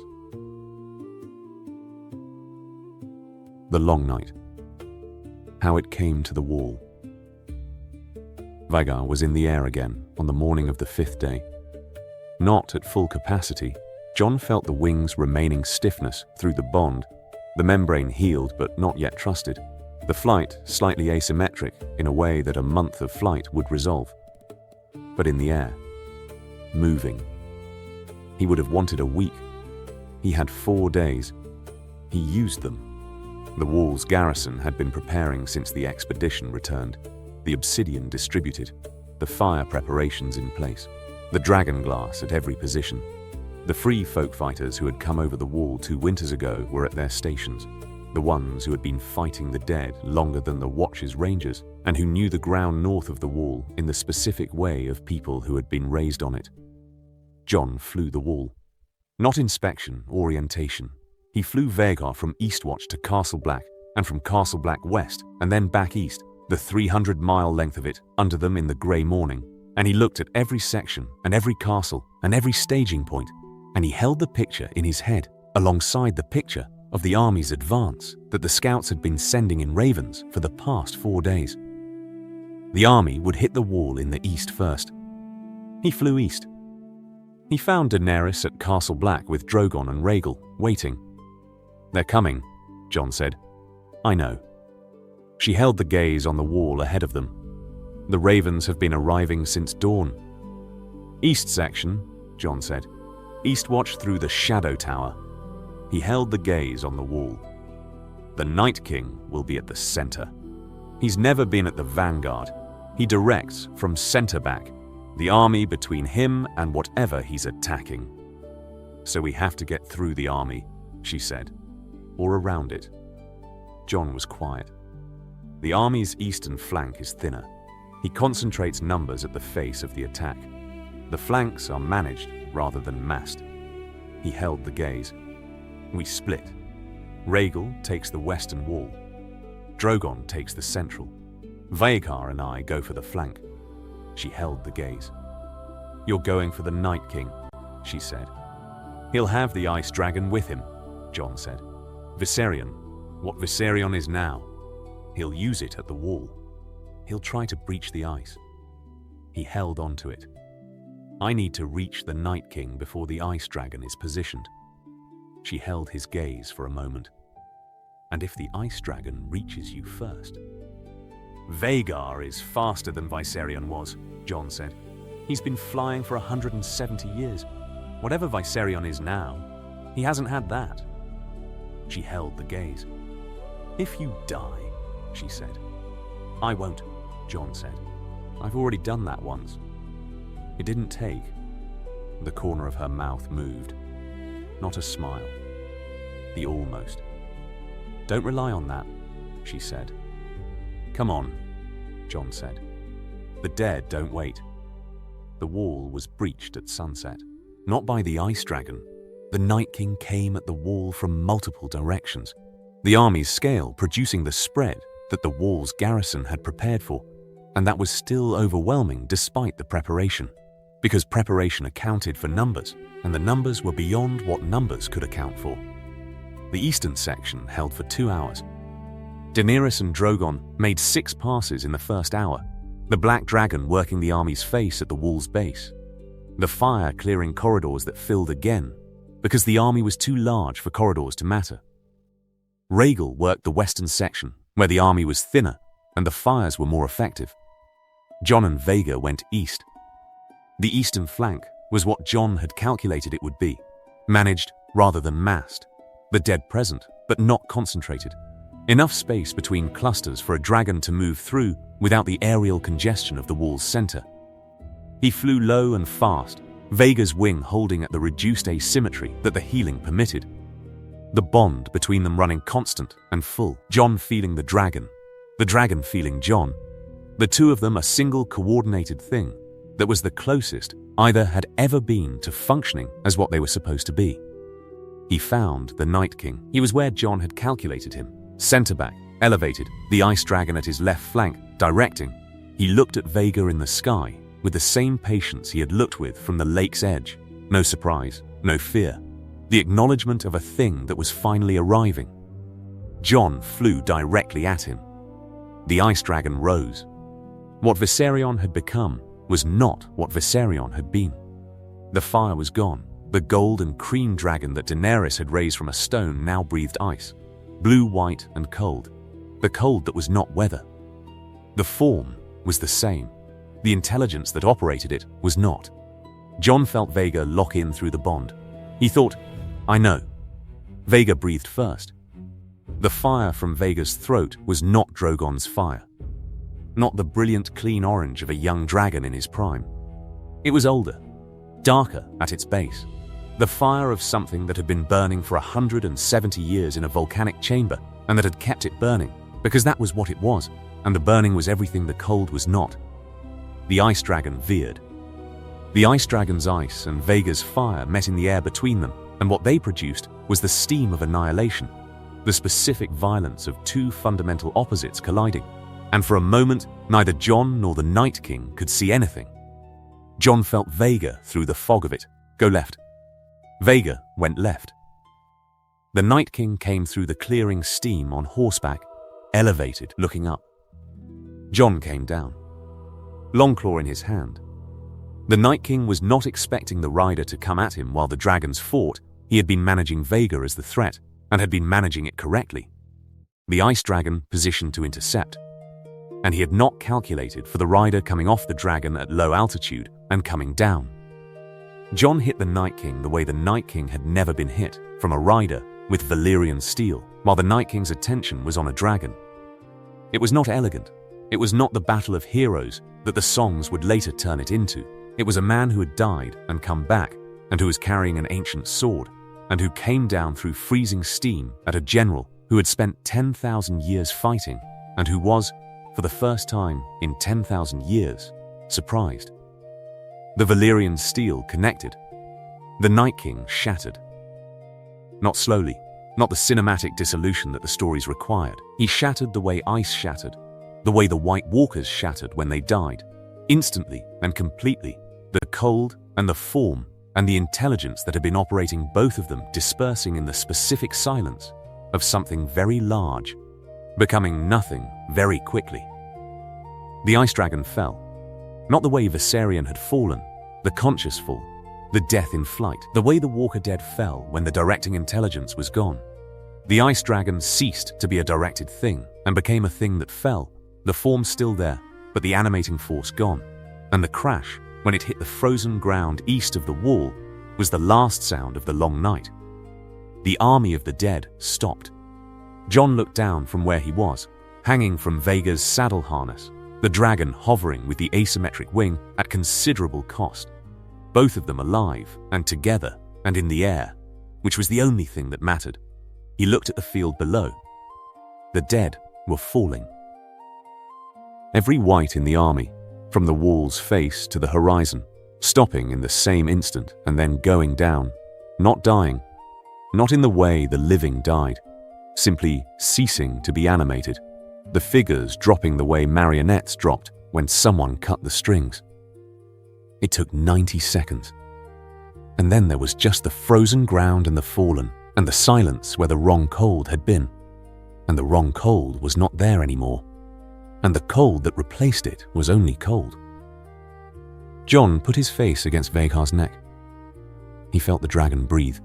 The long night. How it came to the wall. Vhagar was in the air again on the morning of the 5th day. Not at full capacity, Jon felt the wings remaining stiffness through the bond, the membrane healed but not yet trusted, the flight slightly asymmetric in a way that a month of flight would resolve. But in the air, moving. He would have wanted a week. He had 4 days. He used them. The wall's garrison had been preparing since the expedition returned, the obsidian distributed, the fire preparations in place, the dragon glass at every position. The free folk fighters who had come over the wall 2 winters ago were at their stations, the ones who had been fighting the dead longer than the Watch's rangers, and who knew the ground north of the wall in the specific way of people who had been raised on it. Jon flew the wall. Not inspection, orientation. He flew Vhagar from Eastwatch to Castle Black, and from Castle Black west, and then back east, the 300-mile length of it, under them in the grey morning. And he looked at every section, and every castle, and every staging point, and he held the picture in his head, alongside the picture of the army's advance that the scouts had been sending in ravens for the past 4 days. The army would hit the wall in the east first. He flew east. He found Daenerys at Castle Black with Drogon and Rhaegal, waiting. They're coming, Jon said. I know. She held the gaze on the wall ahead of them. The ravens have been arriving since dawn. East section, Jon said. Eastwatch through the Shadow Tower. He held the gaze on the wall. The Night King will be at the center. He's never been at the vanguard. He directs from center back, the army between him and whatever he's attacking. So we have to get through the army, she said, or around it. Jon was quiet. The army's eastern flank is thinner. He concentrates numbers at the face of the attack. The flanks are managed rather than massed. He held the gaze. We split. Rhaegal takes the western wall. Drogon takes the central. Vhagar and I go for the flank. She held the gaze. You're going for the Night King, she said. He'll have the ice dragon with him, Jon said. Viserion, what Viserion is now. He'll use it at the wall. He'll try to breach the ice. He held on to it. I need to reach the Night King before the ice dragon is positioned. She held his gaze for a moment. and if the ice dragon reaches you first. Vhagar is faster than Viserion was, Jon said. He's been flying for 170 years. Whatever Viserion is now, he hasn't had that. She held the gaze. If you die, she said. I won't, Jon said. I've already done that once. It didn't take. The corner of her mouth moved. Not a smile. The almost. Don't rely on that, she said. Come on, Jon said. The dead don't wait. The wall was breached at sunset. Not by the ice dragon. The Night King came at the wall from multiple directions. The army's scale producing the spread that the wall's garrison had prepared for, and that was still overwhelming despite the preparation. Because preparation accounted for numbers, and the numbers were beyond what numbers could account for. The eastern section held for 2 hours. Daenerys and Drogon made 6 passes in the first hour, the black dragon working the army's face at the wall's base. The fire clearing corridors that filled again, because the army was too large for corridors to matter. Rhaegal worked the western section, where the army was thinner and the fires were more effective. Jon and Vhagar went east. The eastern flank was what Jon had calculated it would be, managed rather than massed. The dead present, but not concentrated. Enough space between clusters for a dragon to move through without the aerial congestion of the wall's center. He flew low and fast, Vhagar's wing holding at the reduced asymmetry that the healing permitted. The bond between them running constant and full, Jon feeling the dragon feeling Jon. The two of them a single coordinated thing that was the closest either had ever been to functioning as what they were supposed to be. He found the Night King. He was where Jon had calculated him. Center back, elevated, the ice dragon at his left flank, directing. He looked at Vhagar in the sky with the same patience he had looked with from the lake's edge. No surprise, no fear. The acknowledgement of a thing that was finally arriving. Jon flew directly at him. The ice dragon rose. What Viserion had become was not what Viserion had been. The fire was gone. The gold and cream dragon that Daenerys had raised from a stone now breathed ice. Blue, white, and cold. The cold that was not weather. The form was the same. The intelligence that operated it was not. Jon felt Vhagar lock in through the bond. He thought, I know. Vhagar breathed first. The fire from Vhagar's throat was not Drogon's fire. Not the brilliant clean orange of a young dragon in his prime. It was older, darker at its base. The fire of something that had been burning for 170 years in a volcanic chamber and that had kept it burning, because that was what it was, and the burning was everything the cold was not. The ice dragon veered. The ice dragon's ice and Vhagar's fire met in the air between them, and what they produced was the steam of annihilation, the specific violence of two fundamental opposites colliding. And for a moment, neither Jon nor the Night King could see anything. Jon felt Vhagar through the fog of it. Go left. Vhagar went left. The Night King came through the clearing steam on horseback, elevated, looking up. Jon came down, Longclaw in his hand. The Night King was not expecting the rider to come at him while the dragons fought. He had been managing Vhagar as the threat, and had been managing it correctly. The ice dragon positioned to intercept. And he had not calculated for the rider coming off the dragon at low altitude and coming down. Jon hit the Night King the way the Night King had never been hit, from a rider with Valyrian steel, while the Night King's attention was on a dragon. It was not elegant. It was not the battle of heroes that the songs would later turn it into. It was a man who had died and come back, and who was carrying an ancient sword, and who came down through freezing steam at a general who had spent 10,000 years fighting, and who was, for the first time in 10,000 years, surprised. The Valyrian steel connected. The Night King shattered. Not slowly, not the cinematic dissolution that the stories required. He shattered the way ice shattered, the way the White Walkers shattered when they died, instantly and completely, the cold and the form and the intelligence that had been operating both of them dispersing in the specific silence of something very large, becoming nothing very quickly. The ice dragon fell. Not the way Viserion had fallen, the conscious fall, the death in flight, the way the Walker Dead fell when the directing intelligence was gone. The ice dragon ceased to be a directed thing and became a thing that fell, the form still there, but the animating force gone. And the crash, when it hit the frozen ground east of the wall, was the last sound of the long night. The army of the dead stopped. Jon looked down from where he was, hanging from Vhagar's saddle harness, the dragon hovering with the asymmetric wing at considerable cost. Both of them alive and together and in the air, which was the only thing that mattered. He looked at the field below. The dead were falling. Every wight in the army, from the wall's face to the horizon, stopping in the same instant and then going down, not dying, not in the way the living died, simply ceasing to be animated, the figures dropping the way marionettes dropped when someone cut the strings. It took 90 seconds. And then there was just the frozen ground and the fallen, and the silence where the wrong cold had been. And the wrong cold was not there anymore. And the cold that replaced it was only cold. Jon put his face against Vhagar's neck. He felt the dragon breathe.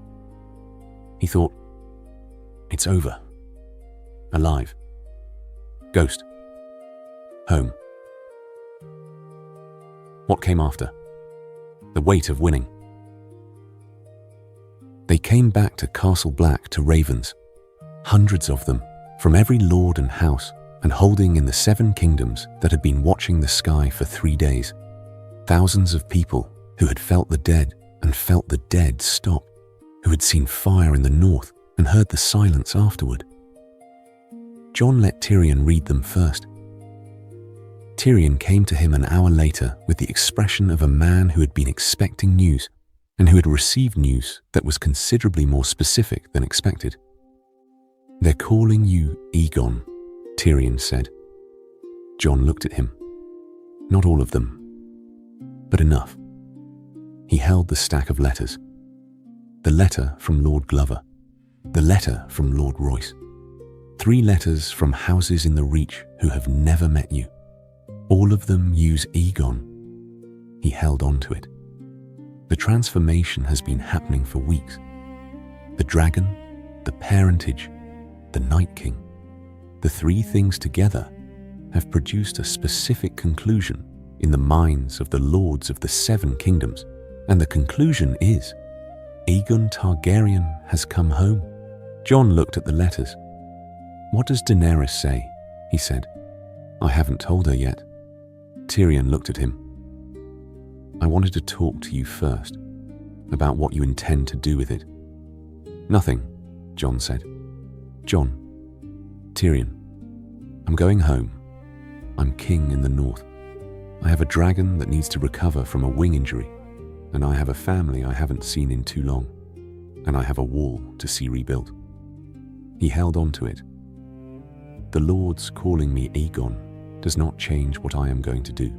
He thought, it's over. Alive. Ghost. Home. What came after? The weight of winning. They came back to Castle Black to ravens, hundreds of them, from every lord and house, and holding in the 7 kingdoms that had been watching the sky for 3 days. Thousands of people who had felt the dead and felt the dead stop, who had seen fire in the north and heard the silence afterward. Jon let Tyrion read them first. Tyrion came to him an hour later with the expression of a man who had been expecting news and who had received news that was considerably more specific than expected. "They're calling you Aegon," Tyrion said. Jon looked at him. Not all of them, but enough. He held the stack of letters. The letter from Lord Glover. The letter from Lord Royce. 3 letters from houses in the Reach who have never met you. All of them use Aegon. He held on to it. The transformation has been happening for weeks. The dragon, the parentage, the Night King. The 3 things together have produced a specific conclusion in the minds of the lords of the 7 kingdoms, and the conclusion is, Aegon Targaryen has come home. Jon looked at the letters. "What does Daenerys say?" he said. "I haven't told her yet." Tyrion looked at him. "I wanted to talk to you first, about what you intend to do with it." "Nothing," Jon said. "Jon, Tyrion, I'm going home. I'm king in the north. I have a dragon that needs to recover from a wing injury, and I have a family I haven't seen in too long, and I have a wall to see rebuilt." He held on to it. "The Lords calling me Aegon does not change what I am going to do."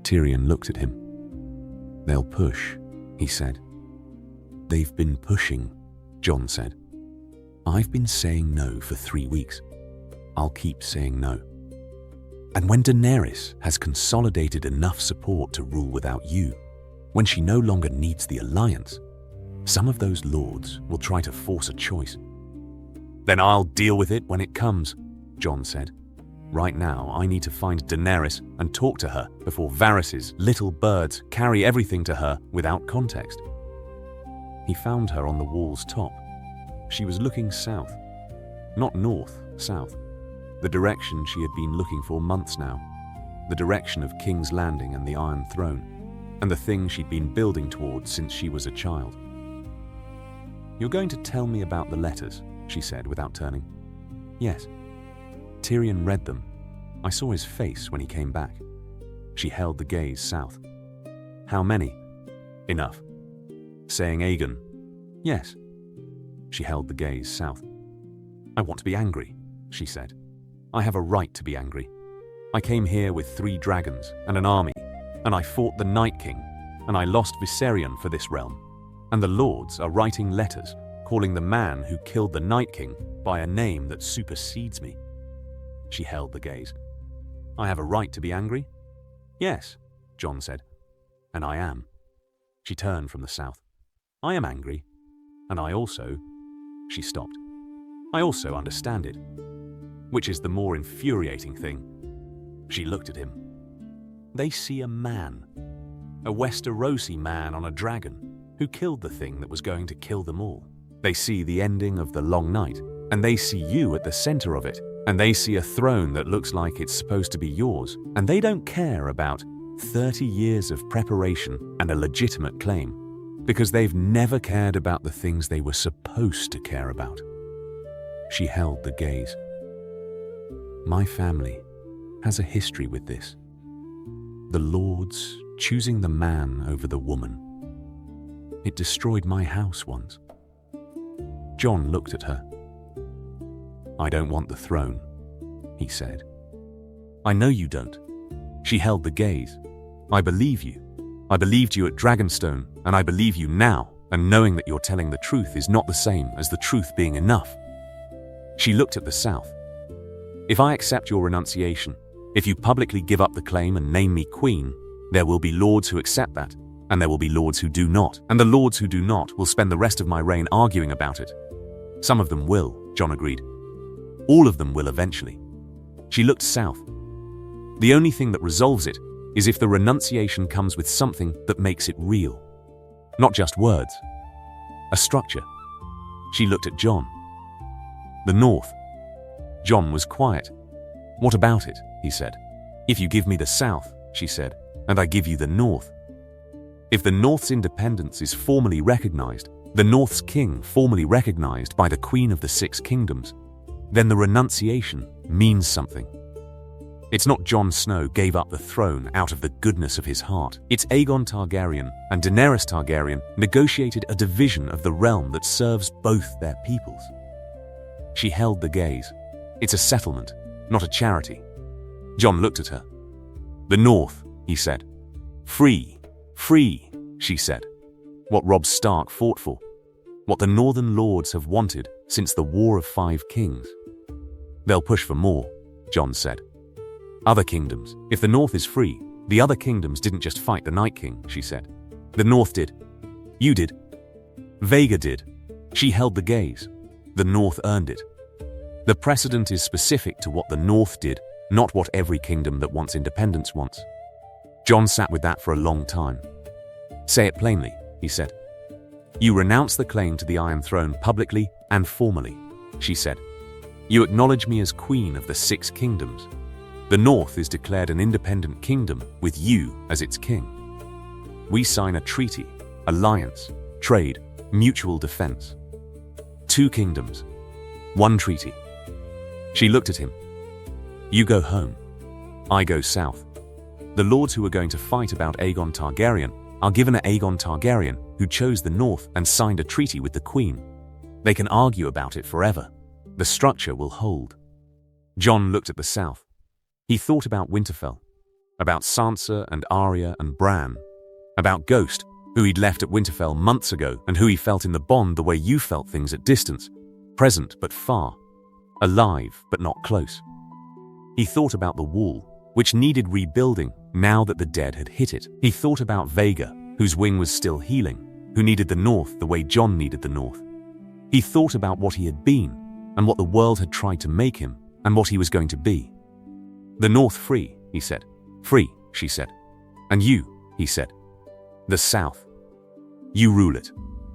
Tyrion looked at him. "They'll push," he said. "They've been pushing," Jon said. "I've been saying no for 3 weeks. I'll keep saying no. And when Daenerys has consolidated enough support to rule without you, when she no longer needs the alliance, some of those lords will try to force a choice." "Then I'll deal with it when it comes," Jon said. "Right now, I need to find Daenerys and talk to her before Varys's little birds carry everything to her without context." He found her on the wall's top. She was looking south. Not north, south. The direction she had been looking for months now. The direction of King's Landing and the Iron Throne, and the thing she'd been building towards since she was a child. "You're going to tell me about the letters," she said without turning. "Yes." Tyrion read them. I saw his face when he came back. She held the gaze south. "How many?" "Enough." "Saying Aegon?" "Yes." She held the gaze south. "I want to be angry," she said. "I have a right to be angry. I came here with 3 dragons and an army, and I fought the Night King, and I lost Viserion for this realm. And the lords are writing letters calling the man who killed the Night King by a name that supersedes me." She held the gaze. "I have a right to be angry?" "Yes," Jon said. "And I am." She turned from the south. "I am angry. And I also..." She stopped. I also understand it. Which is the more infuriating thing. She looked at him. They see a man. A Westerosi man on a dragon who killed the thing that was going to kill them all. They see the ending of the long night, and they see you at the center of it, and they see a throne that looks like it's supposed to be yours, and they don't care about 30 years of preparation and a legitimate claim, because they've never cared about the things they were supposed to care about. She held the gaze. My family has a history with this. The lords choosing the man over the woman. It destroyed my house once. Jon looked at her. I don't want the throne, he said. I know you don't. She held the gaze. I believe you. I believed you at Dragonstone, and I believe you now, and knowing that you're telling the truth is not the same as the truth being enough. She looked at the south. If I accept your renunciation, if you publicly give up the claim and name me queen, there will be lords who accept that, and there will be lords who do not, and the lords who do not will spend the rest of my reign arguing about it. Some of them will, Jon agreed. All of them will eventually. She looked south. The only thing that resolves it is if the renunciation comes with something that makes it real. Not just words. A structure. She looked at Jon. The north. Jon was quiet. What about it? He said. If you give me the south, she said, and I give you the north. If the north's independence is formally recognized, the north's king formally recognized by the queen of the six kingdoms, then the renunciation means something. It's not Jon Snow gave up the throne out of the goodness of his heart. It's Aegon Targaryen and Daenerys Targaryen negotiated a division of the realm that serves both their peoples. She held the gaze. It's a settlement, not a charity. Jon looked at her. The north, he said. Free, free, she said. What Robb Stark fought for. What the northern lords have wanted since the War of Five Kings. They'll push for more, Jon said. Other kingdoms. If the north is free, the other kingdoms didn't just fight the Night King, she said. The north did. You did. Vhagar did. She held the gaze. The north earned it. The precedent is specific to what the north did, not what every kingdom that wants independence wants. Jon sat with that for a long time. Say it plainly, he said. You renounce the claim to the Iron Throne publicly and formally, she said. You acknowledge me as queen of the six kingdoms. The north is declared an independent kingdom with you as its king. We sign a treaty, alliance, trade, mutual defense. 2 kingdoms, 1 treaty. She looked at him. You go home. I go south. The lords who are going to fight about Aegon Targaryen are given an Aegon Targaryen who chose the north and signed a treaty with the queen. They can argue about it forever. The structure will hold. Jon looked at the south. He thought about Winterfell, about Sansa and Arya and Bran, about Ghost, who he'd left at Winterfell months ago and who he felt in the bond the way you felt things at distance, present but far, alive but not close. He thought about the wall, which needed rebuilding now that the dead had hit it. He thought about Vhagar, whose wing was still healing, who needed the north the way Jon needed the north. He thought about what he had been, and what the world had tried to make him, and what he was going to be. The north free, he said. Free, she said. And you, he said. The south. You rule it.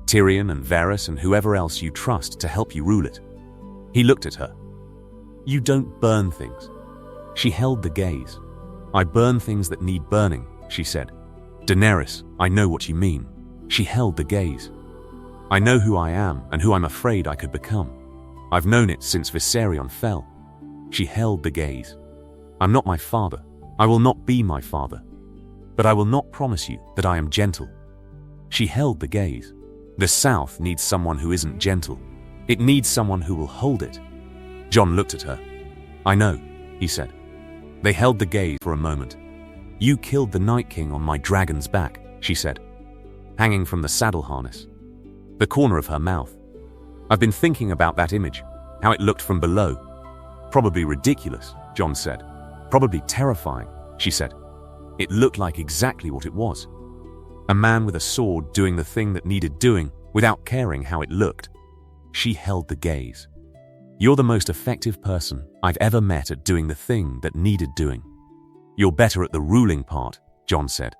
Tyrion and Varys and whoever else you trust to help you rule it. He looked at her. You don't burn things. She held the gaze. I burn things that need burning, she said. Daenerys, I know what you mean. She held the gaze. I know who I am and who I'm afraid I could become. I've known it since Viserion fell. She held the gaze. I'm not my father. I will not be my father. But I will not promise you that I am gentle. She held the gaze. The South needs someone who isn't gentle. It needs someone who will hold it. Jon looked at her. I know, he said. They held the gaze for a moment. You killed the Night King on my dragon's back, she said, hanging from the saddle harness. The corner of her mouth. I've been thinking about that image, how it looked from below. Probably ridiculous, Jon said. Probably terrifying, she said. It looked like exactly what it was. A man with a sword doing the thing that needed doing without caring how it looked. She held the gaze. You're the most effective person I've ever met at doing the thing that needed doing. You're better at the ruling part, Jon said.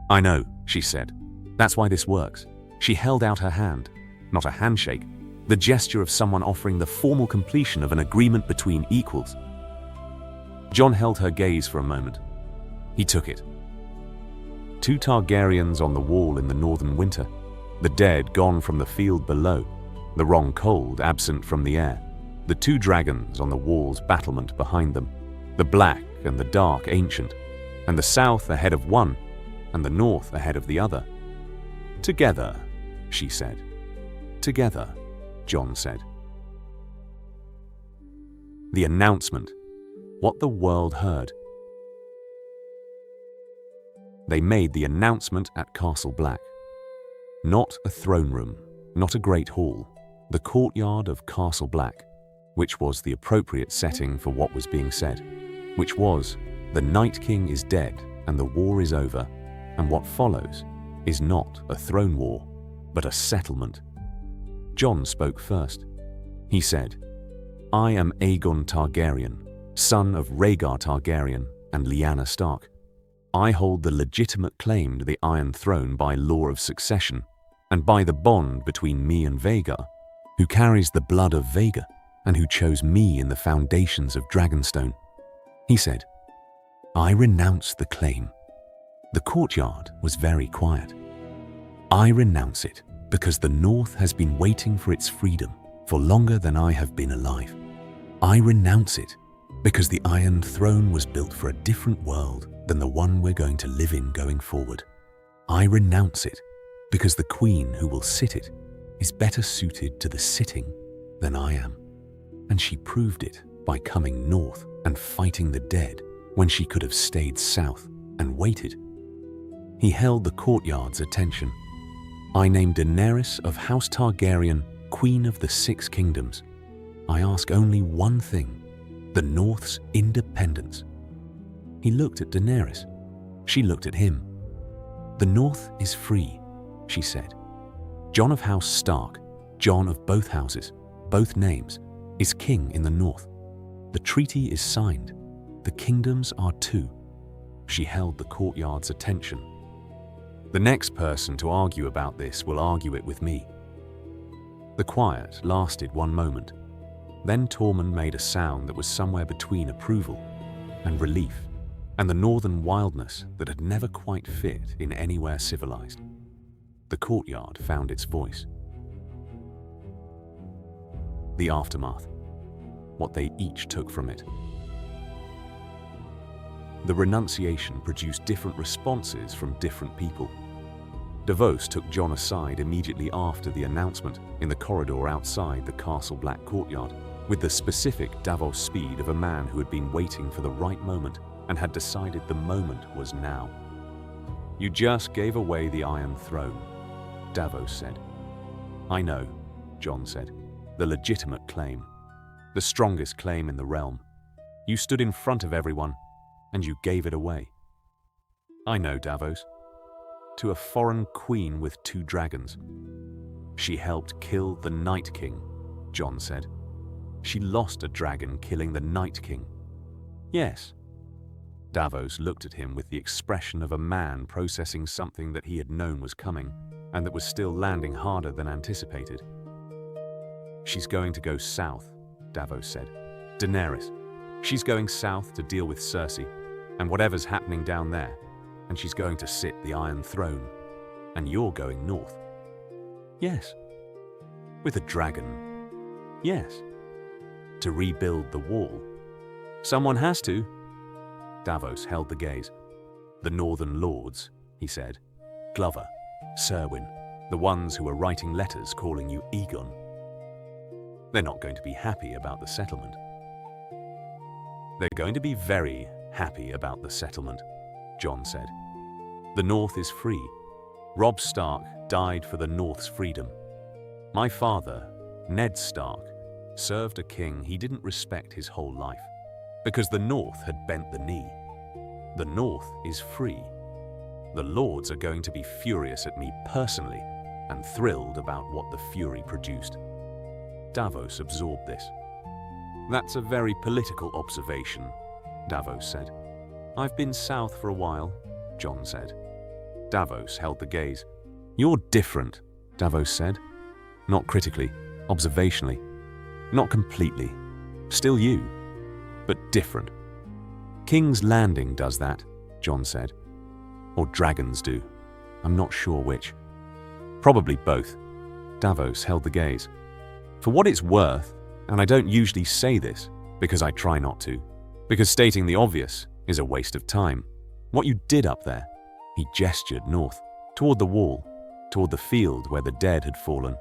I know, she said. That's why this works. She held out her hand, not a handshake, the gesture of someone offering the formal completion of an agreement between equals. Jon held her gaze for a moment. He took it. 2 Targaryens on the wall in the northern winter, the dead gone from the field below, the wrong cold absent from the air, the 2 dragons on the wall's battlement behind them, the black and the dark ancient, and the south ahead of one, and the north ahead of the other. Together, she said. Together, Jon said. The announcement. What the world heard. They made the announcement at Castle Black. Not a throne room, not a great hall, the courtyard of Castle Black, which was the appropriate setting for what was being said, which was, the Night King is dead and the war is over, and what follows is not a throne war, but a settlement. Jon spoke first. He said, I am Aegon Targaryen, son of Rhaegar Targaryen and Lyanna Stark. I hold the legitimate claim to the Iron Throne by law of succession, and by the bond between me and Vhagar, who carries the blood of Vhagar, and who chose me in the foundations of Dragonstone. He said, I renounce the claim. The courtyard was very quiet. I renounce it because the North has been waiting for its freedom for longer than I have been alive. I renounce it because the Iron Throne was built for a different world than the one we're going to live in going forward. I renounce it because the Queen who will sit it is better suited to the sitting than I am. And she proved it by coming north and fighting the dead when she could have stayed south and waited. He held the courtyard's attention. I name Daenerys of House Targaryen Queen of the 6 Kingdoms. I ask only one thing, the North's independence. He looked at Daenerys. She looked at him. The North is free, she said. Jon of House Stark, Jon of both houses, both names, is king in the North. The treaty is signed. The kingdoms are 2. She held the courtyard's attention. The next person to argue about this will argue it with me. The quiet lasted one moment. Then Tormund made a sound that was somewhere between approval and relief, and the northern wildness that had never quite fit in anywhere civilized. The courtyard found its voice. The aftermath. What they each took from it. The renunciation produced different responses from different people. Davos took Jon aside immediately after the announcement in the corridor outside the Castle Black courtyard, with the specific Davos speed of a man who had been waiting for the right moment and had decided the moment was now. You just gave away the Iron Throne, Davos said. I know, Jon said. The legitimate claim. The strongest claim in the realm. You stood in front of everyone, and you gave it away. I know, Davos. To a foreign queen with 2 dragons. She helped kill the Night King, Jon said. She lost a dragon killing the Night King. Yes. Davos looked at him with the expression of a man processing something that he had known was coming, and that was still landing harder than anticipated. She's going to go south, Davos said. Daenerys. She's going south to deal with Cersei, and whatever's happening down there, and she's going to sit the Iron Throne, and you're going north. Yes. With a dragon. Yes. To rebuild the wall. Someone has to. Davos held the gaze. The Northern Lords, he said. Glover, Serwyn, the ones who are writing letters calling you Aegon. They're not going to be happy about the settlement. They're going to be very happy about the settlement, Jon said. The North is free. Robb Stark died for the North's freedom. My father, Ned Stark, served a king he didn't respect his whole life, because the North had bent the knee. The North is free. The Lords are going to be furious at me personally and thrilled about what the fury produced. Davos absorbed this. That's a very political observation, Davos said. I've been south for a while, Jon said. Davos held the gaze. You're different, Davos said. Not critically, observationally. Not completely. Still you, but different. King's Landing does that, Jon said. Or dragons do. I'm not sure which. Probably both. Davos held the gaze. For what it's worth, and I don't usually say this because I try not to, because stating the obvious is a waste of time. What you did up there, he gestured north, toward the wall, toward the field where the dead had fallen.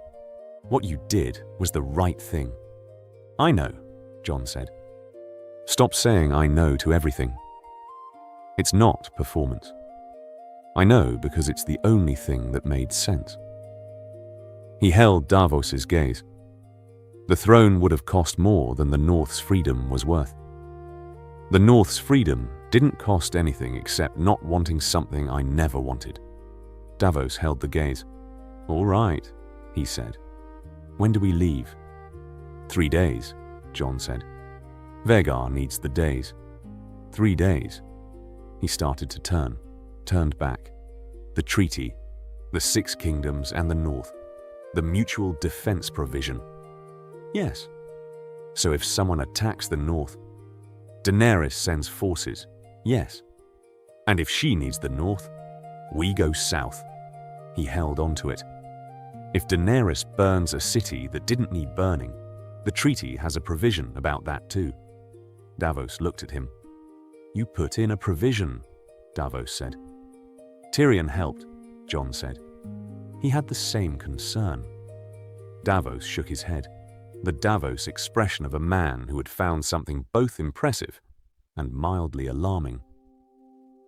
What you did was the right thing. I know, Jon said. Stop saying I know to everything. It's not performance. I know because it's the only thing that made sense. He held Davos's gaze. The throne would have cost more than the North's freedom was worth. The North's freedom didn't cost anything except not wanting something I never wanted. Davos held the gaze. All right, he said. When do we leave? 3 days, Jon said. Vhagar needs the days. 3 days. He started to turned back. The treaty, the 6 kingdoms and the North, the mutual defense provision. Yes. So if someone attacks the North, Daenerys sends forces. Yes. And if she needs the North, we go south. He held on to it. If Daenerys burns a city that didn't need burning, the treaty has a provision about that too. Davos looked at him. You put in a provision, Davos said. Tyrion helped, Jon said. He had the same concern. Davos shook his head, the Davos expression of a man who had found something both impressive and mildly alarming.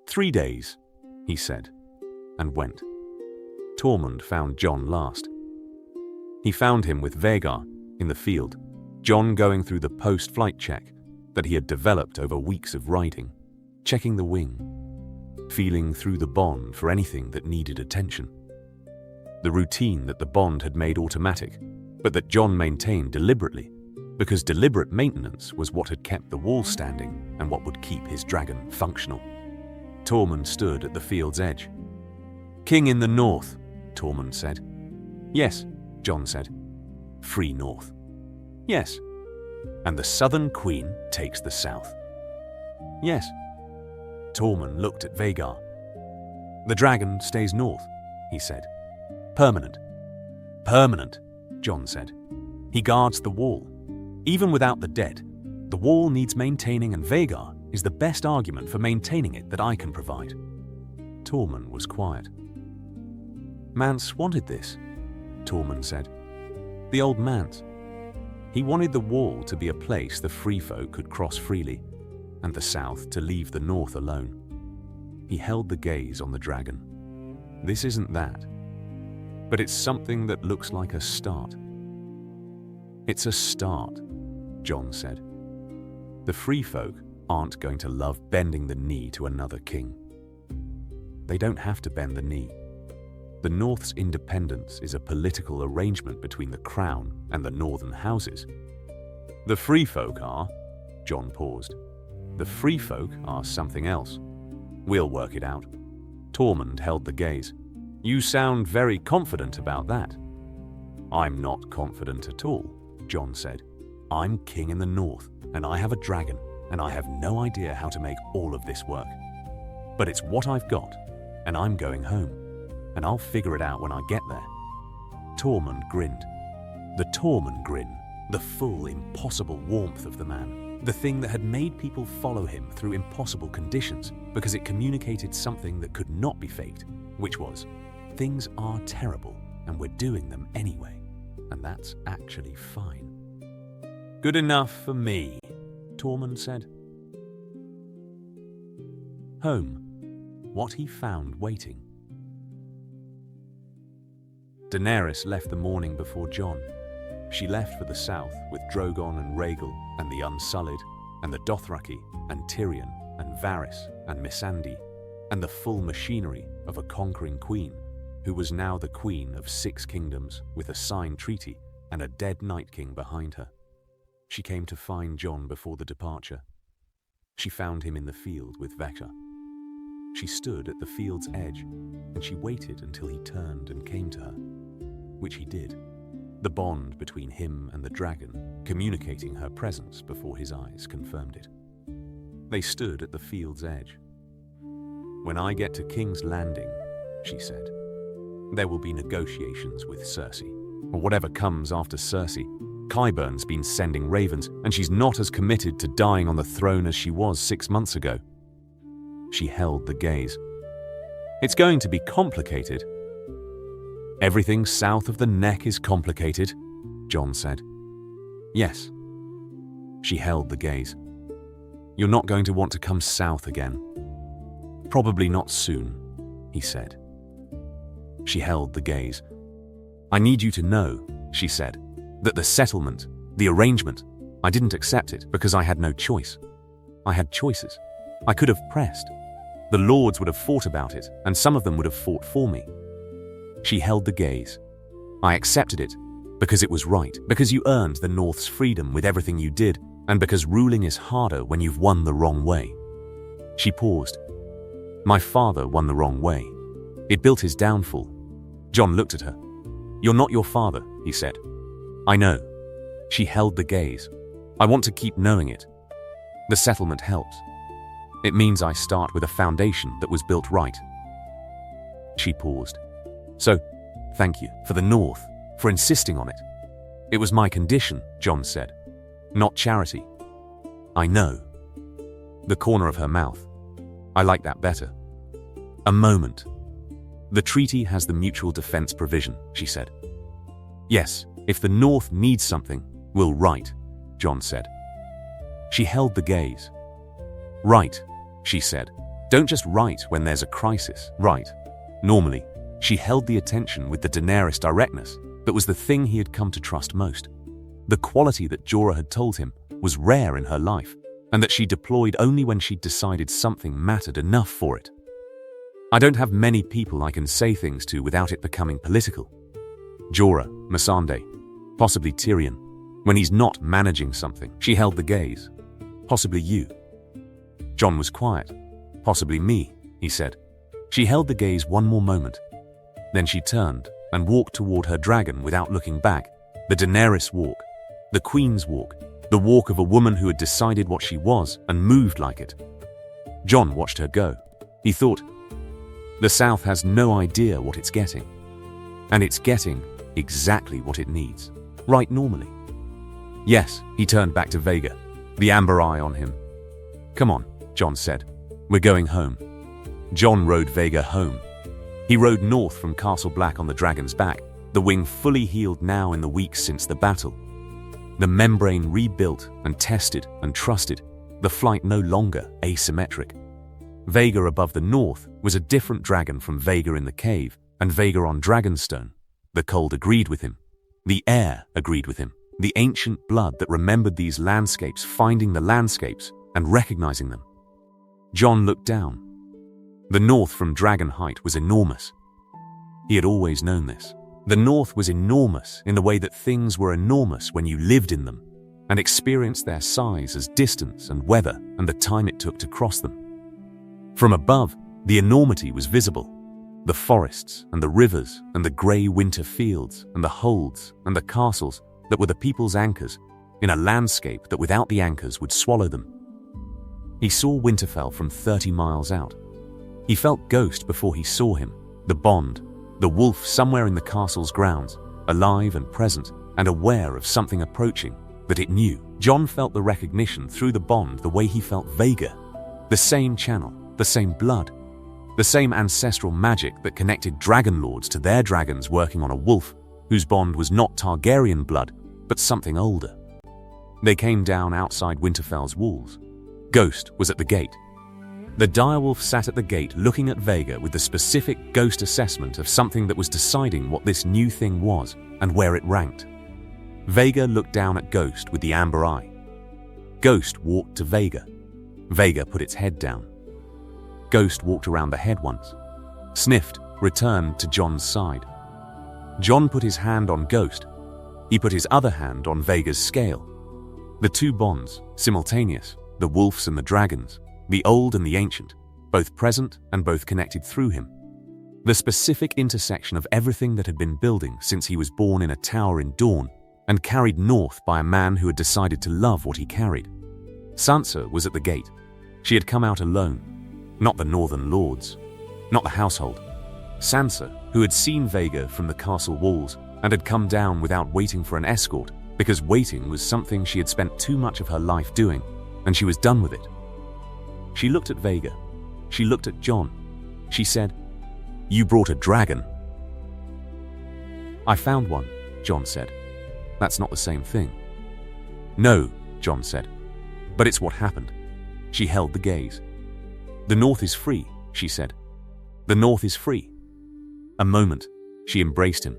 3 days, he said, and went. Tormund found Jon last. He found him with Vhagar in the field, Jon going through the post-flight check that he had developed over weeks of riding, checking the wing, feeling through the bond for anything that needed attention. The routine that the bond had made automatic, but that Jon maintained deliberately, because deliberate maintenance was what had kept the wall standing and what would keep his dragon functional. Tormund stood at the field's edge. King in the North, Tormund said. Yes, Jon said. Free North. Yes. And the Southern Queen takes the South. Yes. Tormund looked at Vhagar. The dragon stays north, he said. Permanent. Permanent, Jon said. He guards the wall. Even without the dead, the wall needs maintaining, and Vhagar is the best argument for maintaining it that I can provide. Tormund was quiet. Mance wanted this, Tormund said. The old Mance. He wanted the wall to be a place the free folk could cross freely, and the south to leave the north alone. He held the gaze on the dragon. This isn't that, but it's something that looks like a start. It's a start, Jon said. The free folk aren't going to love bending the knee to another king. They don't have to bend the knee. The North's independence is a political arrangement between the Crown and the northern houses. The free folk are, Jon paused. The free folk are something else. We'll work it out. Tormund held the gaze. You sound very confident about that. I'm not confident at all, Jon said. I'm king in the North, and I have a dragon, and I have no idea how to make all of this work. But it's what I've got, and I'm going home, and I'll figure it out when I get there. Tormund grinned. The Tormund grin, the full, impossible warmth of the man, the thing that had made people follow him through impossible conditions because it communicated something that could not be faked, which was, things are terrible, and we're doing them anyway, and that's actually fine. Good enough for me, Tormund said. Home. What he found waiting. Daenerys left the morning before Jon. She left for the south with Drogon and Rhaegal and the Unsullied and the Dothraki and Tyrion and Varys and Missandei and the full machinery of a conquering queen who was now the queen of 6 kingdoms with a signed treaty and a dead Night King behind her. She came to find Jon before the departure. She found him in the field with Vhagar. She stood at the field's edge, and she waited until he turned and came to her, which he did, the bond between him and the dragon communicating her presence before his eyes confirmed it. They stood at the field's edge. "When I get to King's Landing," she said, "there will be negotiations with Cersei, or whatever comes after Cersei. Qyburn's been sending ravens, and she's not as committed to dying on the throne as she was 6 months ago." She held the gaze. "It's going to be complicated." "Everything south of the neck is complicated," Jon said. "Yes." She held the gaze. "You're not going to want to come south again." "Probably not soon," he said. She held the gaze. "I need you to know," she said, "that the settlement, the arrangement, I didn't accept it because I had no choice. I had choices. I could have pressed. The lords would have fought about it, and some of them would have fought for me." She held the gaze. "I accepted it because it was right, because you earned the North's freedom with everything you did, and because ruling is harder when you've won the wrong way." She paused. "My father won the wrong way. It built his downfall." Jon looked at her. "You're not your father," he said. "I know." She held the gaze. "I want to keep knowing it. The settlement helps. It means I start with a foundation that was built right." She paused. "So, thank you for the North, for insisting on it. It was my condition," Jon said. "Not charity." "I know." The corner of her mouth. "I like that better." A moment. "The treaty has the mutual defense provision," she said. "Yes, if the North needs something, we'll write," Jon said. She held the gaze. "Right," she said. "Don't just write when there's a crisis. Right." Normally, she held the attention with the Daenerys directness that was the thing he had come to trust most. The quality that Jorah had told him was rare in her life, and that she deployed only when she'd decided something mattered enough for it. "I don't have many people I can say things to without it becoming political. Jorah, Missandei, possibly Tyrion. When he's not managing something." She held the gaze. "Possibly you." Jon was quiet. "Possibly me," he said. She held the gaze one more moment. Then she turned and walked toward her dragon without looking back. The Daenerys walk. The Queen's walk. The walk of a woman who had decided what she was and moved like it. Jon watched her go. He thought, the South has no idea what it's getting. And it's getting exactly what it needs. Right normally. "Yes," he turned back to Vhagar, the amber eye on him. "Come on," Jon said. "We're going home." Jon rode Vhagar home. He rode north from Castle Black on the dragon's back, the wing fully healed now in the weeks since the battle. The membrane rebuilt and tested and trusted, the flight no longer asymmetric. Vhagar above the north was a different dragon from Vhagar in the cave and Vhagar on Dragonstone. The cold agreed with him. The air agreed with him. The ancient blood that remembered these landscapes, finding the landscapes and recognizing them. Jon looked down. The north from Dragon Height was enormous. He had always known this. The north was enormous in the way that things were enormous when you lived in them and experienced their size as distance and weather and the time it took to cross them. From above, the enormity was visible. The forests and the rivers and the grey winter fields and the holds and the castles that were the people's anchors in a landscape that without the anchors would swallow them. He saw Winterfell from 30 miles out. He felt Ghost before he saw him, the bond, the wolf somewhere in the castle's grounds, alive and present and aware of something approaching that it knew. Jon felt the recognition through the bond the way he felt Vhagar. The same channel, the same blood, the same ancestral magic that connected dragon lords to their dragons working on a wolf whose bond was not Targaryen blood, but something older. They came down outside Winterfell's walls. Ghost was at the gate. The direwolf sat at the gate looking at Vhagar with the specific Ghost assessment of something that was deciding what this new thing was and where it ranked. Vhagar looked down at Ghost with the amber eye. Ghost walked to Vhagar. Vhagar put its head down. Ghost walked around the head once, sniffed, returned to Jon's side. Jon put his hand on Ghost. He put his other hand on Vhagar's scale. The two bonds, simultaneous, the wolves and the dragons, the old and the ancient, both present and both connected through him. The specific intersection of everything that had been building since he was born in a tower in Dawn and carried north by a man who had decided to love what he carried. Sansa was at the gate. She had come out alone. Not the northern lords, not the household. Sansa, who had seen Vhagar from the castle walls and had come down without waiting for an escort, because waiting was something she had spent too much of her life doing, and she was done with it. She looked at Vhagar. She looked at Jon. She said, "You brought a dragon." "I found one," Jon said. "That's not the same thing." "No," Jon said. "But it's what happened." She held the gaze. "The North is free," she said. "The North is free." A moment, she embraced him.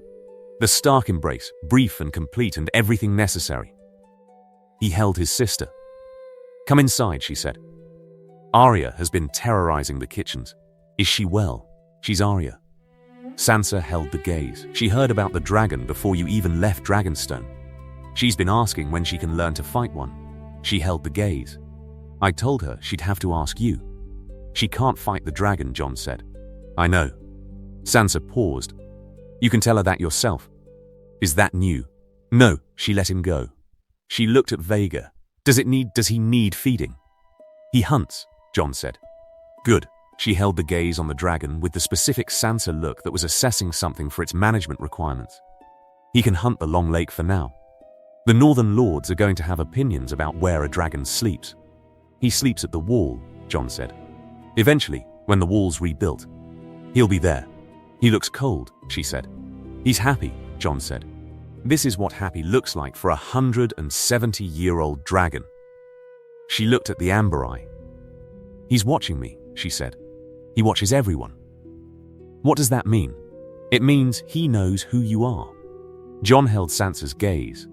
The Stark embrace, brief and complete and everything necessary. He held his sister. "Come inside," she said. "Arya has been terrorizing the kitchens. Is she well? She's Arya." Sansa held the gaze. She heard about the dragon before you even left Dragonstone. She's been asking when she can learn to fight one. She held the gaze. "I told her she'd have to ask you." "She can't fight the dragon," Jon said. "I know." Sansa paused. "You can tell her that yourself." "Is that new?" "No," she let him go. She looked at Vhagar. Does he need feeding?" "He hunts," Jon said. "Good." She held the gaze on the dragon with the specific Sansa look that was assessing something for its management requirements. "He can hunt the Long Lake for now. The Northern Lords are going to have opinions about where a dragon sleeps." "He sleeps at the wall," Jon said. "Eventually, when the wall's rebuilt, he'll be there." "He looks cold," she said. "He's happy," Jon said. "This is what happy looks like for a 170-year-old dragon." She looked at the Amber Eye. "He's watching me," she said. "He watches everyone." "What does that mean?" "It means he knows who you are." Jon held Sansa's gaze.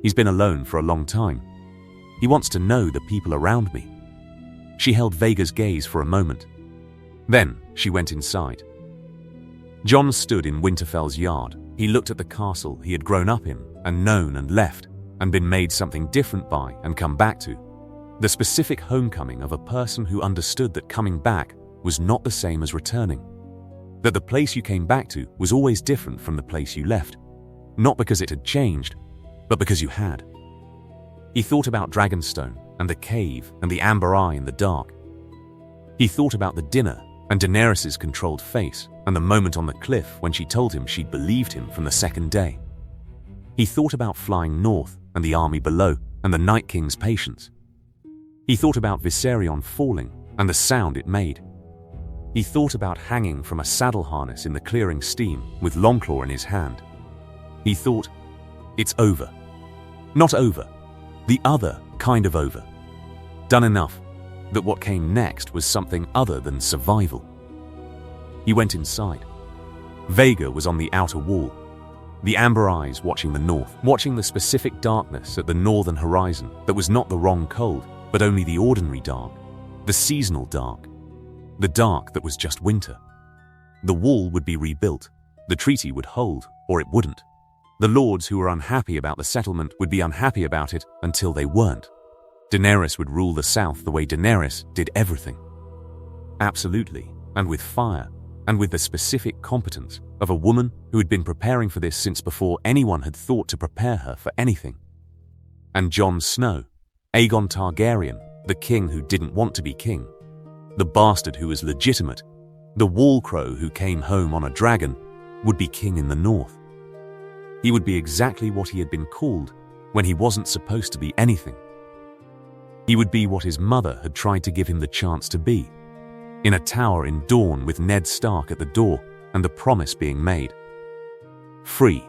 "He's been alone for a long time. He wants to know the people around me." She held Vhagar's gaze for a moment. Then she went inside. Jon stood in Winterfell's yard. He looked at the castle he had grown up in and known and left and been made something different by and come back to. The specific homecoming of a person who understood that coming back was not the same as returning. That the place you came back to was always different from the place you left. Not because it had changed, but because you had. He thought about Dragonstone and the cave and the Amber Eye in the dark. He thought about the dinner and Daenerys' controlled face and the moment on the cliff when she told him she'd believed him from the second day. He thought about flying north and the army below and the Night King's patience. He thought about Viserion falling and the sound it made. He thought about hanging from a saddle harness in the clearing steam with Longclaw in his hand. He thought, it's over. Not over. The other kind of over. Done enough that what came next was something other than survival. He went inside. Vhagar was on the outer wall. The Amber Eyes watching the north, watching the specific darkness at the northern horizon that was not the wrong cold, but only the ordinary dark, the seasonal dark, the dark that was just winter. The wall would be rebuilt. The treaty would hold, or it wouldn't. The lords who were unhappy about the settlement would be unhappy about it until they weren't. Daenerys would rule the south the way Daenerys did everything. Absolutely, and with fire, and with the specific competence of a woman who had been preparing for this since before anyone had thought to prepare her for anything. And Jon Snow, Aegon Targaryen, the king who didn't want to be king, the bastard who was legitimate, the wall crow who came home on a dragon, would be king in the north. He would be exactly what he had been called when he wasn't supposed to be anything. He would be what his mother had tried to give him the chance to be, in a tower in Dawn with Ned Stark at the door and the promise being made. Free.